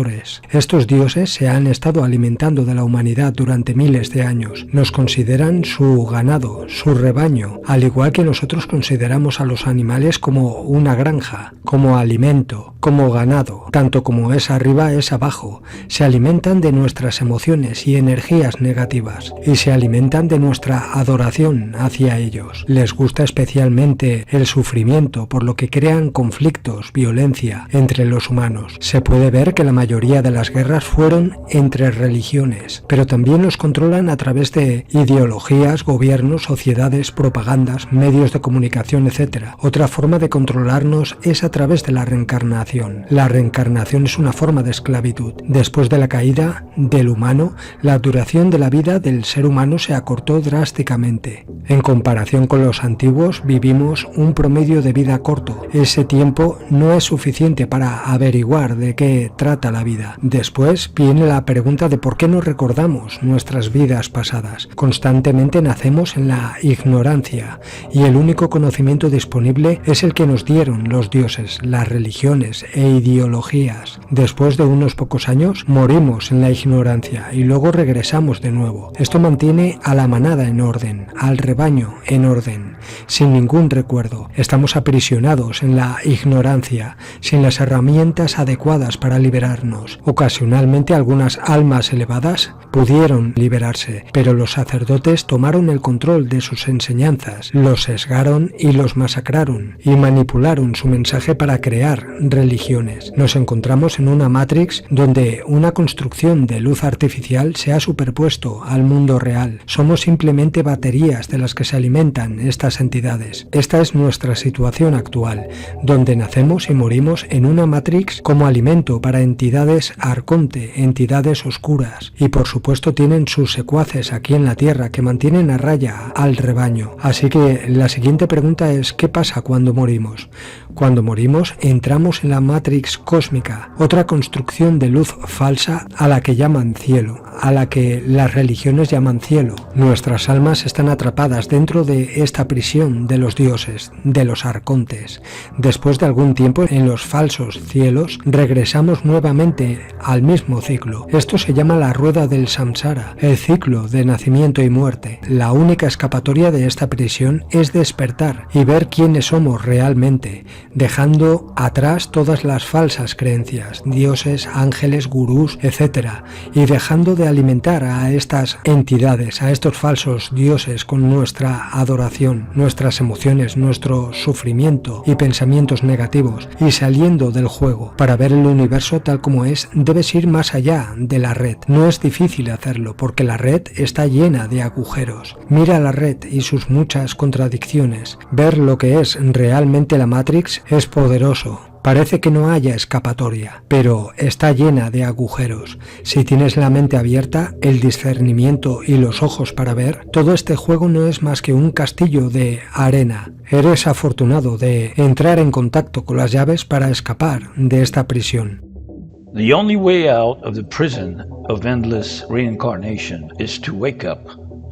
Estos dioses se han estado alimentando de la humanidad durante miles de años. Nos consideran su ganado, su rebaño, al igual que nosotros consideramos a los animales como una granja, como alimento, como ganado. Tanto como es arriba es abajo. Se alimentan de nuestras emociones y energías negativas y se alimentan de nuestra adoración hacia ellos. Les gusta especialmente el sufrimiento, por lo que crean conflictos, violencia entre los humanos. Se puede ver que la mayoría de las guerras fueron entre religiones, pero también los controlan a través de ideologías, gobiernos, sociedades, propagandas, medios de comunicación, etc. Otra forma de controlarnos es a través de la reencarnación. La reencarnación es una forma de esclavitud. Después de la caída del humano, la duración de la vida del ser humano se acortó drásticamente. En comparación con los antiguos, vivimos un promedio de vida corto. Ese tiempo no es suficiente para averiguar de qué trata la vida. Después viene la pregunta de por qué no recordamos nuestras vidas pasadas. Constantemente nacemos en la ignorancia y el único conocimiento disponible es el que nos dieron los dioses, las religiones e ideologías. Después de unos pocos años morimos en la ignorancia y luego regresamos de nuevo. Esto mantiene a la manada en orden, al rebaño en orden, sin ningún recuerdo. Estamos aprisionados en la ignorancia ignorancia, sin las herramientas adecuadas para liberarnos. Ocasionalmente algunas almas elevadas pudieron liberarse, pero los sacerdotes tomaron el control de sus enseñanzas, los sesgaron y los masacraron, y manipularon su mensaje para crear religiones. Nos encontramos en una Matrix donde una construcción de luz artificial se ha superpuesto al mundo real. Somos simplemente baterías de las que se alimentan estas entidades. Esta es nuestra situación actual, donde nacemos y morimos en una Matrix como alimento para entidades arconte, entidades oscuras, y por supuesto tienen sus secuaces aquí en la Tierra que mantienen a raya al rebaño. Así que la siguiente pregunta es: ¿qué pasa cuando morimos? Cuando morimos entramos en la Matrix cósmica, otra construcción de luz falsa a la que llaman cielo, a la que las religiones llaman cielo. Nuestras almas están atrapadas dentro de esta prisión de los dioses, de los arcontes. Después de algún tiempo en los falsos cielos regresamos nuevamente al mismo ciclo. Esto se llama la rueda del samsara, el ciclo de nacimiento y muerte. La única escapatoria de esta prisión es despertar y ver quiénes somos realmente, dejando atrás todas las falsas creencias, dioses, ángeles, gurús, etc., y dejando de alimentar a estas entidades, a estos falsos dioses con nuestra adoración, nuestras emociones, nuestro sufrimiento y pensamientos negativos, y saliendo del juego. Para ver el universo tal como es, debes ir más allá de la red. No es difícil hacerlo porque la red está llena de agujeros. Mira la red y sus muchas contradicciones. Ver lo que es realmente la Matrix es poderoso. Parece que no haya escapatoria, pero está llena de agujeros. Si tienes la mente abierta, el discernimiento y los ojos para ver, todo este juego no es más que un castillo de arena. Eres afortunado de entrar en contacto con las llaves para escapar de esta prisión. The only way out of the prison of endless reincarnation is to wake up,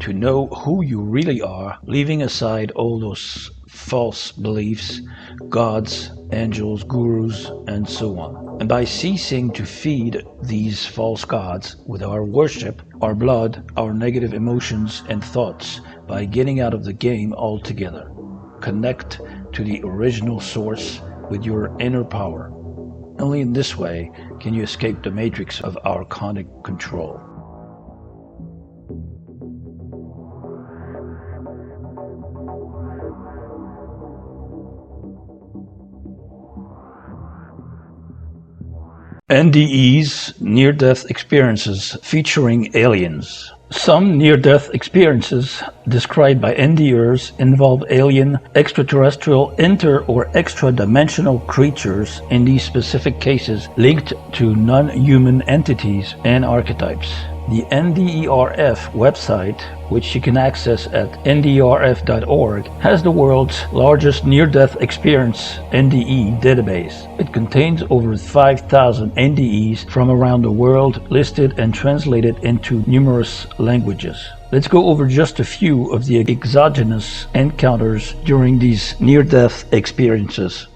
to know who you really are, leaving aside all those false beliefs, gods, angels, gurus, and so on. And by ceasing to feed these false gods with our worship, our blood, our negative emotions and thoughts, by getting out of the game altogether, connect to the original source with your inner power. Only in this way can you escape the matrix of archonic control. NDEs, near-death experiences featuring aliens. Some near-death experiences described by NDErs involve alien, extraterrestrial, inter- or extra-dimensional creatures, in these specific cases linked to non-human entities and archetypes. The NDERF website, which you can access at nderf.org, has the world's largest near-death experience NDE database. It contains over 5,000 NDEs from around the world, listed and translated into numerous languages. Let's go over just a few of the exogenous encounters during these near-death experiences.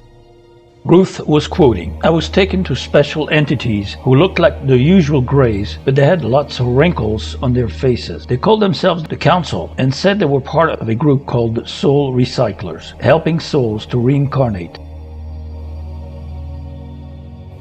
Ruth was quoting, "I was taken to special entities who looked like the usual Greys, but they had lots of wrinkles on their faces. They called themselves the Council and said they were part of a group called Soul Recyclers, helping souls to reincarnate."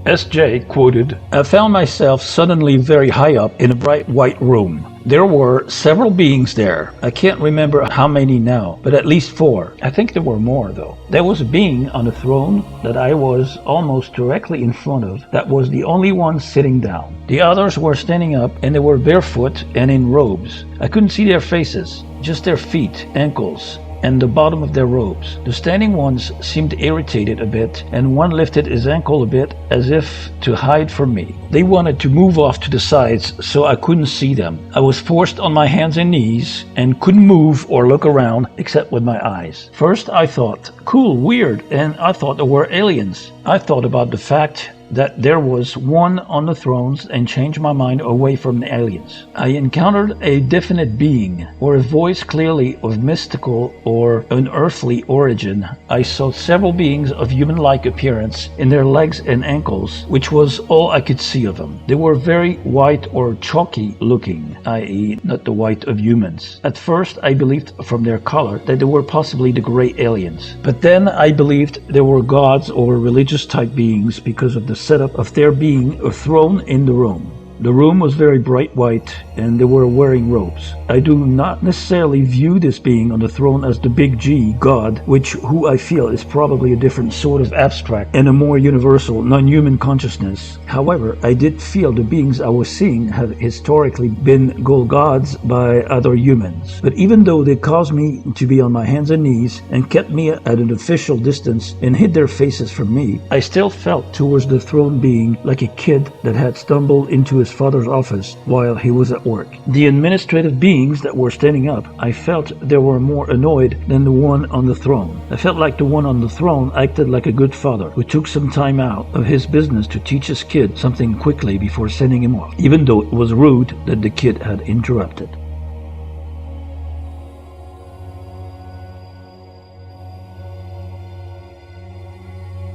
SJ quoted, "I found myself suddenly very high up in a bright white room. There were several beings there. I can't remember how many now, but at least 4. I think there were more though. There was a being on a throne that I was almost directly in front of that was the only one sitting down. The others were standing up and they were barefoot and in robes. I couldn't see their faces, just their feet, ankles, and the bottom of their robes. The standing ones seemed irritated a bit, and one lifted his ankle a bit as if to hide from me. They wanted to move off to the sides so I couldn't see them. I was forced on my hands and knees and couldn't move or look around except with my eyes. First I thought, cool, weird, and I thought there were aliens. I thought about the fact that there was one on the thrones and changed my mind away from the aliens. I encountered a definite being, or a voice clearly of mystical or unearthly origin. I saw several beings of human-like appearance in their legs and ankles, which was all I could see of them. They were very white or chalky looking, i.e. not the white of humans. At first I believed from their color that they were possibly the gray aliens, but then I believed they were gods or religious type beings because of the setup of there being a throne in the room. The room was very bright white and they were wearing robes. I do not necessarily view this being on the throne as the big G, God, who I feel is probably a different sort of abstract and a more universal, non-human consciousness. However, I did feel the beings I was seeing have historically been gods by other humans. But even though they caused me to be on my hands and knees and kept me at an official distance and hid their faces from me, I still felt towards the throne being like a kid that had stumbled into his father's office while he was at work. The administrative beings that were standing up, I felt they were more annoyed than the one on the throne. I felt like the one on the throne acted like a good father who took some time out of his business to teach his kid something quickly before sending him off, even though it was rude that the kid had interrupted.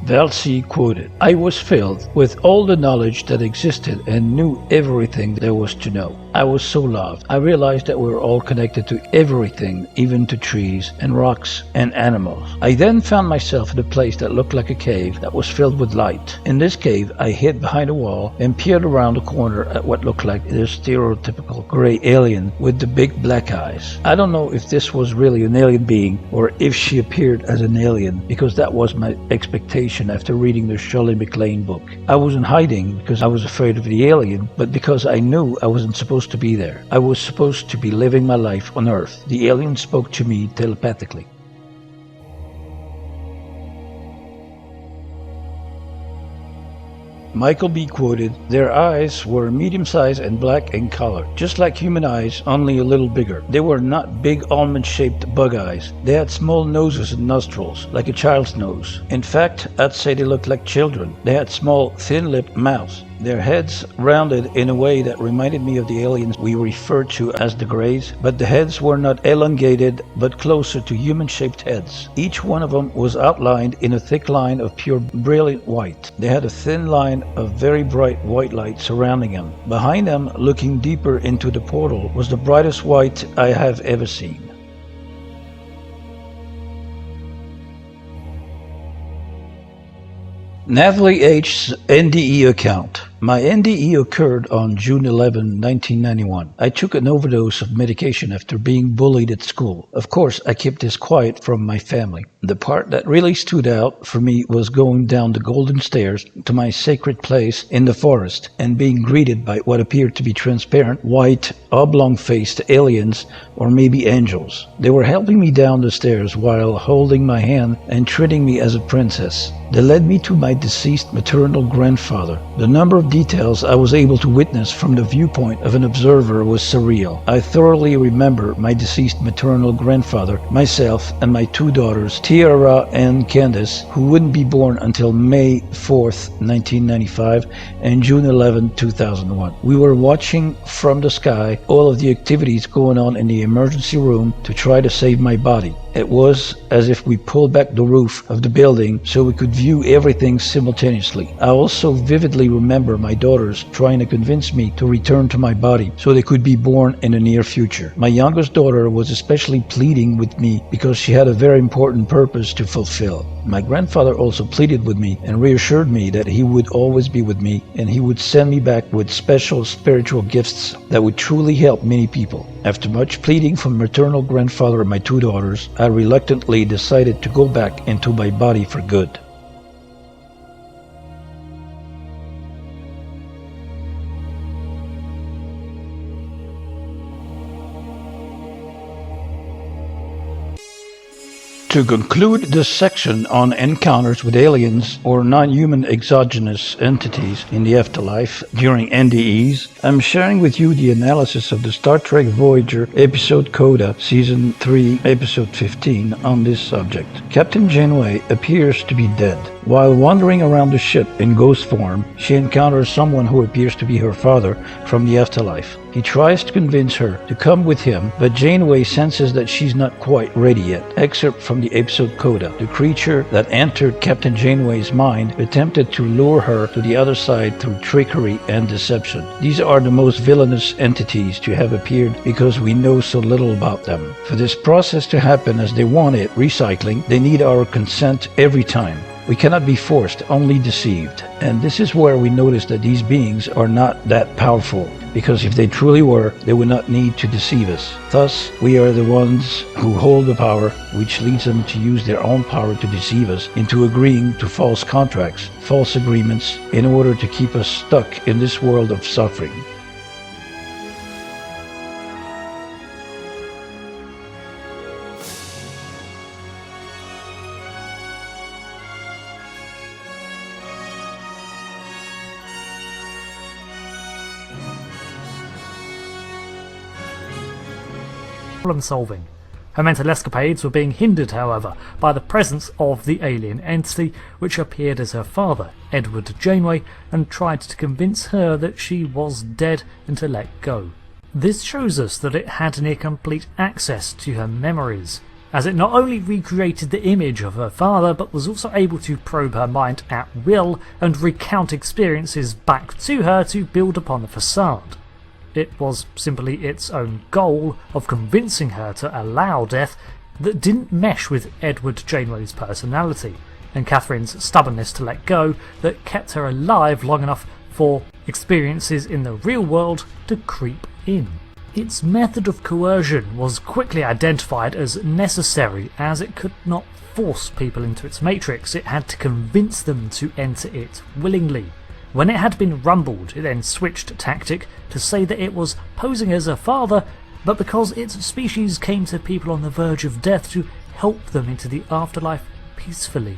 Valsi quoted, "I was filled with all the knowledge that existed and knew everything there was to know. I was so loved. I realized that we were all connected to everything, even to trees and rocks and animals. I then found myself in a place that looked like a cave that was filled with light. In this cave, I hid behind a wall and peered around the corner at what looked like the stereotypical gray alien with the big black eyes. I don't know if this was really an alien being or if she appeared as an alien, because that was my expectation after reading the Shirley MacLaine book. I wasn't hiding because I was afraid of the alien, but because I knew I wasn't supposed to be there. I was supposed to be living my life on Earth. The alien spoke to me telepathically." Michael B. quoted, "Their eyes were medium-sized and black in color, just like human eyes, only a little bigger. They were not big almond-shaped bug eyes. They had small noses and nostrils, like a child's nose. In fact, I'd say they looked like children. They had small, thin-lipped mouths. Their heads rounded in a way that reminded me of the aliens we refer to as the Greys, but the heads were not elongated, but closer to human-shaped heads. Each one of them was outlined in a thick line of pure brilliant white. They had a thin line of very bright white light surrounding them. Behind them, looking deeper into the portal, was the brightest white I have ever seen." Natalie H's NDE account. My NDE occurred on June 11, 1991. I took an overdose of medication after being bullied at school. Of course, I kept this quiet from my family. The part that really stood out for me was going down the golden stairs to my sacred place in the forest and being greeted by what appeared to be transparent, white, oblong-faced aliens or maybe angels. They were helping me down the stairs while holding my hand and treating me as a princess. They led me to my deceased maternal grandfather. The number of details I was able to witness from the viewpoint of an observer was surreal. I thoroughly remember my deceased maternal grandfather, myself, and my two daughters, Tiara and Candace, who wouldn't be born until May 4th, 1995 and June 11, 2001. We were watching from the sky all of the activities going on in the emergency room to try to save my body. It was as if we pulled back the roof of the building so we could view everything simultaneously. I also vividly remember my daughters trying to convince me to return to my body so they could be born in the near future. My youngest daughter was especially pleading with me because she had a very important purpose to fulfill. My grandfather also pleaded with me and reassured me that he would always be with me and he would send me back with special spiritual gifts that would truly help many people. After much pleading from maternal grandfather and my two daughters, I reluctantly decided to go back into my body for good. To conclude this section on encounters with aliens or non-human exogenous entities in the afterlife during NDEs, I'm sharing with you the analysis of the Star Trek Voyager episode Coda, Season 3, Episode 15 on this subject. Captain Janeway appears to be dead. While wandering around the ship in ghost form, she encounters someone who appears to be her father from the afterlife. He tries to convince her to come with him, but Janeway senses that she's not quite ready yet. Excerpt from the episode Coda. The creature that entered Captain Janeway's mind attempted to lure her to the other side through trickery and deception. These are the most villainous entities to have appeared because we know so little about them. For this process to happen as they want it, recycling, they need our consent every time. We cannot be forced, only deceived. And this is where we notice that these beings are not that powerful, because if they truly were, they would not need to deceive us. Thus, we are the ones who hold the power, which leads them to use their own power to deceive us into agreeing to false contracts, false agreements, in order to keep us stuck in this world of suffering. Problem solving. Her mental escapades were being hindered, however, by the presence of the alien entity which appeared as her father, Edward Janeway, and tried to convince her that she was dead and to let go. This shows us that it had near complete access to her memories, as it not only recreated the image of her father, but was also able to probe her mind at will and recount experiences back to her to build upon the facade. It was simply its own goal of convincing her to allow death that didn't mesh with Edward Janeway's personality, and Catherine's stubbornness to let go that kept her alive long enough for experiences in the real world to creep in. Its method of coercion was quickly identified as necessary, as it could not force people into its matrix, it had to convince them to enter it willingly. When it had been rumbled, it then switched tactic to say that it was posing as a father, but because its species came to people on the verge of death to help them into the afterlife peacefully.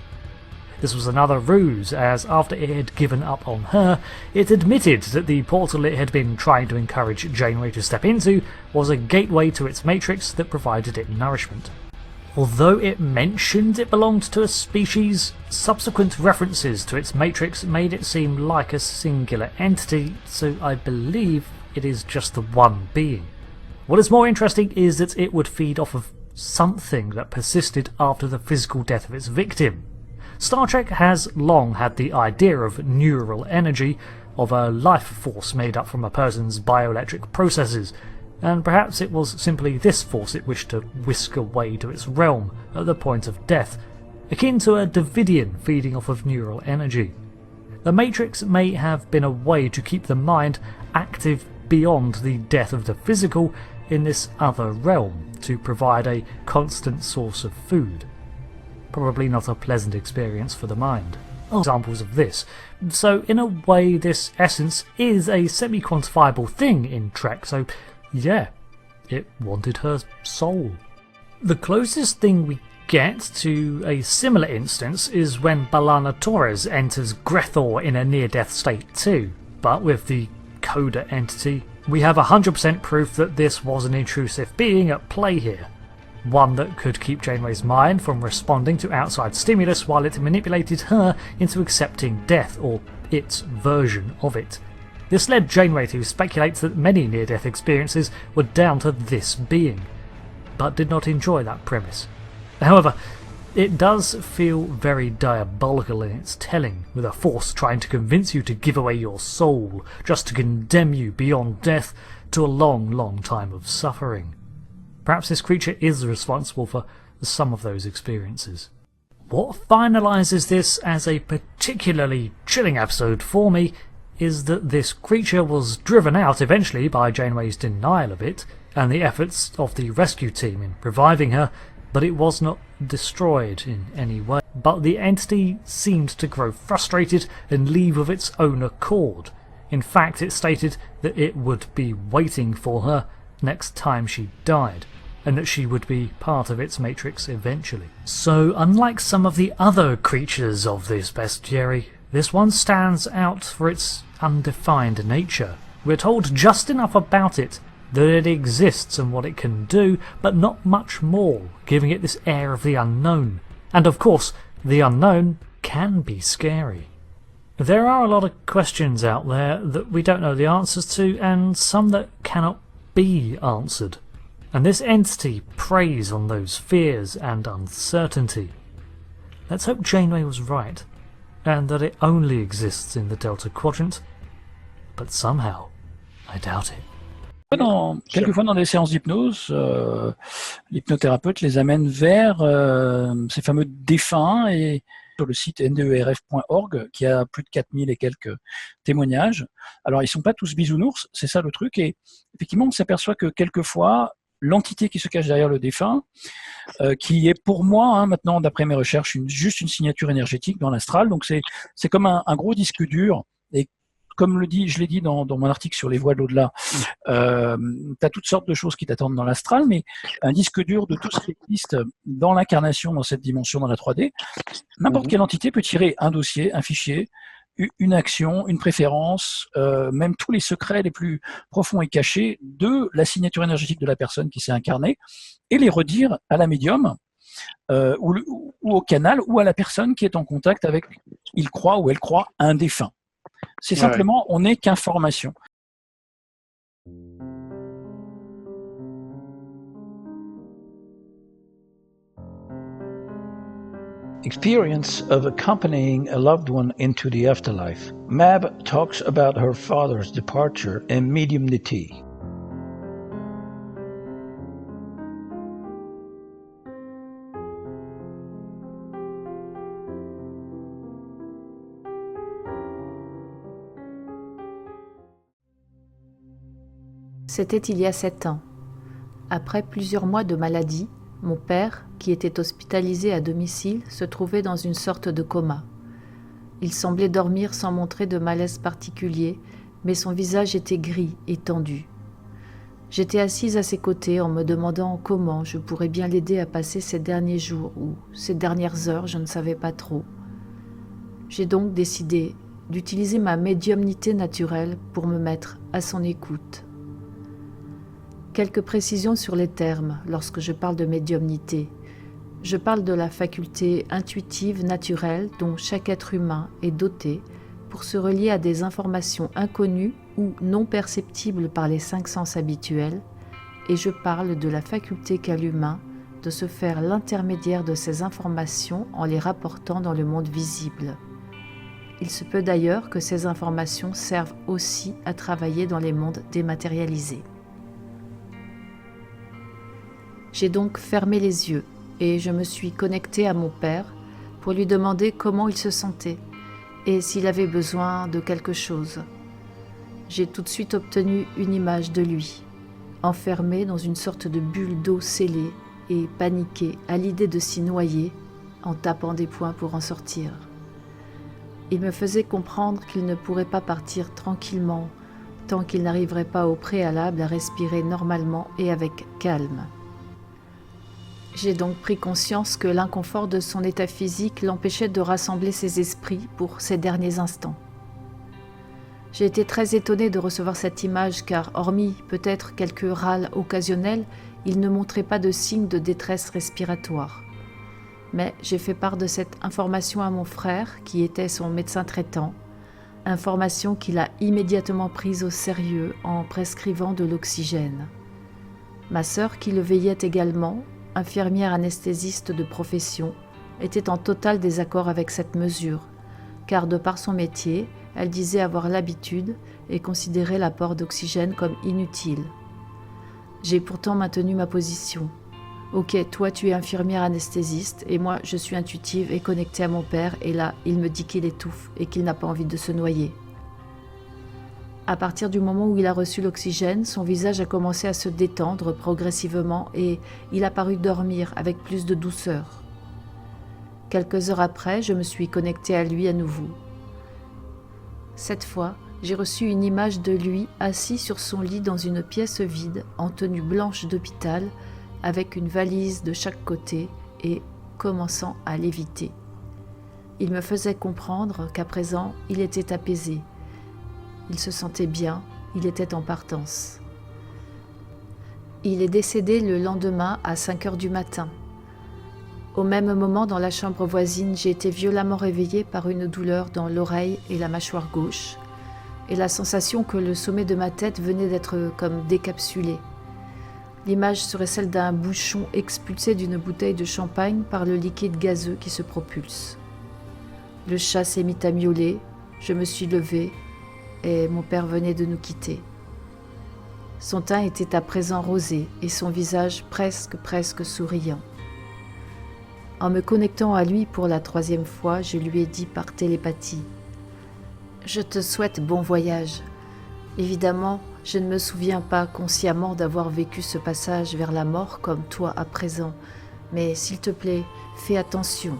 This was another ruse, as after it had given up on her, it admitted that the portal it had been trying to encourage Janeway to step into was a gateway to its matrix that provided it nourishment. Although it mentioned it belonged to a species, subsequent references to its matrix made it seem like a singular entity, so I believe it is just the one being. What is more interesting is that it would feed off of something that persisted after the physical death of its victim. Star Trek has long had the idea of neural energy, of a life force made up from a person's bioelectric processes, and perhaps it was simply this force it wished to whisk away to its realm at the point of death, akin to a Davidian feeding off of neural energy. The Matrix may have been a way to keep the mind active beyond the death of the physical in this other realm, to provide a constant source of food. Probably not a pleasant experience for the mind. Examples of this. So in a way this essence is a semi-quantifiable thing in Trek, so yeah, it wanted her soul. The closest thing we get to a similar instance is when B'Elanna Torres enters Grethor in a near-death state too, but with the Coda entity, we have 100% proof that this was an intrusive being at play here. One that could keep Janeway's mind from responding to outside stimulus while it manipulated her into accepting death, or its version of it. This led Janeway to speculate that many near-death experiences were down to this being, but did not enjoy that premise. However, it does feel very diabolical in its telling, with a force trying to convince you to give away your soul, just to condemn you beyond death to a long, long time of suffering. Perhaps this creature is responsible for some of those experiences. What finalises this as a particularly chilling episode for me is that this creature was driven out eventually by Janeway's denial of it, and the efforts of the rescue team in reviving her, but it was not destroyed in any way. But the entity seemed to grow frustrated and leave of its own accord. In fact, it stated that it would be waiting for her next time she died, and that she would be part of its matrix eventually. So, unlike some of the other creatures of this bestiary, this one stands out for its undefined nature. We're told just enough about it that it exists and what it can do, but not much more, giving it this air of the unknown. And of course, the unknown can be scary. There are a lot of questions out there that we don't know the answers to, and some that cannot be answered. And this entity preys on those fears and uncertainty. Let's hope Janeway was right, and that it only exists in the Delta Quadrant, but somehow I doubt it. Quelquefois dans des séances d'hypnose, l'hypnothérapeute les amène vers ces fameux défunts, et sur le site nderf.org qui a plus de 4000 et quelques témoignages. Alors ils sont pas tous bisounours, c'est ça le truc, et effectivement on s'aperçoit que quelquefois l'entité qui se cache derrière le défunt, qui est pour moi maintenant d'après mes recherches juste une signature énergétique dans l'astral, donc c'est comme un gros disque dur, et comme je l'ai dit dans mon article sur les voies de l'au-delà, tu as toutes sortes de choses qui t'attendent dans l'astral, mais un disque dur de tout ce qui existe dans l'incarnation, dans cette dimension, dans la 3D, n'importe quelle entité peut tirer un dossier, un fichier, une action, une préférence, même tous les secrets les plus profonds et cachés de la signature énergétique de la personne qui s'est incarnée, et les redire à la médium, ou au canal, ou à la personne qui est en contact avec, il croit ou elle croit, un défunt. C'est simplement, on n'est qu'information. Experience of accompanying a loved one into the afterlife. Mab talks about her father's departure and mediumnity. C'était il y a 7 ans. Après plusieurs mois de maladie, mon père, qui était hospitalisé à domicile, se trouvait dans une sorte de coma. Il semblait dormir sans montrer de malaise particulier, mais son visage était gris et tendu. J'étais assise à ses côtés en me demandant comment je pourrais bien l'aider à passer ces derniers jours ou ces dernières heures, je ne savais pas trop. J'ai donc décidé d'utiliser ma médiumnité naturelle pour me mettre à son écoute. Quelques précisions sur les termes lorsque je parle de médiumnité. Je parle de la faculté intuitive naturelle dont chaque être humain est doté pour se relier à des informations inconnues ou non perceptibles par les 5 sens habituels, et je parle de la faculté qu'a l'humain de se faire l'intermédiaire de ces informations en les rapportant dans le monde visible. Il se peut d'ailleurs que ces informations servent aussi à travailler dans les mondes dématérialisés. J'ai donc fermé les yeux et je me suis connectée à mon père pour lui demander comment il se sentait et s'il avait besoin de quelque chose. J'ai tout de suite obtenu une image de lui, enfermé dans une sorte de bulle d'eau scellée et paniqué à l'idée de s'y noyer en tapant des poings pour en sortir. Il me faisait comprendre qu'il ne pourrait pas partir tranquillement tant qu'il n'arriverait pas au préalable à respirer normalement et avec calme. J'ai donc pris conscience que l'inconfort de son état physique l'empêchait de rassembler ses esprits pour ces derniers instants. J'ai été très étonnée de recevoir cette image car, hormis peut-être quelques râles occasionnels, il ne montrait pas de signes de détresse respiratoire. Mais j'ai fait part de cette information à mon frère, qui était son médecin traitant, information qu'il a immédiatement prise au sérieux en prescrivant de l'oxygène. Ma sœur, qui le veillait également, infirmière anesthésiste de profession, était en total désaccord avec cette mesure, car de par son métier, elle disait avoir l'habitude et considérait l'apport d'oxygène comme inutile. J'ai pourtant maintenu ma position. Ok, toi tu es infirmière anesthésiste et moi je suis intuitive et connectée à mon père et là il me dit qu'il étouffe et qu'il n'a pas envie de se noyer. À partir du moment où il a reçu l'oxygène, son visage a commencé à se détendre progressivement et il a paru dormir avec plus de douceur. Quelques heures après, je me suis connectée à lui à nouveau. Cette fois, j'ai reçu une image de lui assis sur son lit dans une pièce vide, en tenue blanche d'hôpital, avec une valise de chaque côté et commençant à léviter. Il me faisait comprendre qu'à présent, il était apaisé. Il se sentait bien, il était en partance. Il est décédé le lendemain à 5 heures du matin. Au même moment, dans la chambre voisine, j'ai été violemment réveillée par une douleur dans l'oreille et la mâchoire gauche, et la sensation que le sommet de ma tête venait d'être comme décapsulé. L'image serait celle d'un bouchon expulsé d'une bouteille de champagne par le liquide gazeux qui se propulse. Le chat s'est mis à miauler, je me suis levée, et mon père venait de nous quitter. Son teint était à présent rosé et son visage presque souriant. En me connectant à lui pour la 3e fois, je lui ai dit par télépathie « Je te souhaite bon voyage. Évidemment, je ne me souviens pas consciemment d'avoir vécu ce passage vers la mort comme toi à présent, mais s'il te plaît, fais attention.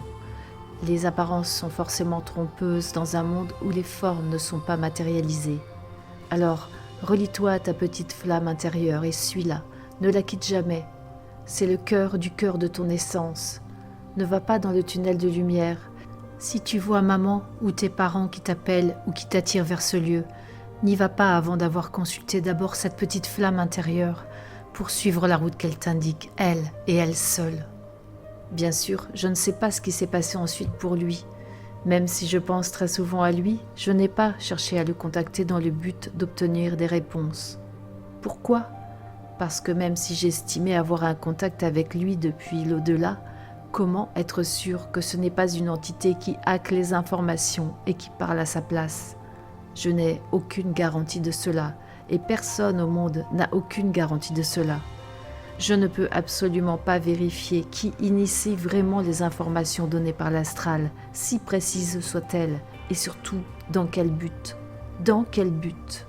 Les apparences sont forcément trompeuses dans un monde où les formes ne sont pas matérialisées. Alors, relie-toi à ta petite flamme intérieure et suis-la, ne la quitte jamais. C'est le cœur du cœur de ton essence. Ne va pas dans le tunnel de lumière. Si tu vois maman ou tes parents qui t'appellent ou qui t'attirent vers ce lieu, n'y va pas avant d'avoir consulté d'abord cette petite flamme intérieure pour suivre la route qu'elle t'indique, elle et elle seule. Bien sûr, je ne sais pas ce qui s'est passé ensuite pour lui. Même si je pense très souvent à lui, je n'ai pas cherché à le contacter dans le but d'obtenir des réponses. Pourquoi ? Parce que même si j'estimais avoir un contact avec lui depuis l'au-delà, comment être sûr que ce n'est pas une entité qui hack les informations et qui parle à sa place ? Je n'ai aucune garantie de cela, et personne au monde n'a aucune garantie de cela. Je ne peux absolument pas vérifier qui initie vraiment les informations données par l'astral, si précises soient-elles, et surtout dans quel but. Dans quel but ?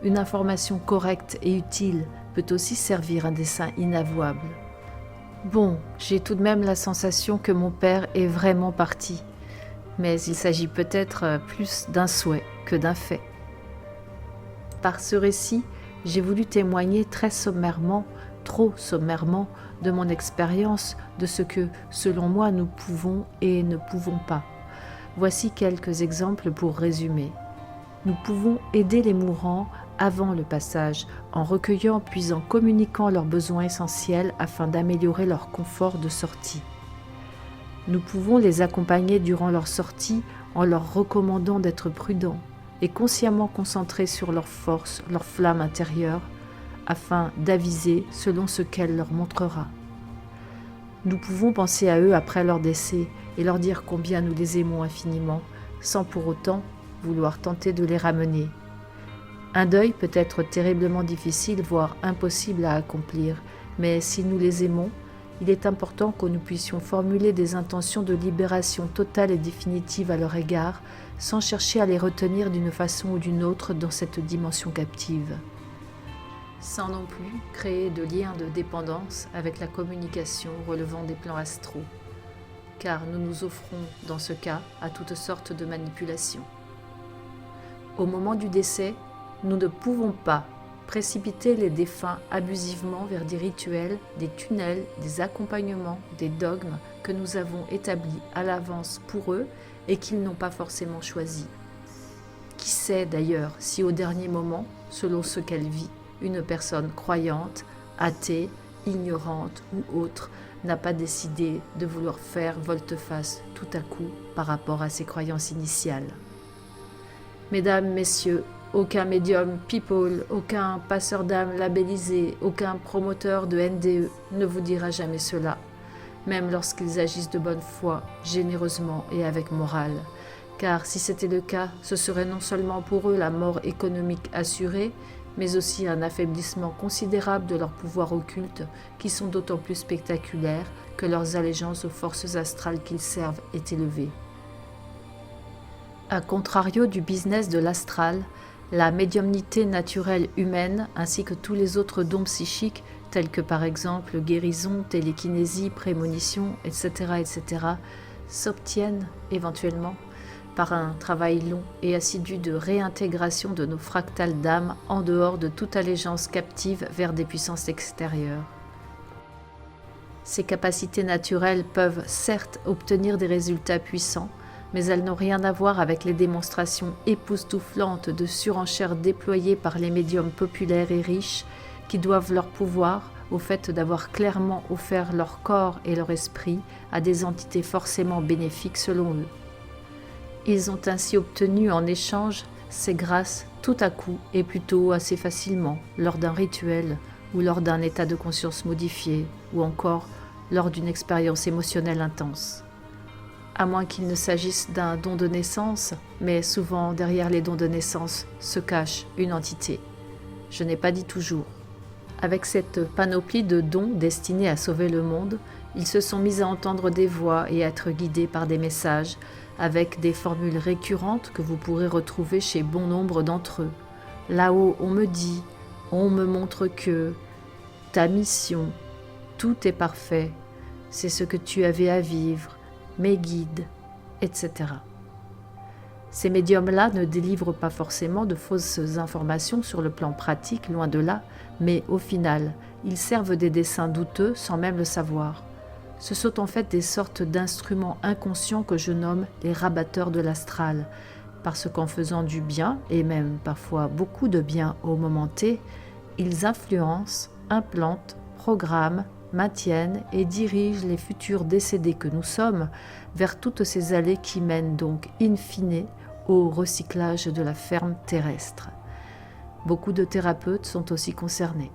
Une information correcte et utile peut aussi servir un dessein inavouable. Bon, j'ai tout de même la sensation que mon père est vraiment parti, mais il s'agit peut-être plus d'un souhait que d'un fait. Par ce récit, j'ai voulu témoigner très sommairement, trop sommairement, de mon expérience, de ce que, selon moi, nous pouvons et ne pouvons pas. Voici quelques exemples pour résumer. Nous pouvons aider les mourants avant le passage, en recueillant puis en communiquant leurs besoins essentiels afin d'améliorer leur confort de sortie. Nous pouvons les accompagner durant leur sortie en leur recommandant d'être prudents et consciemment concentrés sur leurs forces, leur flamme intérieure, afin d'aviser selon ce qu'elle leur montrera. Nous pouvons penser à eux après leur décès et leur dire combien nous les aimons infiniment, sans pour autant vouloir tenter de les ramener. Un deuil peut être terriblement difficile, voire impossible à accomplir, mais si nous les aimons, il est important que nous puissions formuler des intentions de libération totale et définitive à leur égard, sans chercher à les retenir d'une façon ou d'une autre dans cette dimension captive. Sans non plus créer de liens de dépendance avec la communication relevant des plans astraux, car nous nous offrons, dans ce cas, à toutes sortes de manipulations. Au moment du décès, nous ne pouvons pas précipiter les défunts abusivement vers des rituels, des tunnels, des accompagnements, des dogmes que nous avons établis à l'avance pour eux et qu'ils n'ont pas forcément choisis. Qui sait d'ailleurs si au dernier moment, selon ce qu'elle vit, une personne croyante, athée, ignorante ou autre n'a pas décidé de vouloir faire volte-face tout à coup par rapport à ses croyances initiales. Mesdames, messieurs, aucun médium people, aucun passeur d'âme labellisé, aucun promoteur de NDE ne vous dira jamais cela, même lorsqu'ils agissent de bonne foi, généreusement et avec morale. Car si c'était le cas, ce serait non seulement pour eux la mort économique assurée, mais aussi un affaiblissement considérable de leurs pouvoirs occultes, qui sont d'autant plus spectaculaires que leurs allégeances aux forces astrales qu'ils servent est élevée. A contrario du business de l'astral, la médiumnité naturelle humaine, ainsi que tous les autres dons psychiques, tels que par exemple guérison, télékinésie, prémonition, etc., s'obtiennent éventuellement par un travail long et assidu de réintégration de nos fractales d'âme en dehors de toute allégeance captive vers des puissances extérieures. Ces capacités naturelles peuvent certes obtenir des résultats puissants, mais elles n'ont rien à voir avec les démonstrations époustouflantes de surenchère déployées par les médiums populaires et riches qui doivent leur pouvoir au fait d'avoir clairement offert leur corps et leur esprit à des entités forcément bénéfiques selon eux. Ils ont ainsi obtenu en échange ces grâces tout à coup et plutôt assez facilement lors d'un rituel ou lors d'un état de conscience modifié ou encore lors d'une expérience émotionnelle intense. À moins qu'il ne s'agisse d'un don de naissance, mais souvent derrière les dons de naissance se cache une entité. Je n'ai pas dit toujours. Avec cette panoplie de dons destinés à sauver le monde, ils se sont mis à entendre des voix et à être guidés par des messages, avec des formules récurrentes que vous pourrez retrouver chez bon nombre d'entre eux. Là-haut, on me dit, on me montre que, ta mission, tout est parfait, c'est ce que tu avais à vivre, mes guides, etc. Ces médiums-là ne délivrent pas forcément de fausses informations sur le plan pratique, loin de là, mais au final, ils servent des desseins douteux sans même le savoir. Ce sont en fait des sortes d'instruments inconscients que je nomme les rabatteurs de l'astral, parce qu'en faisant du bien, et même parfois beaucoup de bien au moment T, ils influencent, implantent, programment, maintiennent et dirigent les futurs décédés que nous sommes vers toutes ces allées qui mènent donc in fine au recyclage de la ferme terrestre. Beaucoup de thérapeutes sont aussi concernés.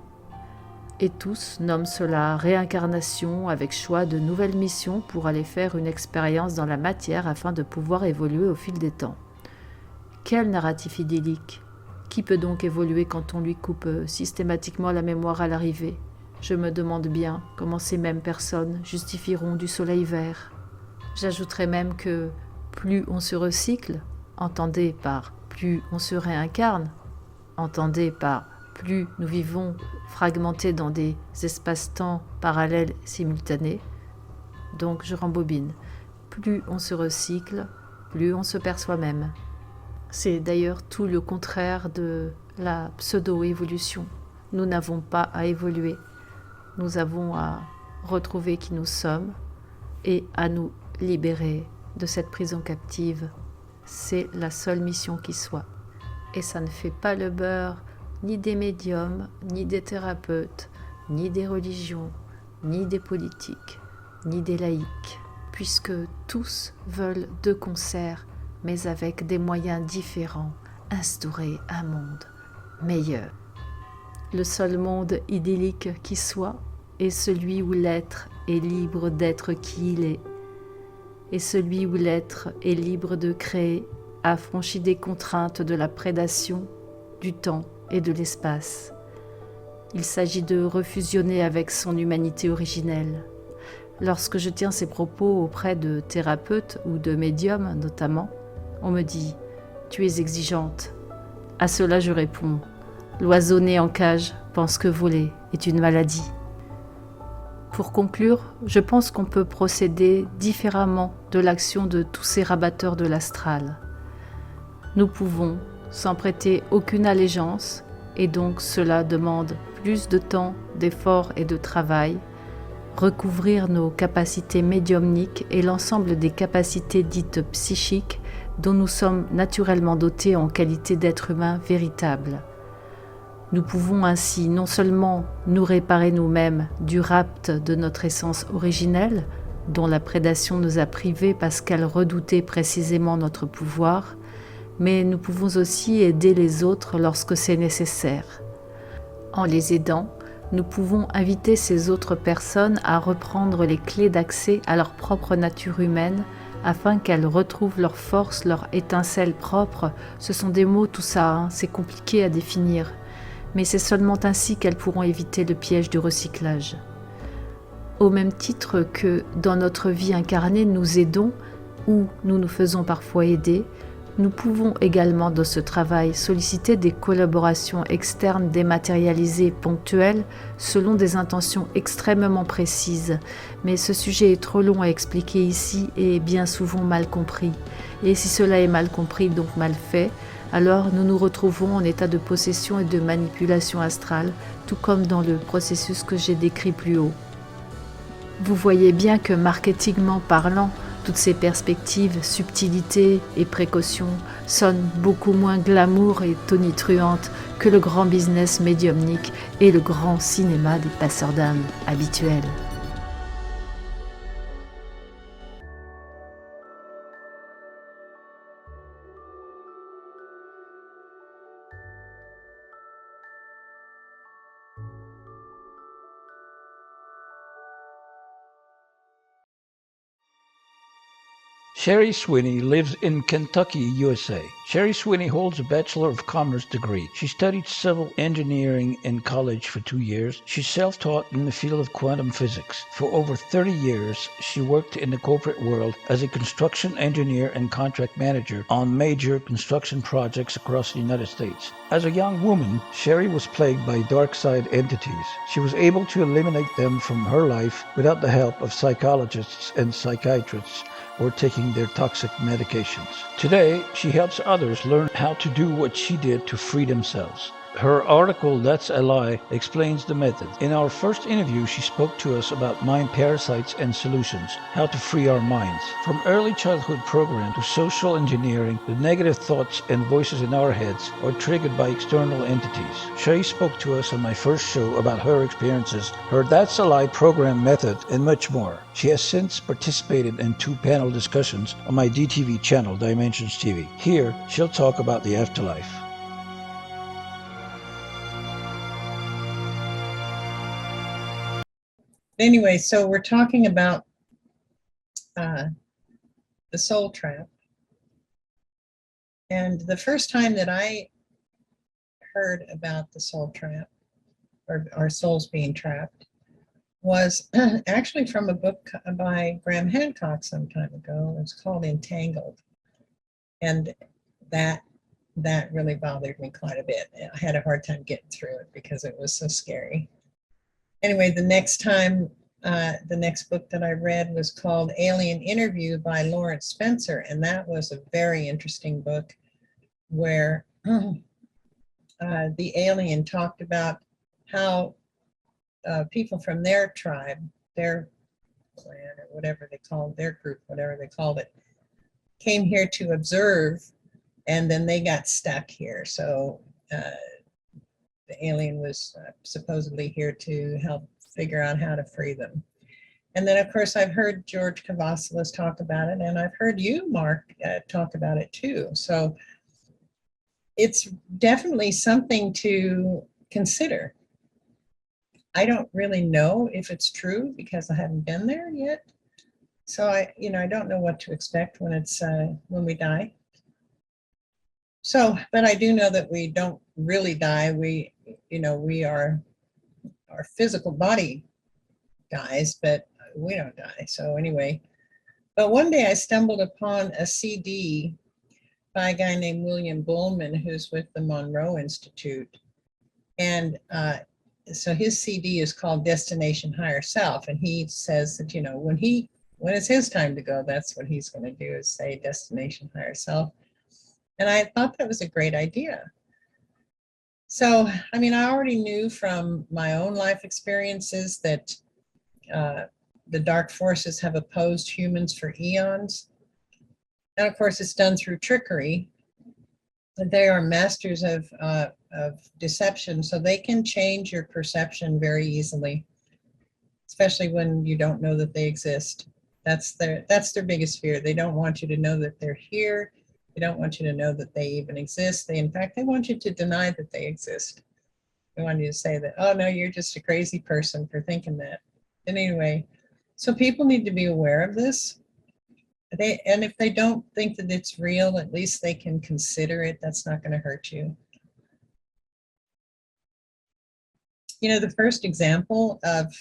Et tous nomment cela réincarnation avec choix de nouvelles missions pour aller faire une expérience dans la matière afin de pouvoir évoluer au fil des temps. Quel narratif idyllique! Qui peut donc évoluer quand on lui coupe systématiquement la mémoire à l'arrivée? Je me demande bien comment ces mêmes personnes justifieront du soleil vert. J'ajouterais même que plus on se recycle, entendez par plus on se réincarne, entendez par plus nous vivons fragmentés dans des espaces-temps parallèles simultanés. Donc je rembobine. Plus on se recycle, plus on se perd soi-même. C'est d'ailleurs tout le contraire de la pseudo-évolution. Nous n'avons pas à évoluer. Nous avons à retrouver qui nous sommes et à nous libérer de cette prison captive. C'est la seule mission qui soit. Et ça ne fait pas le beurre ni des médiums, ni des thérapeutes, ni des religions, ni des politiques, ni des laïcs, puisque tous veulent de concert, mais avec des moyens différents, instaurer un monde meilleur. Le seul monde idyllique qui soit est celui où l'être est libre d'être qui il est, et celui où l'être est libre de créer, affranchi des contraintes de la prédation, du temps et de l'espace. Il s'agit de refusionner avec son humanité originelle. Lorsque je tiens ces propos auprès de thérapeutes ou de médiums notamment, on me dit « Tu es exigeante ». À cela je réponds « L'oiseau né en cage pense que voler est une maladie ». Pour conclure, je pense qu'on peut procéder différemment de l'action de tous ces rabatteurs de l'astral. Nous pouvons, sans prêter aucune allégeance, et donc cela demande plus de temps, d'efforts et de travail, recouvrir nos capacités médiumniques et l'ensemble des capacités dites psychiques dont nous sommes naturellement dotés en qualité d'êtres humains véritables. Nous pouvons ainsi non seulement nous réparer nous-mêmes du rapt de notre essence originelle, dont la prédation nous a privés parce qu'elle redoutait précisément notre pouvoir, mais nous pouvons aussi aider les autres lorsque c'est nécessaire. En les aidant, nous pouvons inviter ces autres personnes à reprendre les clés d'accès à leur propre nature humaine afin qu'elles retrouvent leur force, leur étincelle propre. Ce sont des mots tout ça, c'est compliqué à définir. Mais c'est seulement ainsi qu'elles pourront éviter le piège du recyclage. Au même titre que dans notre vie incarnée nous aidons, ou nous nous faisons parfois aider, nous pouvons également dans ce travail solliciter des collaborations externes dématérialisées ponctuelles selon des intentions extrêmement précises. Mais ce sujet est trop long à expliquer ici et bien souvent mal compris. Et si cela est mal compris, donc mal fait, alors nous nous retrouvons en état de possession et de manipulation astrale, tout comme dans le processus que j'ai décrit plus haut. Vous voyez bien que marketingment parlant, Toutes ces perspectives, subtilités et précautions sonnent beaucoup moins glamour et tonitruantes que le grand business médiumnique et le grand cinéma des passeurs d'âme habituels. Sherry Sweeney lives in Kentucky, USA. Sherry Sweeney holds a Bachelor of Commerce degree. She studied civil engineering in college for 2 years. She's self-taught in the field of quantum physics. For over 30 years, she worked in the corporate world as a construction engineer and contract manager on major construction projects across the United States. As a young woman, Sherry was plagued by dark side entities. She was able to eliminate them from her life without the help of psychologists and psychiatrists or taking their toxic medications. Today, she helps others learn how to do what she did to free themselves. Her article, That's a Lie, explains the method. In our first interview, she spoke to us about mind parasites and solutions, how to free our minds. From early childhood program to social engineering, the negative thoughts and voices in our heads are triggered by external entities. Shay spoke to us on my first show about her experiences, her That's a Lie program method, and much more. She has since participated in 2 panel discussions on my DTV channel, Dimensions TV. Here, she'll talk about the afterlife. Anyway, so we're talking about the soul trap. And the first time that I heard about the soul trap, or our souls being trapped, was actually from a book by Graham Hancock some time ago. It's called Entangled. And that really bothered me quite a bit. I had a hard time getting through it because it was so scary. Anyway, the next book that I read was called Alien Interview by Lawrence Spencer, and that was a very interesting book where the alien talked about how people from their tribe, their clan, or whatever they called their group, whatever they called it, came here to observe, and then they got stuck here. So the alien was supposedly here to help figure out how to free them. And then, of course, I've heard George Kavasilis talk about it, and I've heard you, Mark, talk about it too. So it's definitely something to consider. I don't really know if it's true because I haven't been there yet. So I don't know what to expect when when we die. So, but I do know that we don't really die. Our physical body dies, but we don't die. So anyway, but one day I stumbled upon a CD by a guy named William Bullman, who's with the Monroe Institute. And so his CD is called Destination Higher Self. And he says that, when it's his time to go, that's what he's going to do, is say Destination Higher Self. And I thought that was a great idea. So, I already knew from my own life experiences that the dark forces have opposed humans for eons. And of course, it's done through trickery. They are masters of deception, so they can change your perception very easily, especially when you don't know that they exist. That's their biggest fear. They don't want you to know that they're here. They don't want you to know that they even exist. In fact, they want you to deny that they exist. They want you to say that, oh no, you're just a crazy person for thinking that. And anyway, so people need to be aware of this. And if they don't think that it's real, at least they can consider it. That's not going to hurt you. The first example of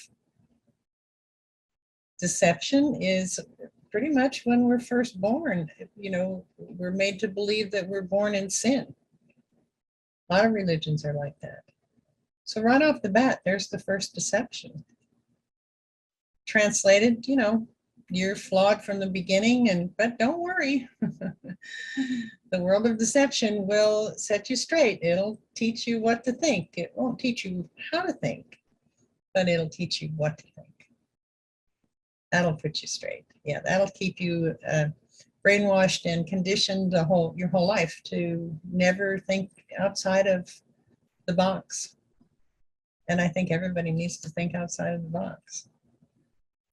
deception is pretty much when we're first born. We're made to believe that we're born in sin. A lot of religions are like that. So right off the bat, there's the first deception. Translated, you're flawed from the beginning, but don't worry. The world of deception will set you straight. It'll teach you what to think. It won't teach you how to think, but it'll teach you what to think. That'll put you straight. Yeah, that'll keep you brainwashed and conditioned your whole life to never think outside of the box. And I think everybody needs to think outside of the box.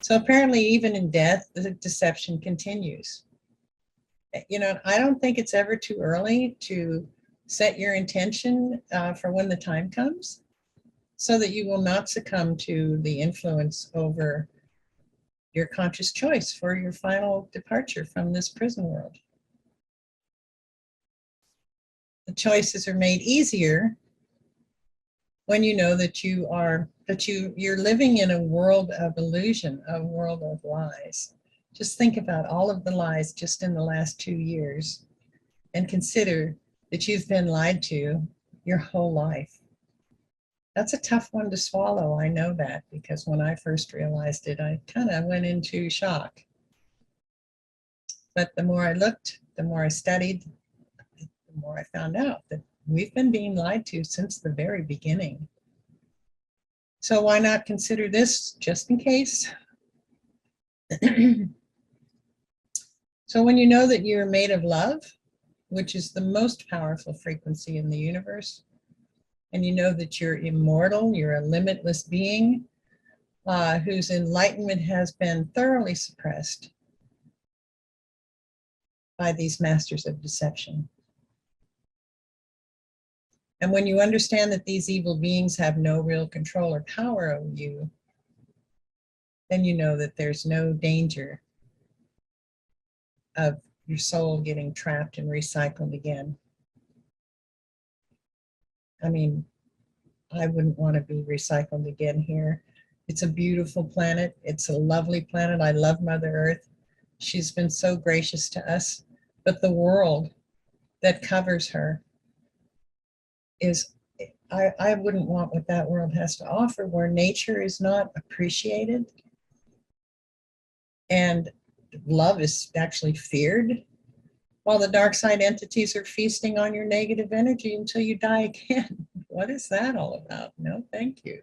So apparently, even in death, the deception continues. You know, I don't think it's ever too early to set your intention for when the time comes, so that you will not succumb to the influence over your conscious choice for your final departure from this prison world. The choices are made easier when you know that you're living in a world of illusion, a world of lies. Just think about all of the lies just in the last 2 years and consider that you've been lied to your whole life. That's a tough one to swallow. I know that, because when I first realized it, I kind of went into shock. But the more I looked, the more I studied, the more I found out that we've been being lied to since the very beginning. So why not consider this just in case? So when you know that you're made of love, which is the most powerful frequency in the universe, and you know that you're immortal, you're a limitless being whose enlightenment has been thoroughly suppressed by these masters of deception. And when you understand that these evil beings have no real control or power over you, then you know that there's no danger of your soul getting trapped and recycled again. I mean, I wouldn't want to be recycled again here. It's a beautiful planet. It's a lovely planet. I love Mother Earth. She's been so gracious to us. But the world that covers her is, I wouldn't want what that world has to offer, where nature is not appreciated and love is actually feared, while the dark side entities are feasting on your negative energy until you die again. What is that all about? No, thank you.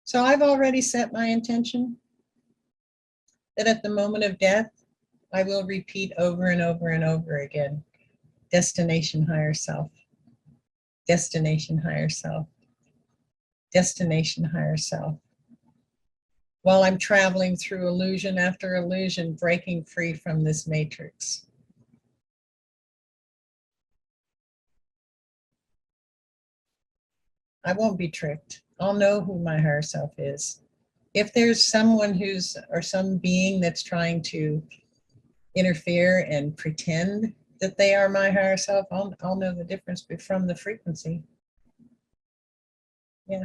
So I've already set my intention that at the moment of death, I will repeat over and over and over again, destination higher self, destination higher self, destination higher self. While I'm traveling through illusion after illusion, breaking free from this matrix. I won't be tricked. I'll know who my higher self is. If there's someone or some being that's trying to interfere and pretend that they are my higher self, I'll know the difference from the frequency. Yeah.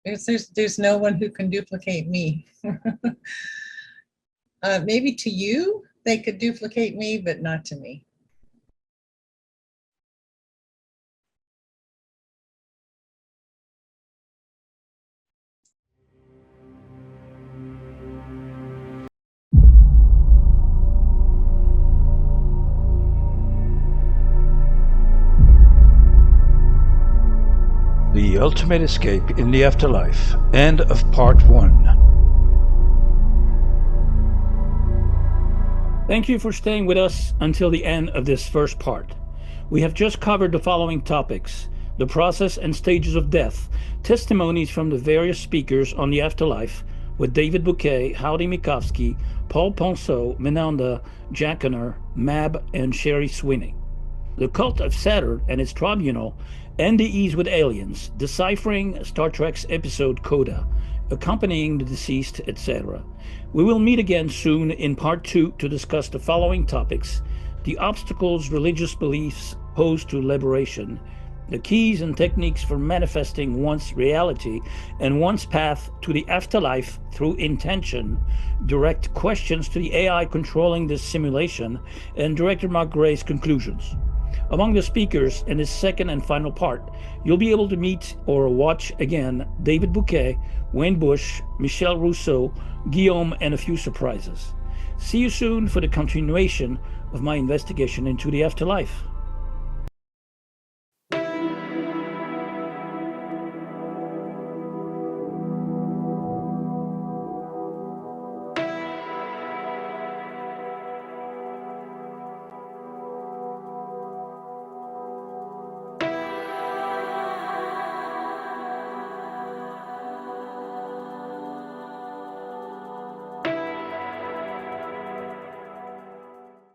There's no one who can duplicate me. Maybe to you, they could duplicate me, but not to me. The Ultimate Escape in the Afterlife, end of part 1. Thank you for staying with us until the end of this first part. We have just covered the following topics: the process and stages of death, testimonies from the various speakers on the afterlife with David Bouquet, Howdy Mikovsky, Paul Ponceau, Menanda, Jackoner, Mab, and Sherry Sweeney. The Cult of Saturn and its Tribunal, NDEs with Aliens, Deciphering Star Trek's episode Coda, Accompanying the Deceased, etc. We will meet again soon in part 2 to discuss the following topics: the obstacles religious beliefs pose to liberation, the keys and techniques for manifesting one's reality and one's path to the afterlife through intention, direct questions to the AI controlling this simulation, and Director Mark Gray's conclusions. Among the speakers in this second and final part, you'll be able to meet or watch again David Bouquet, Wayne Bush, Michel Rousseau, Guillaume, and a few surprises. See you soon for the continuation of my investigation into the afterlife.